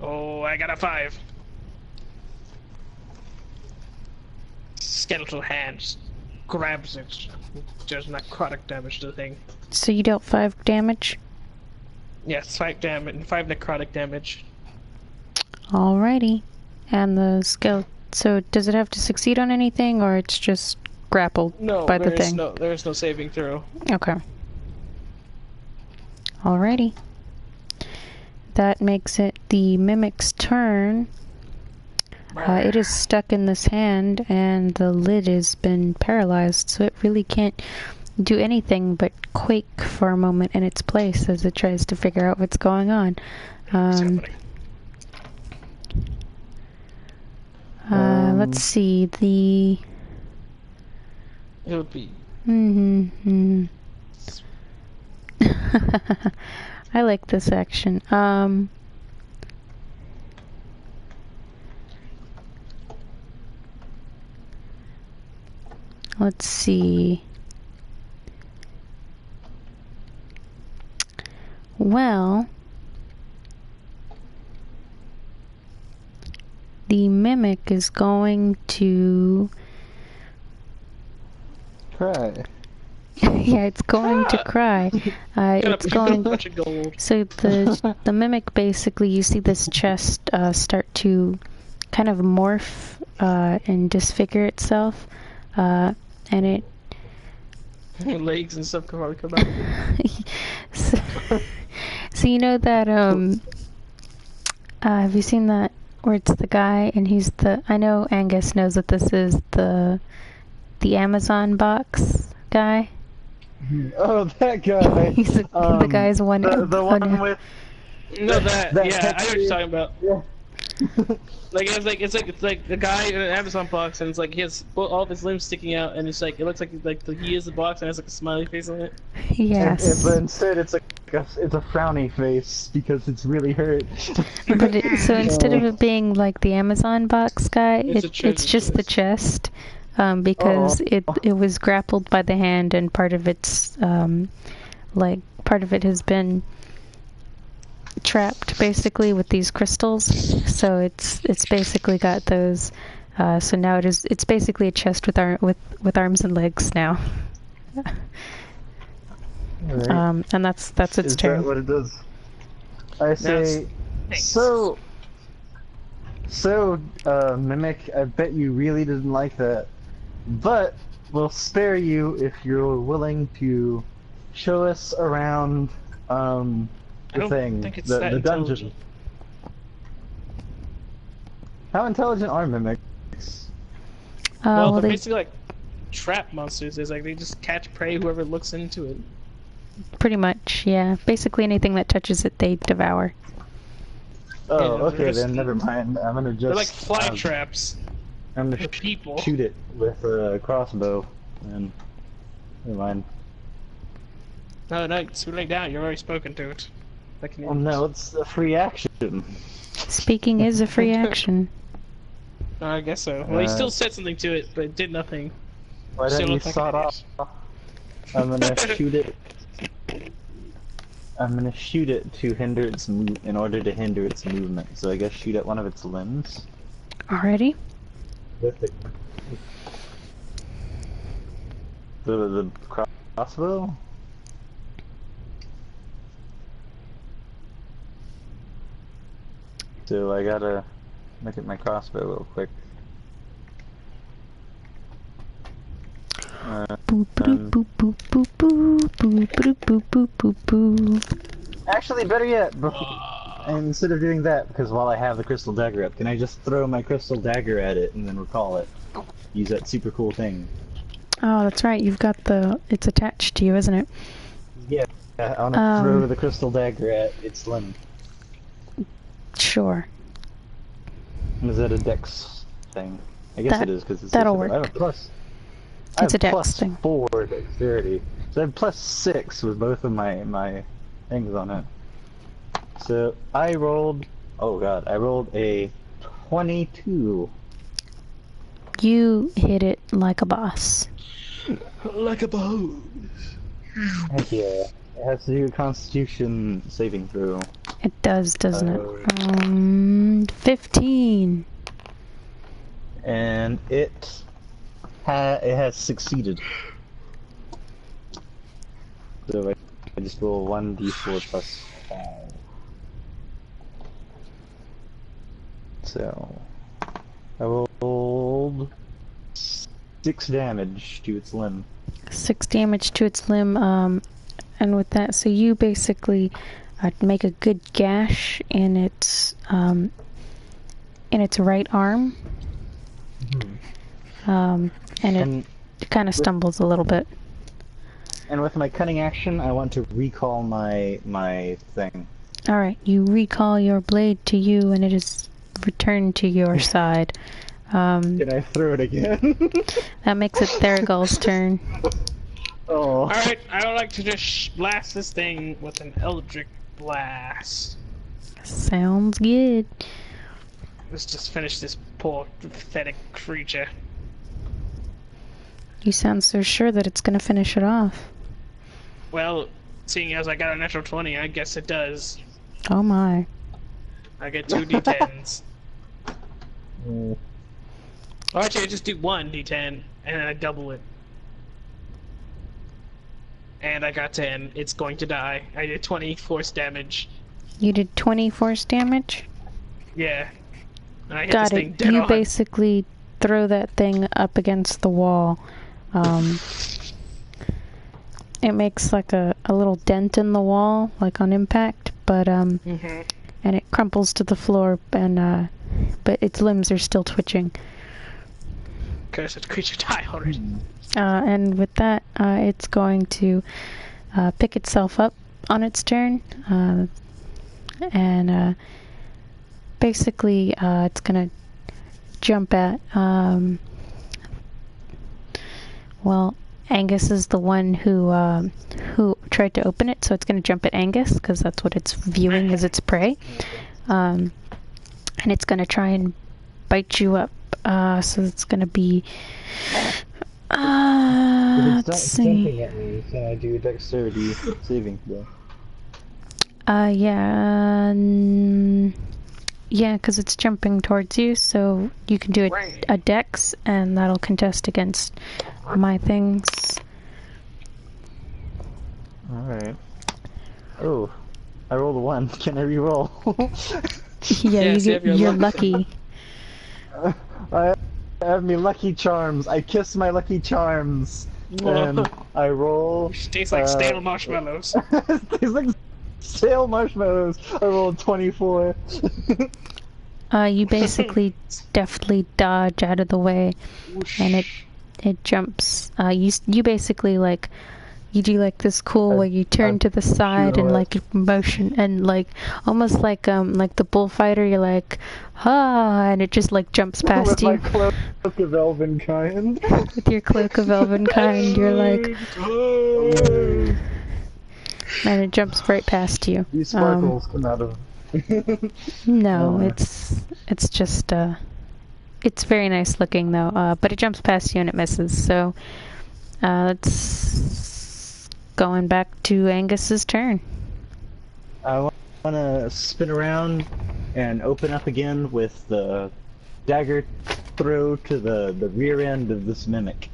Oh, I got a 5. Skeletal hand grabs it. Does necrotic damage to the thing. So you dealt 5 damage? Yes, 5 damage and 5 necrotic damage. Alrighty. And the skill. So does it have to succeed on anything, or it's just grappled by the thing? No, there is no saving throw. Okay. Alrighty. That makes it the mimic's turn. It is stuck in this hand, and the lid has been paralyzed, so it really can't do anything but quake for a moment in its place as it tries to figure out what's going on. Let's see, the... It would be... I like this action. Let's see. Well, the mimic is going to cry. Yeah, it's going to cry. It's going. So the mimic, basically, you see this chest start to kind of morph and disfigure itself, and it. Legs and stuff come out. So you know that have you seen that where it's the guy and he's the? I know Angus knows that this is the Amazon box guy. Oh, that guy. He's the guy's one. The one with. No, that yeah, I know what you're talking about. Yeah. Like it's like the guy in an Amazon box, and it's like he has all of his limbs sticking out, and it's like it looks like he is the box and has like a smiley face on it. Yes. But instead, it's a frowny face because it's really hurt. But so instead of it being like the Amazon box guy, it's just the chest, because it was grappled by the hand, and part of its part of it has been trapped basically with these crystals, so it's basically got those, so now it's basically a chest with arms and legs now. Right. And that's its turn. Is that what it does? I say, so So, Mimic, I bet you really didn't like that. But we'll spare you if you're willing to show us around I the don't thing, think it's the that dungeon. intelligent. How intelligent are Mimics? Well, well, they're they basically like trap monsters. It's like they just catch prey whoever looks into it. pretty much, yeah. Basically anything that touches it, they devour. Oh, Yeah, okay they're just- then, never mind. I'm gonna just... They're like fly traps I'm for gonna people. shoot it with a crossbow, and... Never mind. No, it's too late now. You've already spoken to it. Like an Oh no, it's a free action. Speaking is a free action. I guess so. Well, he still said something to it, but it did nothing. Why Still don't you looks like sawed an off? I'm gonna shoot it. I'm gonna shoot it to hinder its in order to hinder its movement. So I guess shoot at one of its limbs. Alrighty. With the crossbow. So I gotta look at my crossbow real quick. Boop boop boop boop boop boop boop boop boop boop boop boop. Actually, better yet, and instead of doing that, because while I have the crystal dagger up, can I just throw my crystal dagger at it and then recall it? Use that super cool thing. Oh, that's right. You've got the. It's attached to you, isn't it? Yeah, I want to throw the crystal dagger at its limb. Sure. Is that a dex thing? I guess it is because it's that'll I work. have a plus. It's a dex plus thing. 4 dexterity, so I have plus 6 with both of my things on it. So I rolled. Oh god, I rolled a 22. You hit it like a boss. Like a bow. Heck yeah. It has to do a Constitution saving throw. It does, doesn't it? 15. And it has succeeded. So I just roll 1d4 plus 5. So I rolled 6 damage to its limb. 6 damage to its limb, and with that, so you basically make a good gash in its right arm, and it kind of stumbles a little bit. And with my cunning action, I want to recall my thing. All right, you recall your blade to you, and it is returned to your side. Can I throw it again? That makes it Theragal's turn. Oh. Alright, I would like to just blast this thing with an electric blast. Sounds good. Let's just finish this poor, pathetic creature. You sound so sure that it's gonna finish it off. Well, seeing as I got a natural 20, I guess it does. Oh my. I get 2 d10s. Mm. Or actually, I just do 1 d10, and then I double it. And I got 10. It's going to die. I did 20 force damage. You did 20 force damage? Yeah. And I hit Got this thing it. dead You on. basically throw that thing up against the wall. It makes like a little dent in the wall, like on impact, but and it crumples to the floor, and but its limbs are still twitching. Cursed creature, die already. And with that, it's going to pick itself up on its turn, and basically it's gonna jump at. Well, Angus is the one who tried to open it, so it's gonna jump at Angus because that's what it's viewing as its prey, and it's gonna try and bite you up. So it's gonna be. Let's see. Jumping at me, can I do dexterity saving throw? Yeah, because it's jumping towards you, so you can do a dex, and that'll contest against my things. Alright. Oh, I rolled a 1. Can I re-roll? Yeah, Yes, you're lucky. I have me lucky charms. I kiss my lucky charms. And I roll. Tastes like stale marshmallows. Tastes like stale marshmallows. I rolled 24. You basically deftly dodge out of the way, and it jumps. You basically like, you do like this cool where you turn to the side and like motion and like almost like the bullfighter. You're like, and it just like jumps past you. With my cloak of elvenkind. With your cloak of elvenkind, you're like, and it jumps right past you. These sparkles come out of. No, it's just it's very nice looking though. But it jumps past you and it misses. So it's going back to Angus's turn. I want to spin around and open up again with the dagger throw to the rear end of this mimic.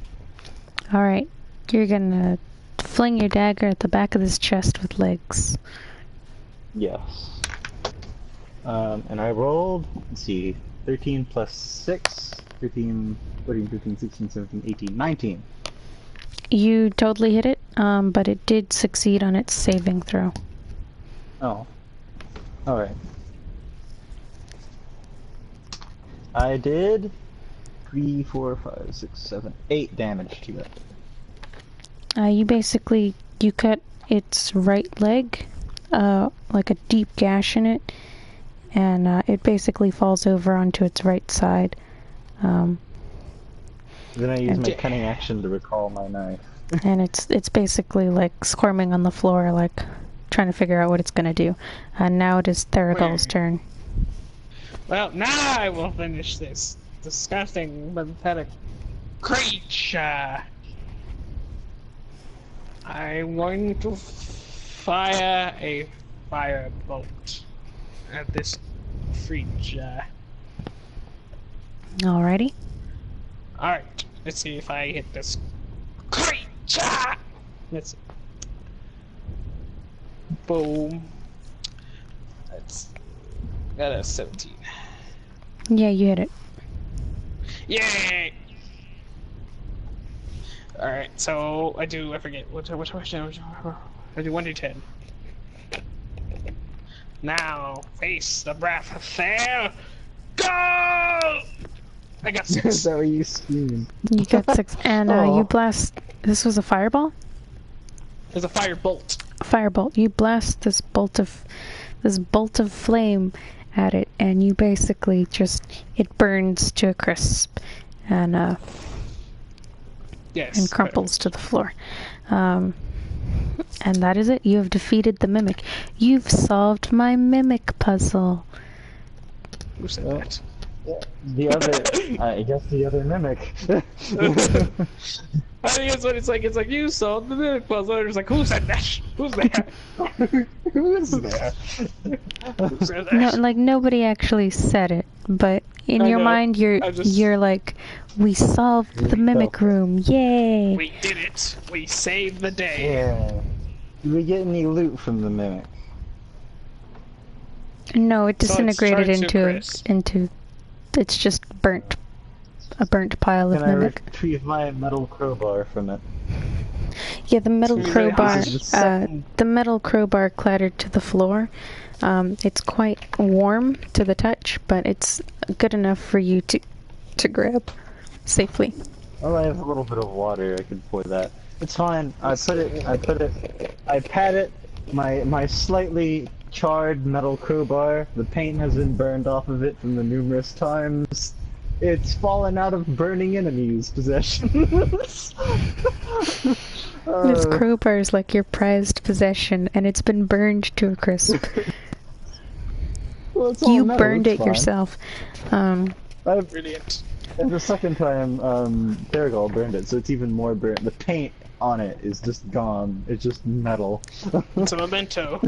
All right, you're gonna fling your dagger at the back of this chest with legs. Yes. And I rolled, let's see, 13 plus 6, 13, 14, 15, 16, 17, 18, 19. You totally hit it, but it did succeed on its saving throw. Oh. Alright. I did 3, 4, 5, 6, 7, 8 damage to it. You cut its right leg, like a deep gash in it, and it basically falls over onto its right side. Then I use my cunning action to recall my knife. And it's basically like squirming on the floor, like trying to figure out what it's gonna do. And now it is Theragal's turn. Well, now I will finish this disgusting, pathetic creature. I'm going to fire a firebolt at this creature. Alrighty. Alright, let's see if I hit this creature! Let's see. Boom. That's got a 17. Yeah, you hit it. Yay! Alright, so I forget, I do 1d10. Now, face the breath of fair. Go! I got 6. Is that what you scream? You got 6, and you blast. This was a fireball? There's a firebolt. A firebolt. You blast this bolt of flame at it, and you basically it burns to a crisp, and Yes. and crumples to the floor. And that is it. You have defeated the mimic. You've solved my mimic puzzle. Who said that? The other, I guess the other mimic. I think that's what it's like. It's like, you solved the mimic puzzle. It's like, who said that? Who's there? Who is there? Who said that? No, like nobody actually said it, but in your mind, you're like, we solved the mimic room. Yay! We did it. We saved the day. Yeah. Did we get any loot from the mimic? No, it disintegrated Chris. into. It's just a burnt pile of Can I mimic. retrieve my metal crowbar from it? Yeah, the metal So crowbar. the The metal crowbar clattered to the floor. It's quite warm to the touch, but it's good enough for you to grab safely. Oh, I have a little bit of water. I could pour that. It's fine. I pat it. My slightly charred metal crowbar. The paint has been burned off of it from the numerous times it's fallen out of burning enemies' possession. This crowbar is like your prized possession, and it's been burned to a crisp. Well, it's all You metal, burned it's it fine. yourself. Brilliant. And the second time, Theragal burned it, so it's even more burnt. The paint on it is just gone. It's just metal. It's a memento.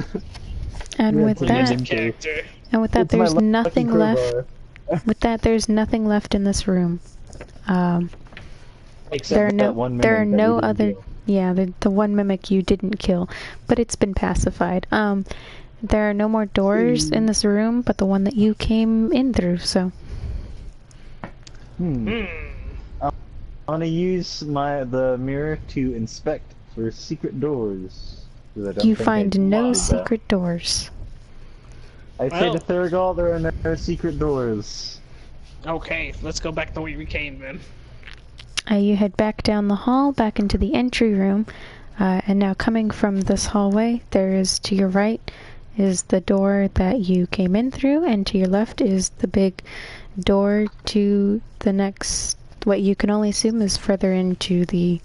And Yeah, with it's a that, memento. Character. there's It's my nothing lucky left. crowbar. With that, there's nothing left in this room. Except There are that no, one there are mimic that no we didn't other. kill. Yeah, the one mimic you didn't kill, but it's been pacified. There are no more doors in this room, but the one that you came in through. So. I want to use the mirror to inspect for secret doors. You find no secret doors. I say to Thurgal, there are no secret doors. Okay, let's go back the way we came then. You head back down the hall, back into the entry room, and now coming from this hallway, there is, to your right, is the door that you came in through, and to your left is the big door to the next, what you can only assume is further into the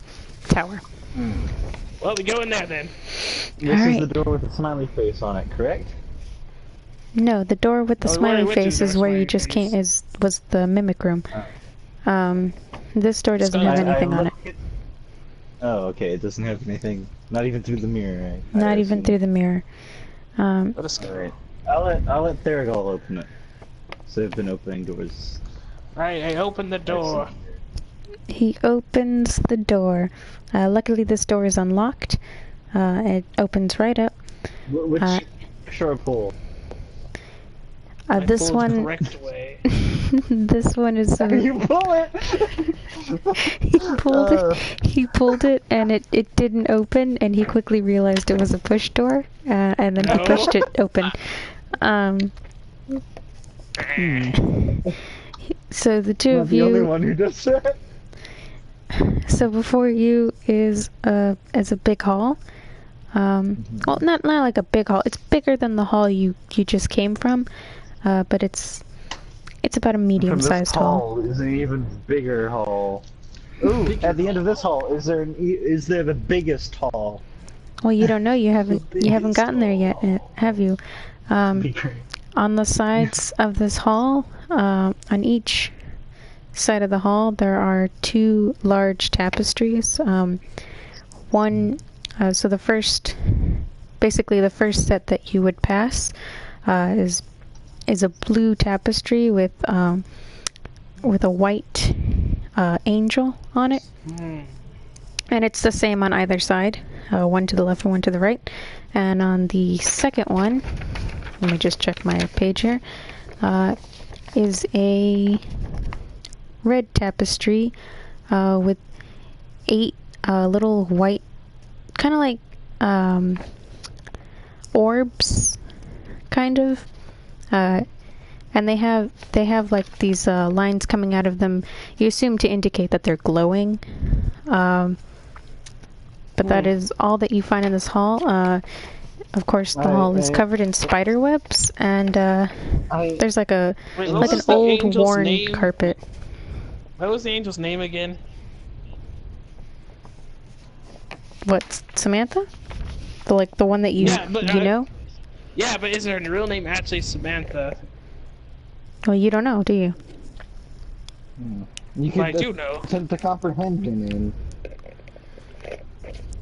tower. Well, we go in there then. This is the door with the smiley face on it, correct? No, the door with the smiley face is where you just came. Was the mimic room. This door doesn't have anything on it. Oh, okay. It doesn't have anything. Not even through the mirror, right? Not even through the mirror. Let us go. Alright. I'll let Thurgal open it. So they've been opening doors. Alright, I open the door. He opens the door. Luckily, this door is unlocked. It opens right up. Which shore pull? This one. Correct way. This one is. You pull it. He pulled it. He pulled it, and it didn't open. And he quickly realized it was a push door, and then he pushed it open. So the two of you. I'm the only one who does that. So before you is a big hall. Well, not like a big hall. It's bigger than the hall you just came from, but it's about a medium-sized hall. Is an even bigger hall. Ooh, at the end of this hall, is there the biggest hall? Well, you don't know. You haven't gotten there yet, have you? On the sides of this hall, on each side of the hall, there are two large tapestries. One, so the first set that you would pass is a blue tapestry with a white angel on it, and it's the same on either side, one to the left and one to the right. And on the second one, let me just check my page here, is a red tapestry with 8 little white, kind of like orbs, kind of, and they have like these lines coming out of them. You assume to indicate that they're glowing, but that is all that you find in this hall. Of course, the hall is covered in spider webs, and there's like an old worn carpet. What was the angel's name again? What, Samantha? The one that you know? Yeah, but is her real name actually Samantha? Well, you don't know, do you? You can I do know. To comprehend your name.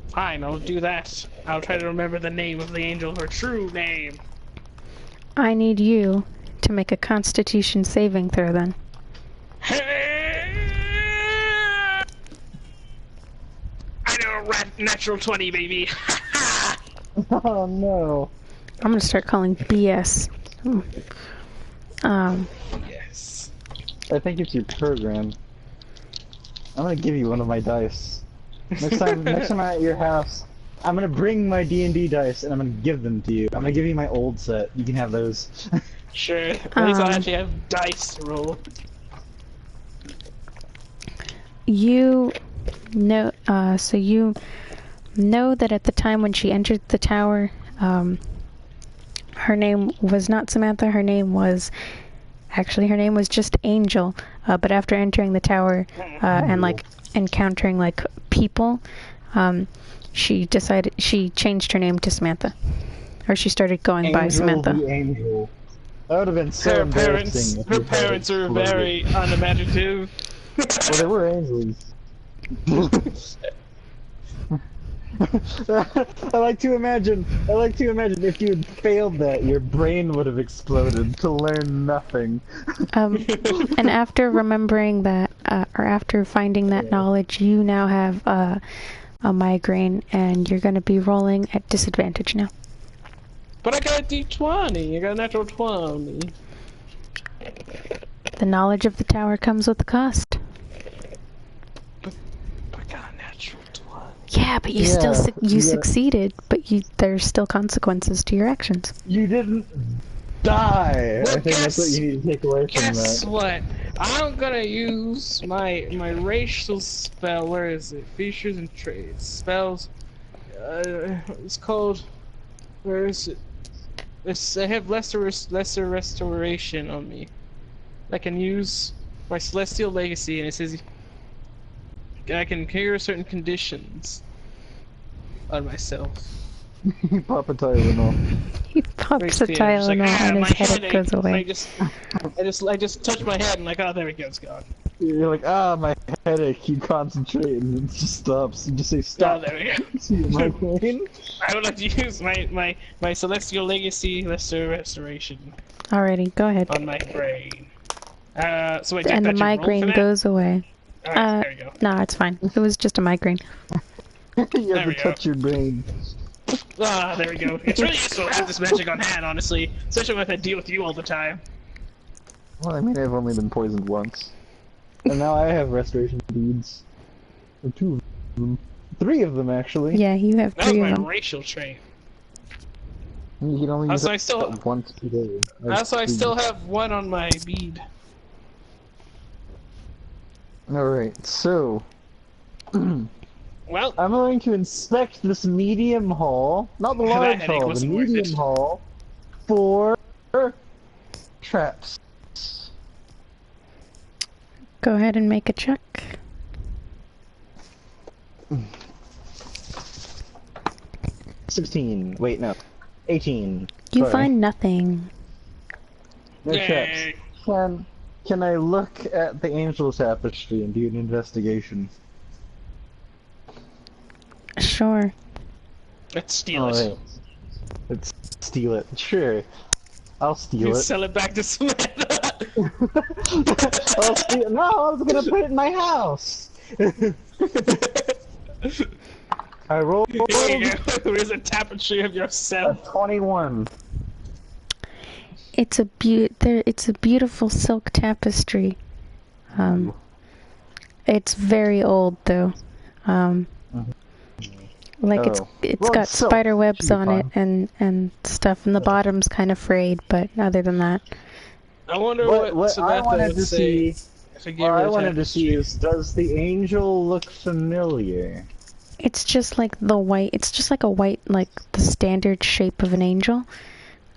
Fine, I'll do that. I'll try to remember the name of the angel, her true name. I need you to make a Constitution saving throw, then. I know, natural 20, baby. Oh no. I'm gonna start calling BS. Yes. I think it's your program. I'm gonna give you one of my dice. Next time I'm at your house, I'm gonna bring my D&D dice and I'm gonna give them to you. I'm gonna give you my old set. You can have those. Sure. At least I'll actually have dice to roll. You know, so you know that at the time when she entered the tower, her name was not Samantha. Her name was just Angel. But after entering the tower and like encountering like people, she changed her name to Samantha, or she started going by Samantha. The Angel. That would have been so embarrassing. Her parents are very unimaginative. Well, they were angels. I like to imagine if you had failed that, your brain would have exploded to learn nothing. And after remembering that, or after finding that knowledge, you now have a migraine, and you're going to be rolling at disadvantage now. But I got a D20. I got a natural 20. The knowledge of the tower comes with a cost. But I got a natural 20. Yeah, but you succeeded, but there's still consequences to your actions. You didn't die! Well, I think that's what you need to take away from that. Guess what? I'm gonna use my racial spell. Where is it? Features and traits. Spells. It's called. Where is it? I have lesser restoration on me. I can use my celestial legacy, and it says I can cure certain conditions on myself. You pop a Tylenol. He pops a Tylenol and his headache goes away. I just touch my head and like, oh, there it goes, gone. You're like, ah, my headache. You concentrate and it just stops. You just say, stop. Oh, there we go. See my brain? I would like to use my celestial legacy lesser restoration. Alrighty, go ahead. On my brain. So wait, and the migraine goes away. Alright, there we go. Nah, it's fine. It was just a migraine. You have to touch your brain. Ah, there we go. It's really useful to have this magic on hand, honestly. Especially when I deal with you all the time. Well, I mean, I've only been poisoned once. And now I have restoration beads. Or 2 of them. 3 of them, actually. Yeah, you have 3 of them. That was my racial trait. You can only use it once per day. Also, I still have 1 on my bead. Alright, so... Well, I'm going to inspect this medium hall, not the large hall, the medium hall, for traps. Go ahead and make a check. 16. Wait, no. 18. You Sorry. find nothing. No traps. Can I look at the angel tapestry and do an investigation? Sure. Let's steal it. Right. Let's steal it. Sure. I'll steal it. Sell it back to Smith. I'll steal it. No, I was gonna put it in my house. I rolled. Here's a tapestry of yourself. 21. It's a beautiful silk tapestry. It's very old though. Like it's got spider webs on it and stuff, and the bottom's kind of frayed, but other than that. I wonder what I wanted to see. What I wanted to see is, does the angel look familiar? It's just like the white. It's just like a white, like the standard shape of an angel.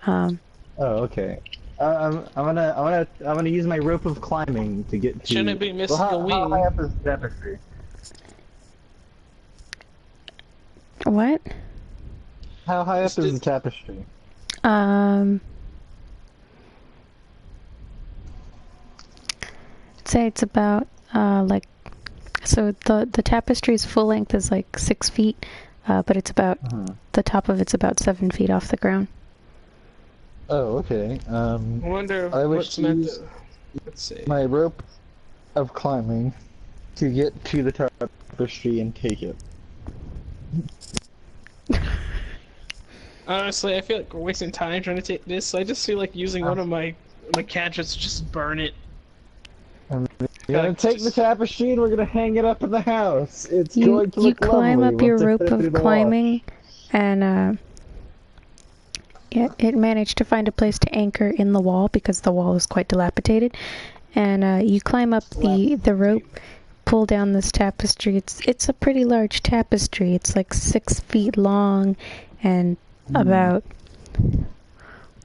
Oh, okay. I'm gonna use my rope of climbing to get to. Shouldn't it be missing a wing? How high up is the tapestry? What? How high up is the tapestry? I'd say it's about like, so the tapestry's full length is like 6 feet, but it's about the top of it's about 7 feet off the ground. Oh, okay. I wonder what's meant to. Let's see. My rope of climbing to get to the tapestry and take it. Honestly, I feel like we're wasting time trying to take this, so I just feel like using one of my cantrips to just burn it. We're gonna take the tapestry and we're gonna hang it up in the house. It's going to look You climb lovely up your once I rope put it through of the climbing, and it managed to find a place to anchor in the wall because the wall is quite dilapidated. And you climb up the rope, pull down this tapestry. It's a pretty large tapestry. It's like 6 feet long and about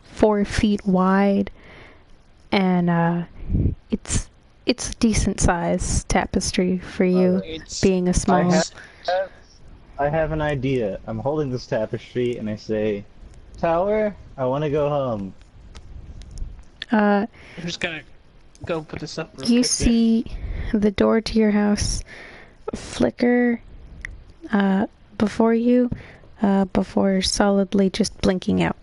4 feet wide, and it's a decent size tapestry for you, being a small. I have an idea. I'm holding this tapestry and I say, "Tower, I want to go home." I'm just gonna go put this up. You see the door to your house flicker before you, before solidly just blinking out.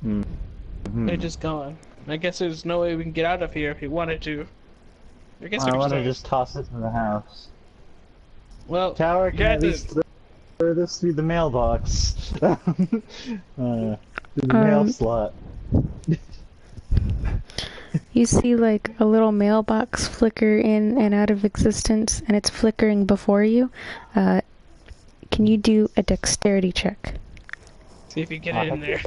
They're just gone. I guess there's no way we can get out of here if you wanted to. I guess I want to just toss it in the house. Well, Tower, can at least throw this through the mailbox. Through the mail slot. You see like a little mailbox flicker in and out of existence, and it's flickering before you. Can you do a dexterity check? See if you get it in there.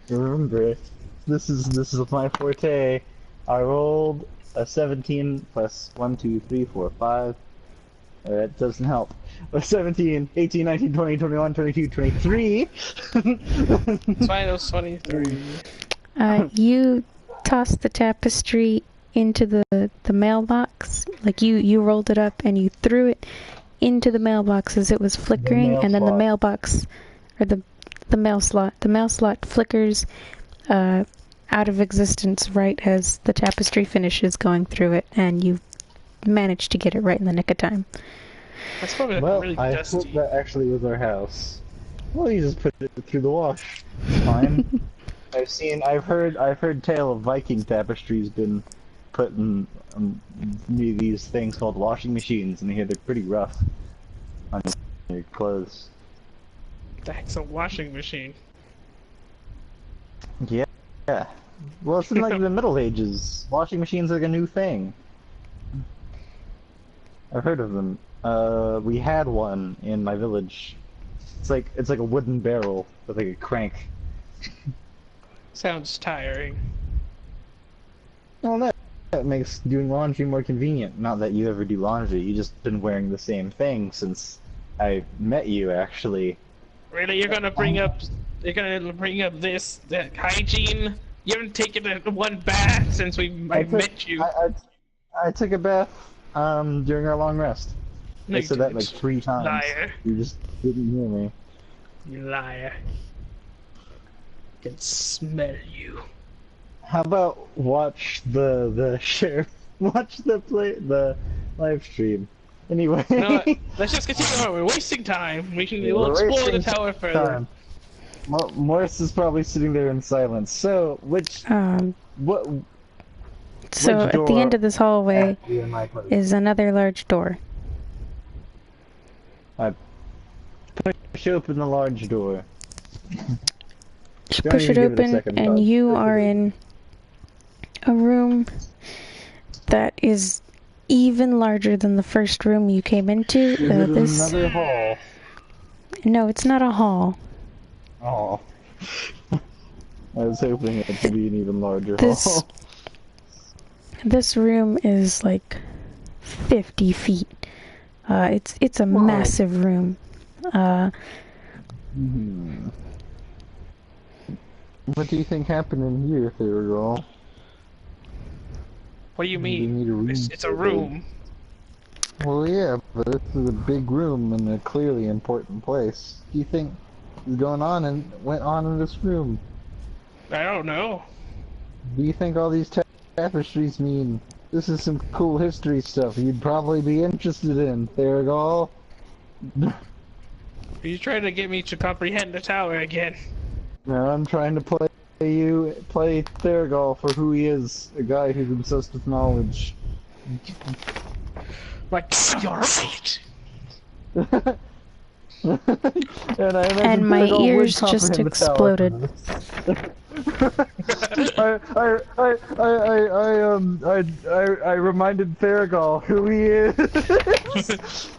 Remember, this is my forte. I rolled a 17 plus 1, 2, 3, 4, 5. That doesn't help. A 17, 18, 19, 20, 21, 22, 23. Finals 23. You toss the tapestry into the mailbox. Like you rolled it up and you threw it into the mailbox as it was flickering, and then the mailbox, or the mail slot flickers out of existence right as the tapestry finishes going through it, and you managed to get it right in the nick of time. That's probably really I dusty. hope that actually was our house. Well, you just put it through the wash. Fine. I've heard tale of Viking tapestries been put in these things called washing machines, and I hear they're pretty rough on your clothes. What the heck's a washing machine? Yeah. Well, it's in like the Middle Ages. Washing machines are like a new thing. I've heard of them. We had one in my village. It's like a wooden barrel with like a crank. Sounds tiring. Well, that makes doing laundry more convenient. Not that you ever do laundry. You just been wearing the same thing since I met you, actually. Really, you're gonna bring up this hygiene? You haven't taken one bath since I met you. I took a bath during our long rest. No, I said that like 3 times. Liar. You just didn't hear me. You liar. I can smell you. How about watch the live stream. Anyway. You know what? Let's just continue on. We're wasting time. We'll explore the tower further. Morris is probably sitting there in silence. So, So at the end of this hallway is another large door. I push open the large door. You push it open, and you are in a room that is even larger than the first room you came into. Is it another hall? No, it's not a hall. Oh. I was hoping it to be an even larger hall. This room is like 50 feet. It's a massive room. What do you think happened in here, Thurgal? What do you mean? It's a room. Well, yeah, but this is a big room in a clearly important place. What do you think is going on and went on in this room? I don't know. Do you think all these tapestries mean? This is some cool history stuff you'd probably be interested in, Thurgal. Are you trying to get me to comprehend the tower again? No, I'm trying to play Thurgal for who he is, a guy who's obsessed with knowledge. Like, you're right! And my ears just exploded. I reminded Thurgal who he is.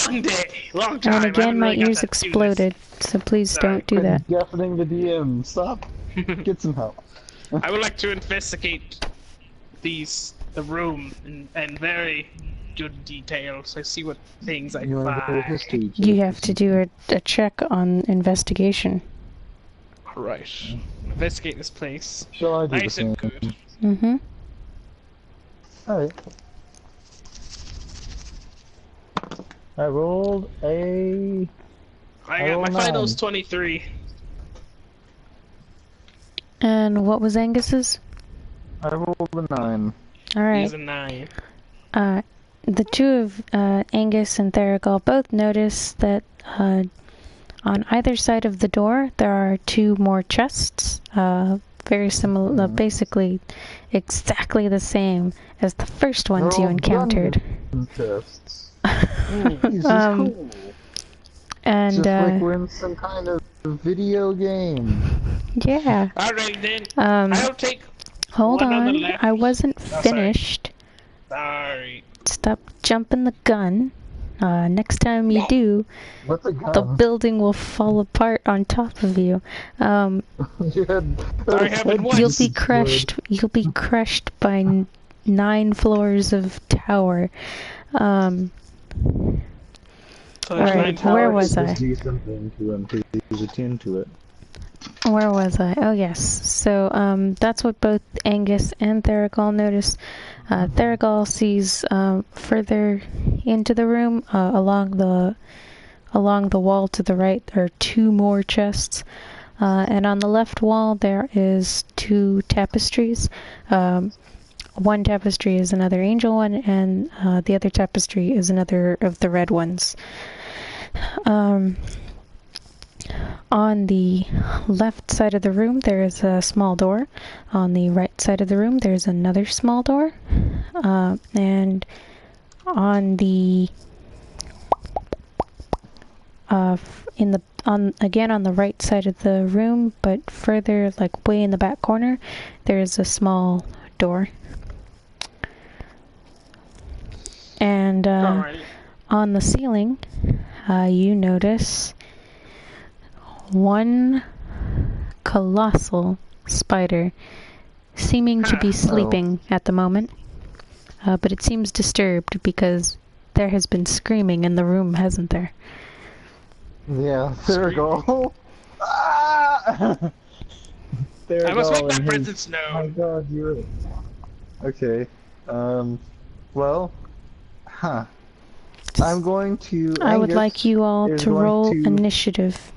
Long day, long time. And again, my ears exploded, so please don't do that. Deafening the DM. Stop. Get some help. I would like to investigate the room in very good detail, so I see what things I find. You have to do a check on investigation. Alright. Investigate this place. Shall I do Nice the and same? good. Mm-hmm. Alright. I rolled a... I got my finals 23. And what was Angus's? I rolled a 9. Alright. He's a 9. The two of Angus and Thurgal both notice that on either side of the door there are 2 more chests, very similar, basically exactly the same as the first ones you encountered. Chests. Ooh, cool. And just like we're in some kind of video game. yeah. Alright then. I'll take. Hold one on. the left. I wasn't Oh, finished. Sorry. Stop jumping the gun. Next time you do, What's a gun? the building will fall apart on top of you. Sorry, happened once. You'll be crushed. You'll be crushed by 9 floors of tower. Alright, where was I? Do something to him, please attend to it. Where was I? Oh yes. So that's what both Angus and Theragal notice. Theragal sees further into the room, along the wall to the right, there are 2 more chests. And on the left wall there is 2 tapestries. One tapestry is another angel one, and the other tapestry is another of the red ones. On the left side of the room there is a small door. On the right side of the room there's another small door. And on the again on the right side of the room, but further, like way in the back corner, there's a small door. And on the ceiling, you notice 1 colossal spider, seeming to be sleeping at the moment, but it seems disturbed because there has been screaming in the room, hasn't there? Yeah, there we go. Ah! I must make my presence known. Oh my god, you're... Okay, well... Huh. I'm going to... I would like you all to roll initiative.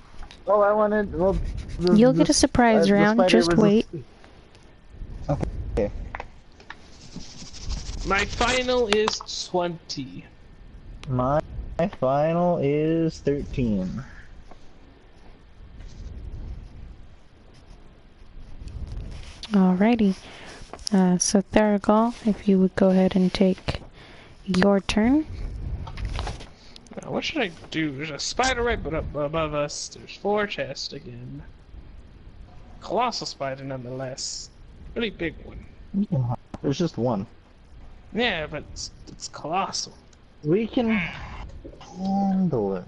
Oh, I wanted... Well, you'll get a surprise round, just wait. Okay. My final is 20. My final is 13. Alrighty. So Theragal, if you would go ahead and take your turn. Now, what should I do? There's a spider right above us. There's 4 chests again. Colossal spider nonetheless. Really big one. There's just 1. Yeah, but it's colossal. We can handle it.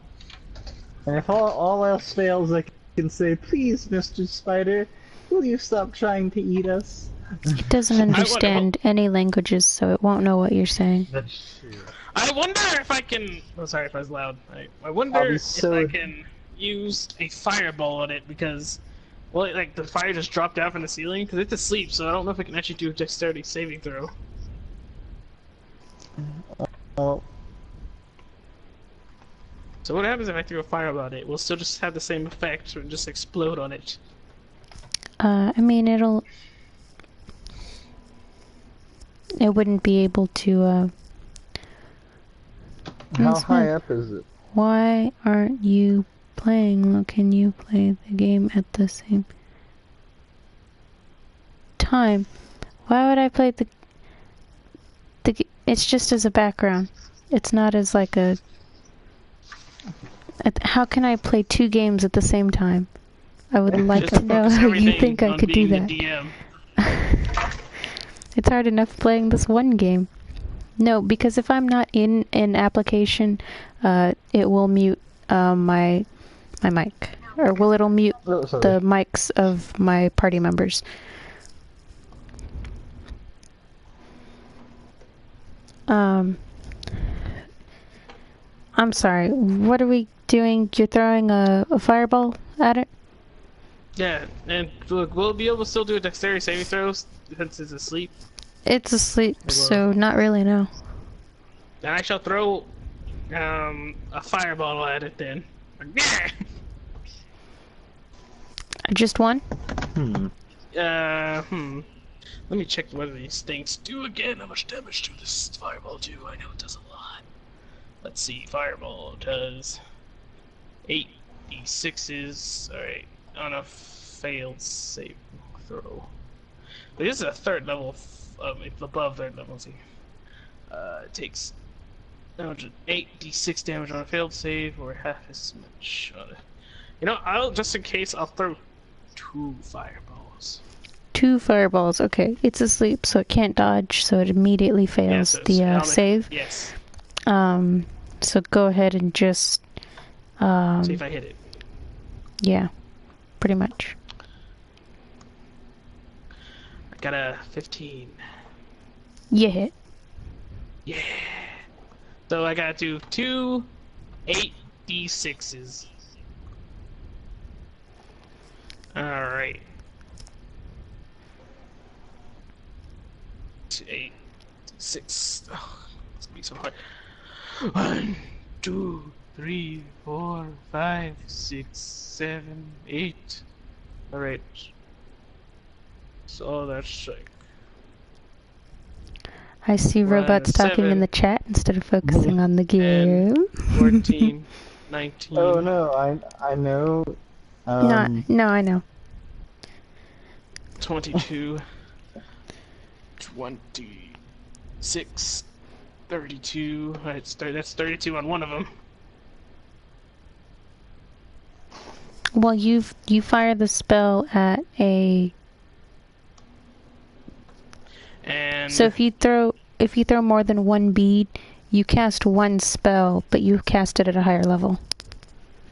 And if all else fails, I can say, please, Mr. Spider, will you stop trying to eat us? It doesn't understand any languages, so it won't know what you're saying. That's true. I wonder if I can... Oh, sorry if I was loud. I wonder if I can use a fireball on it, because... Well, like, the fire just dropped down from the ceiling, because it's asleep, so I don't know if I can actually do a dexterity saving throw. Oh. So what happens if I throw a fireball at it? We'll still just have the same effect, or just explode on it. I mean, it wouldn't be able to, How high up is it? Why aren't you playing? Can you play the game at the same time? Why would I play the it's just as a background. It's not as like a... How can I play 2 games at the same time? I would like to know how you think I could do that. It's hard enough playing this one game. No, because if I'm not in an application, it will mute my mic. Or it'll mute the mics of my party members. I'm sorry, what are we doing? You're throwing a fireball at it? Yeah, and look, we'll be able to still do a dexterity saving throw since it's asleep. It's asleep, so not really, no. And I shall throw a fireball at it then. Yeah! Just 1? Let me check whether these things do again. How much damage do this fireball do? I know it does a lot. Let's see, fireball does 8 d6s. Alright, on a failed save throw. But this is a 3rd level, it's above 3rd level, see. It takes 8d6 damage on a failed save, or half as much on it. You know, just in case, I'll throw 2 fireballs. 2 fireballs. Okay, it's asleep, so it can't dodge, so it immediately fails the save. Yes. So go ahead and just see if I hit it. Yeah, pretty much. I got a 15. You hit. Yeah. So I gotta do 2 8d6s. Alright. 8, 6. Oh, it's gonna be so hard. 1, 2, 3, 4, 5, 6, 7, 8. Alright. So that's like. I see robots talking in the chat instead of focusing on the game. 14, 19. Oh no, I know. No, I know. 22, 26, 32. That's 32 on one of them. Well, you fire the spell at a. And so if you throw more than 1 bead, you cast 1 spell, but you cast it at a higher level.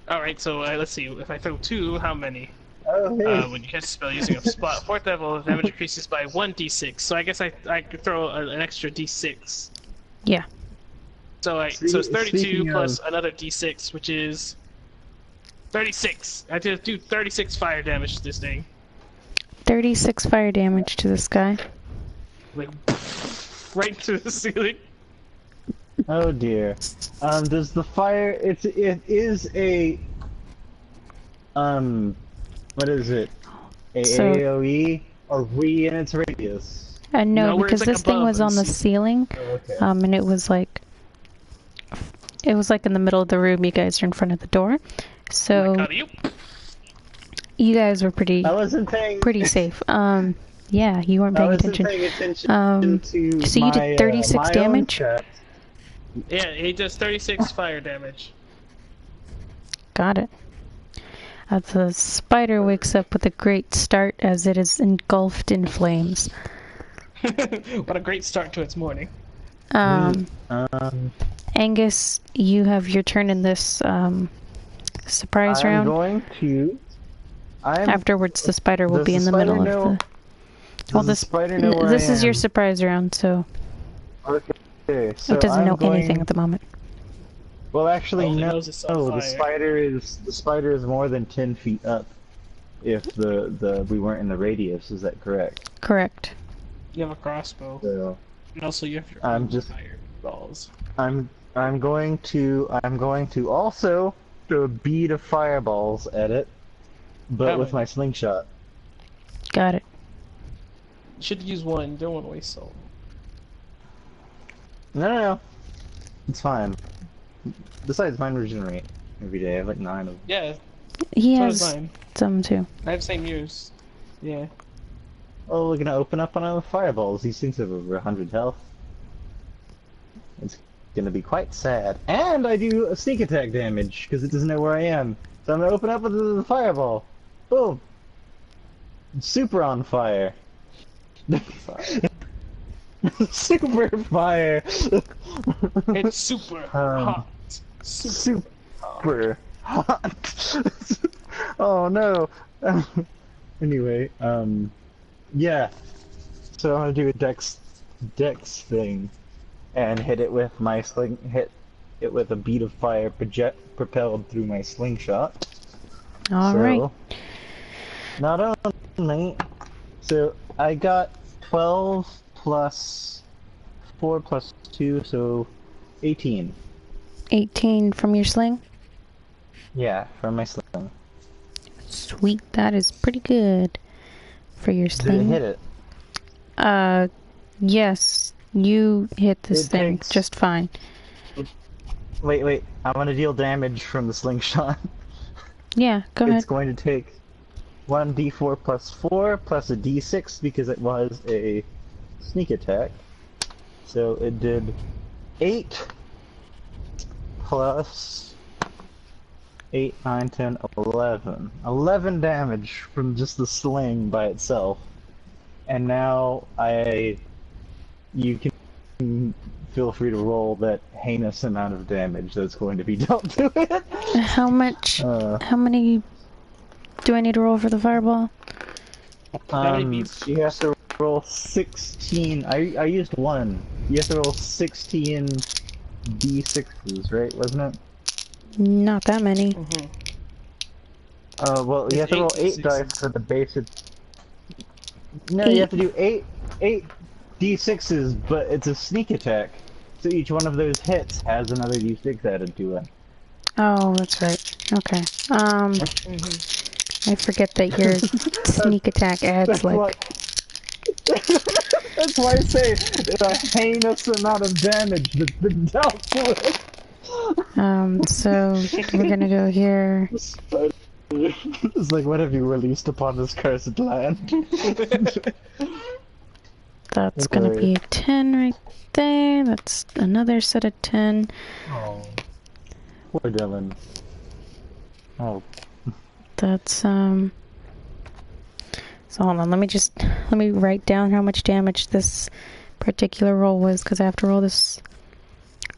All right, so let's see. If I throw 2, how many? Oh, hey. When you cast a spell using a spot, 4th level, damage increases by 1d6. So I guess I could throw an extra d6. Yeah. So it's 32 plus another d6, which is 36. I did do 36 fire damage to this thing. 36 fire damage to this guy. Like right through the ceiling. Oh dear. Does the fire? It is a. What is it? AOE or we in its radius? No, because this thing was on the ceiling, okay. And it was like in the middle of the room. You guys are in front of the door, so you guys were pretty safe. Yeah, you weren't paying attention. So you did 36 damage? Yeah, he does 36 fire damage. Got it. The spider wakes up with a great start as it is engulfed in flames. What a great start to its morning. Angus, you have your turn in this surprise round. Afterwards, the spider will be in the middle of the... Well, this is your surprise round, so... Okay, so it doesn't know anything at the moment. Well, actually, no. The spider is more than 10 feet up. If we weren't in the radius, is that correct? Correct. You have a crossbow. So, and also you have your fireballs. I'm going to also throw a bead of fireballs at it, but with my slingshot. Got it. You should use one. Don't want to waste salt. No. It's fine. Besides, mine regenerate every day. I have like 9 of them. Yeah. He has some too. I have the same use. Yeah. Oh, we're gonna open up on our fireballs. These things have over 100 health. It's gonna be quite sad. And I do a sneak attack damage because it doesn't know where I am. So I'm gonna open up with the fireball. Boom. Super on fire. Super fire. It's super hot. Super hot. Oh no. Anyway, yeah. So I'm gonna do a dex thing, and hit it with my hit it with a bead of fire propelled through my slingshot. All right. Not only, so I got 12 plus 4 plus 2, so 18. 18 from your sling? Yeah, from my sling. Sweet, that is pretty good for your sling. Did it hit it? Yes, you hit this thing just fine. Wait, I want to deal damage from the slingshot. Yeah, go ahead. It's going to take 1d4 plus 4 plus a d6 because it was a sneak attack. So it did 8 plus 8, 9, 10, 11. 11 damage from just the sling by itself. And now you can feel free to roll that heinous amount of damage that's going to be dealt to it. How many do I need to roll for the fireball? You have to roll 16. I used 1. You have to roll 16 d6s, right? Wasn't it? Not that many. Well, you have to roll 8 dice for the basic. No, you have to do 8 d6s, but it's a sneak attack. So each one of those hits has another d6 added to it. Oh, that's right. Okay. I forget that your sneak attack adds That's why I say a heinous amount of damage that's been dealt to it. So we're gonna go here. It's like, what have you released upon this cursed land? That's gonna be a 10 right there. That's another set of 10. Oh, poor Dylan. Oh. That's So hold on, let me write down how much damage this particular roll was, because I have to roll this.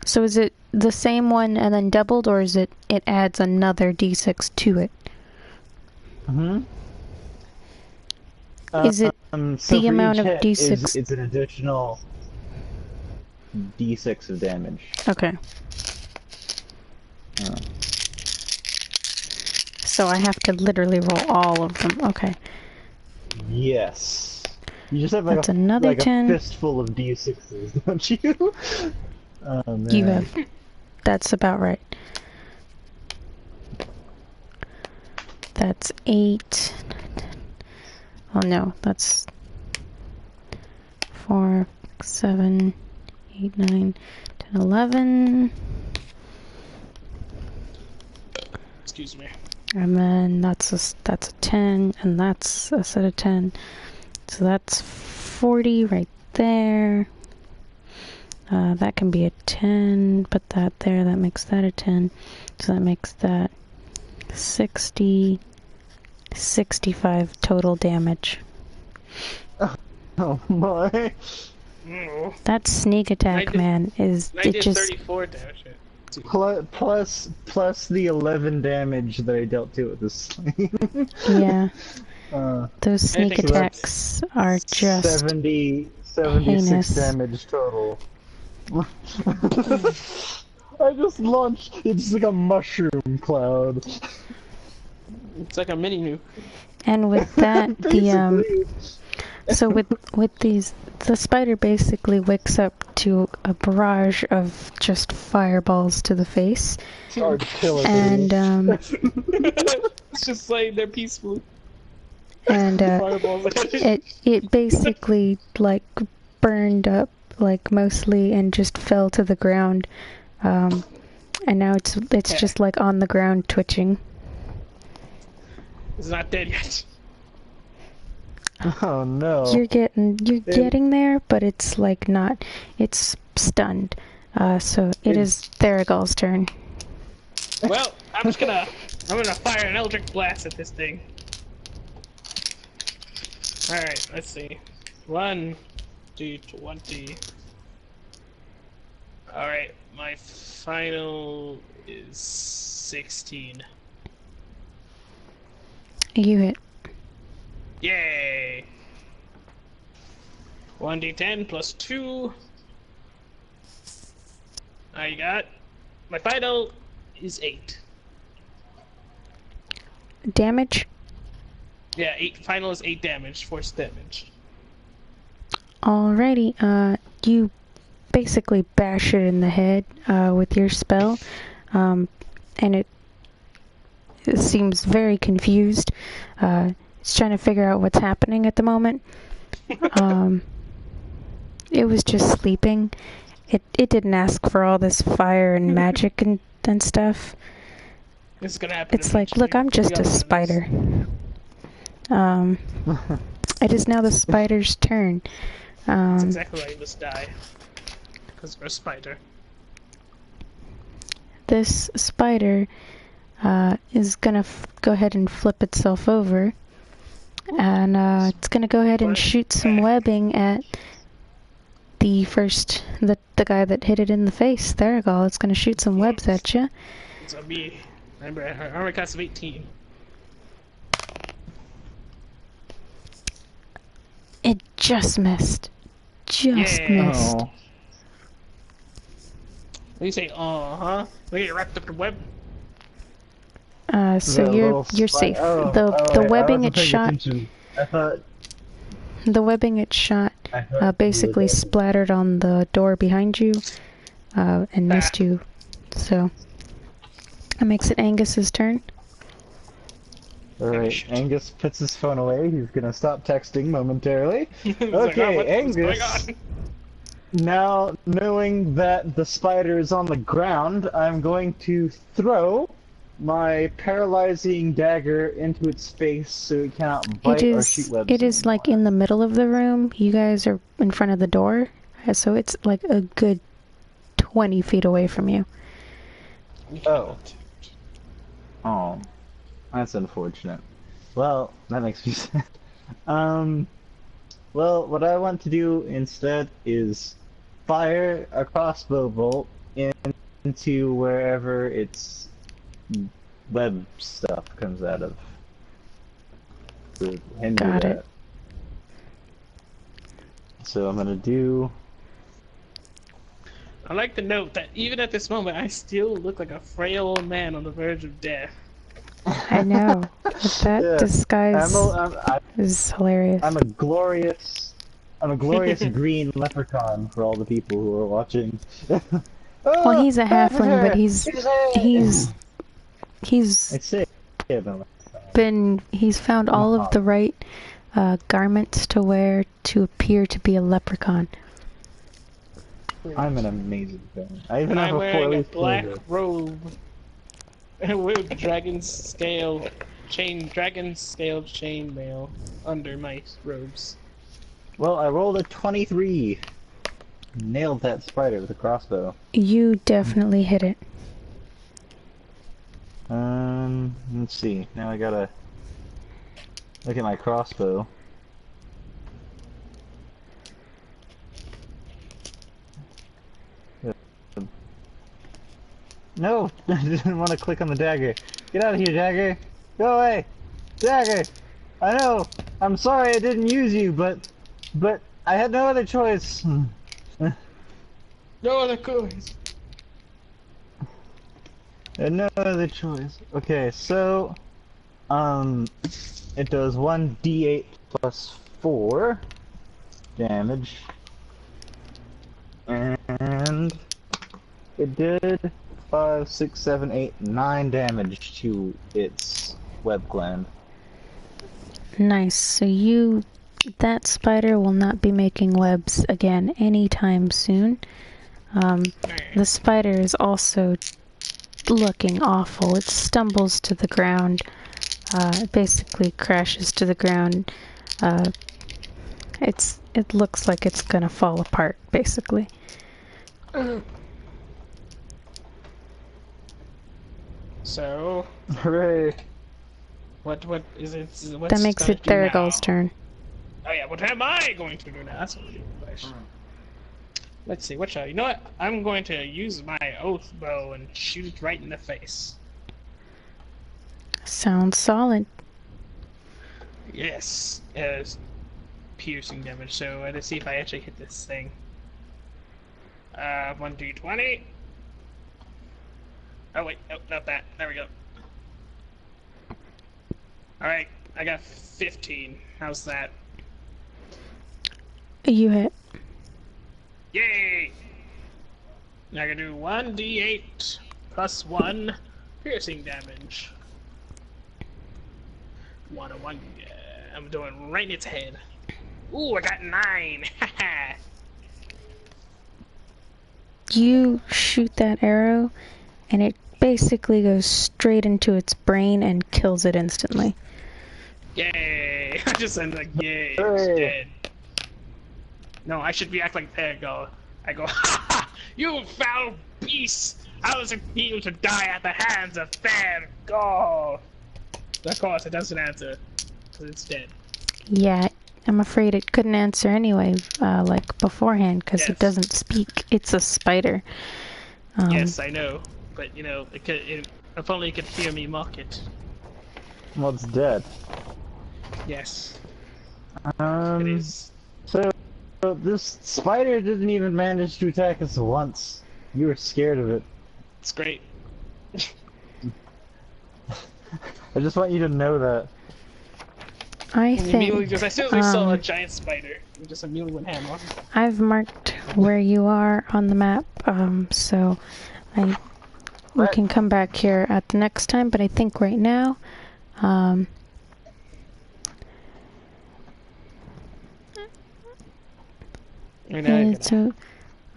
So is it the same one and then doubled, or is it adds another d6 to it? Is it So the amount of d6? It's an additional d6 of damage. Okay. So I have to literally roll all of them. Okay. Yes. You just have That's another 10. A fistful of d6s, don't you? Oh, man. You have. That's about right. That's 8. Oh no, that's 4, 7, 8, 9, 10, 11. Excuse me. And then that's a 10, and that's a set of 10. So that's 40 right there. That can be a 10, put that there, that makes that a 10. So that makes that 60, 65 total damage. Oh my. That sneak attack, man, is I it did just 34 damage. Plus the 11 damage that I dealt to with the sling. yeah. Those sneak think attacks are just 76 heinous. damage total. I just launched. It's like a mushroom cloud. It's like a mini nuke. And with that, so with these, the spider basically wakes up to a barrage of just fireballs to the face, and it's just like they're peaceful. And it basically like burned up like mostly and just fell to the ground, and now it's just like on the ground twitching. It's not dead yet. Oh no. You're getting there, but it's like not. It's stunned. So it is Theragal's turn. Well, I'm gonna fire an eldritch blast at this thing. Alright, let's see. 1d20. Alright, my final is 16. You hit. Yay! 1d10 plus 2. I got. My final is 8. Damage? Yeah, 8. Final is 8 damage, force damage. Alrighty, you basically bash it in the head with your spell, and it seems very confused. It's trying to figure out what's happening at the moment. It was just sleeping. It didn't ask for all this fire and magic and stuff. This is gonna happen. It's like, look, I'm just a spider. It is now the spider's turn. That's exactly why you must die. Because we're a spider. this spider is gonna go ahead and flip itself over, and it's gonna go ahead and shoot some webbing at the guy that hit it in the face. There you go. It's gonna shoot some webs at you. It's gonna be. Remember, armor class of 18. It just missed. Just missed. What do you say? Huh? We get wrapped up in web. So you're safe. The webbing it shot. I thought the webbing it shot basically splattered on the door behind you and missed you. So that makes it Angus's turn. Alright, Angus puts his phone away. He's gonna stop texting momentarily. Okay, like, oh, Angus. Now, knowing that the spider is on the ground, I'm going to throw my paralyzing dagger into its face so it cannot bite or shoot webs. It is like in the middle of the room. You guys are in front of the door, so it's like a good 20 feet away from you. Oh. Oh. That's unfortunate. Well, that makes me sad. Well, what I want to do instead is fire a crossbow bolt into wherever its web stuff comes out of. Got it. So I'm gonna do... I'd like to note that even at this moment, I still look like a frail old man on the verge of death. I know. But that disguise is hilarious. I'm a glorious green leprechaun for all the people who are watching. Well, he's a halfling, but he's found all of the right garments to wear to appear to be a leprechaun. I'm an amazing thing. I even I'm have a wearing a 4-leaf black clover. robe with dragon scale chainmail under my robes. Well, I rolled a 23. Nailed that spider with a crossbow. You definitely hit it. Let's see. Now I gotta look at my crossbow. No! I didn't want to click on the dagger. Get out of here, dagger! Go away! Dagger! I know! I'm sorry I didn't use you, but I had no other choice. No other choice. And no other choice. Okay, so it does 1d8 plus 4 damage, and it did 5, 6, 7, 8, 9 damage to its web gland. Nice. So that spider will not be making webs again anytime soon. The spider is also looking awful. It stumbles to the ground. It basically crashes to the ground. It looks like it's gonna fall apart, basically. So, Hooray! what is it? That makes it Therigal's turn. Oh yeah, what am I going to do now? That's what the question. Let's see, you know what? I'm going to use my oath bow and shoot it right in the face. Sounds solid. Yes, as piercing damage. So let's see if I actually hit this thing. 1d20. Oh wait, no, not that. There we go. Alright, I got 15. How's that? You hit. Yay! Now I can do 1d8 plus 1 piercing damage. 101. I'm doing right in its head. Ooh, I got 9! Haha! You shoot that arrow, and it basically goes straight into its brain and kills it instantly. Yay! I just said like, yay, it's dead. No, I should react like there. I go, ha ha! You foul beast! I was refused to die at the hands of Fair. Oh. Of course, it doesn't answer. Because it's dead. Yeah, I'm afraid it couldn't answer anyway, like beforehand, because it doesn't speak. It's a spider. Yes, I know. But, you know, if only it could hear me mock it. Well, it's dead. Yes. It is. So, this spider didn't even manage to attack us once. You were scared of it. It's great. I just want you to know that. I think Because I certainly saw a giant spider. You just immediately went ham on it. I've marked where you are on the map, so we can come back here at the next time, but I think right now, so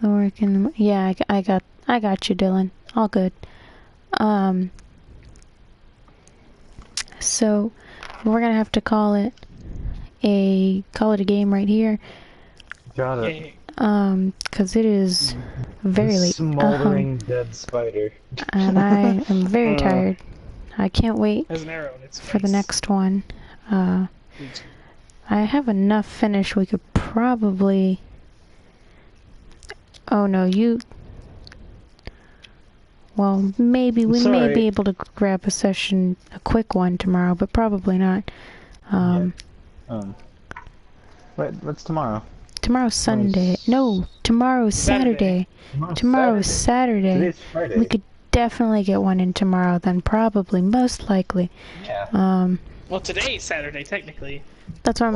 the work in yeah, I got you, Dylan. All good. So we're gonna have to call it a game right here. Got it. Because it is very late. Smoldering dead spider. And I am very tired. I can't wait There's an arrow in its for the face. next one. I have enough finish. We could probably. Oh no, you. Well, maybe we may be able to grab a session, a quick one tomorrow, but probably not. Wait, what's tomorrow? Tomorrow's Sunday. No, tomorrow's Saturday. Tomorrow's Saturday. Today's Friday. We could definitely get one in tomorrow then, probably, most likely. Yeah. Well, today's Saturday, technically. That's what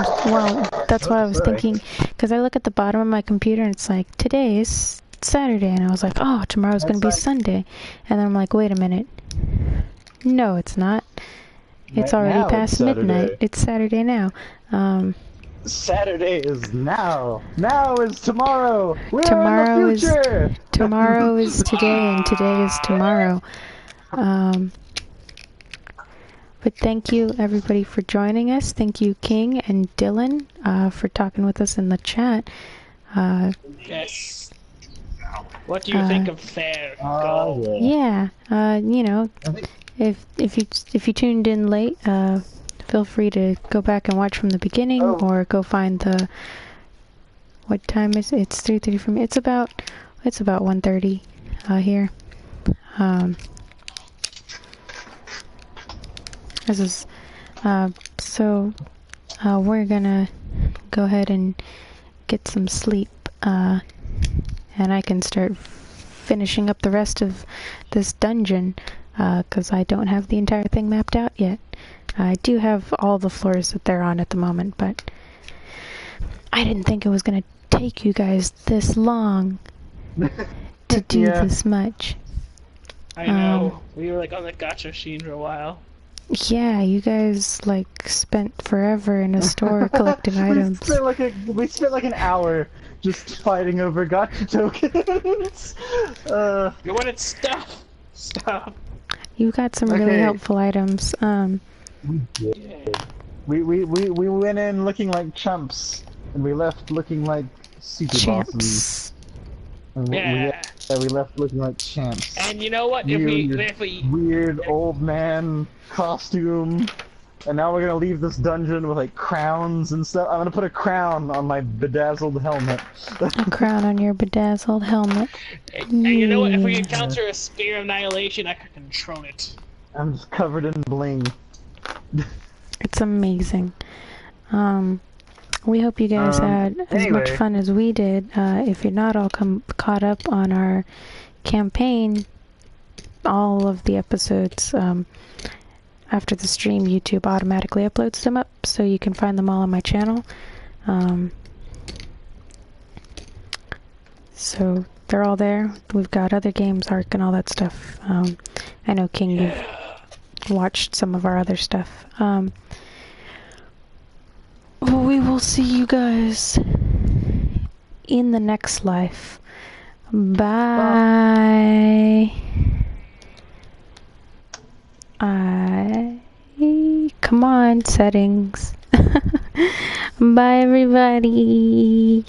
that's what I was thinking, because I look at the bottom of my computer and it's like, today is Saturday, and I was like, oh, tomorrow's gonna be Sunday. And then I'm like, wait a minute. No, it's not. It's already past midnight. It's Saturday now. Saturday is now. Now is tomorrow. We're in the future. Tomorrow is today, and today is tomorrow. But thank you everybody for joining us. Thank you, King and Dylan, for talking with us in the chat. Yes. What do you think of Fair? Yeah. You know, if you tuned in late, feel free to go back and watch from the beginning, or go find the. What time is it? It's 3:30 for me. It's about 1:30 here. This is so we're gonna go ahead and get some sleep, and I can start finishing up the rest of this dungeon, because I don't have the entire thing mapped out yet. I do have all the floors that they're on at the moment, but I didn't think it was gonna take you guys this long to do this much. I know. We were like on the gacha machine for a while. Yeah, you guys like spent forever in a store collecting items. We spent like an hour just fighting over gacha tokens. You wanted stuff. Stop. You got some really helpful items. We did. We went in looking like chumps, and we left looking like super bosses. Yeah. We left looking like champs. And you know what? If we weird old man costume, and now we're gonna leave this dungeon with like crowns and stuff. I'm gonna put a crown on my bedazzled helmet. A crown on your bedazzled helmet. And you know what? If we encounter a spear of annihilation, I can control it. I'm just covered in bling. It's amazing. We hope you guys had as much fun as we did. If you're not all caught up on our campaign, all of the episodes, after the stream, YouTube automatically uploads them up, so you can find them all on my channel. So they're all there. We've got other games, Arc, and all that stuff. I know, King, you've watched some of our other stuff. We will see you guys in the next life. Bye. Come on, settings. Bye, everybody.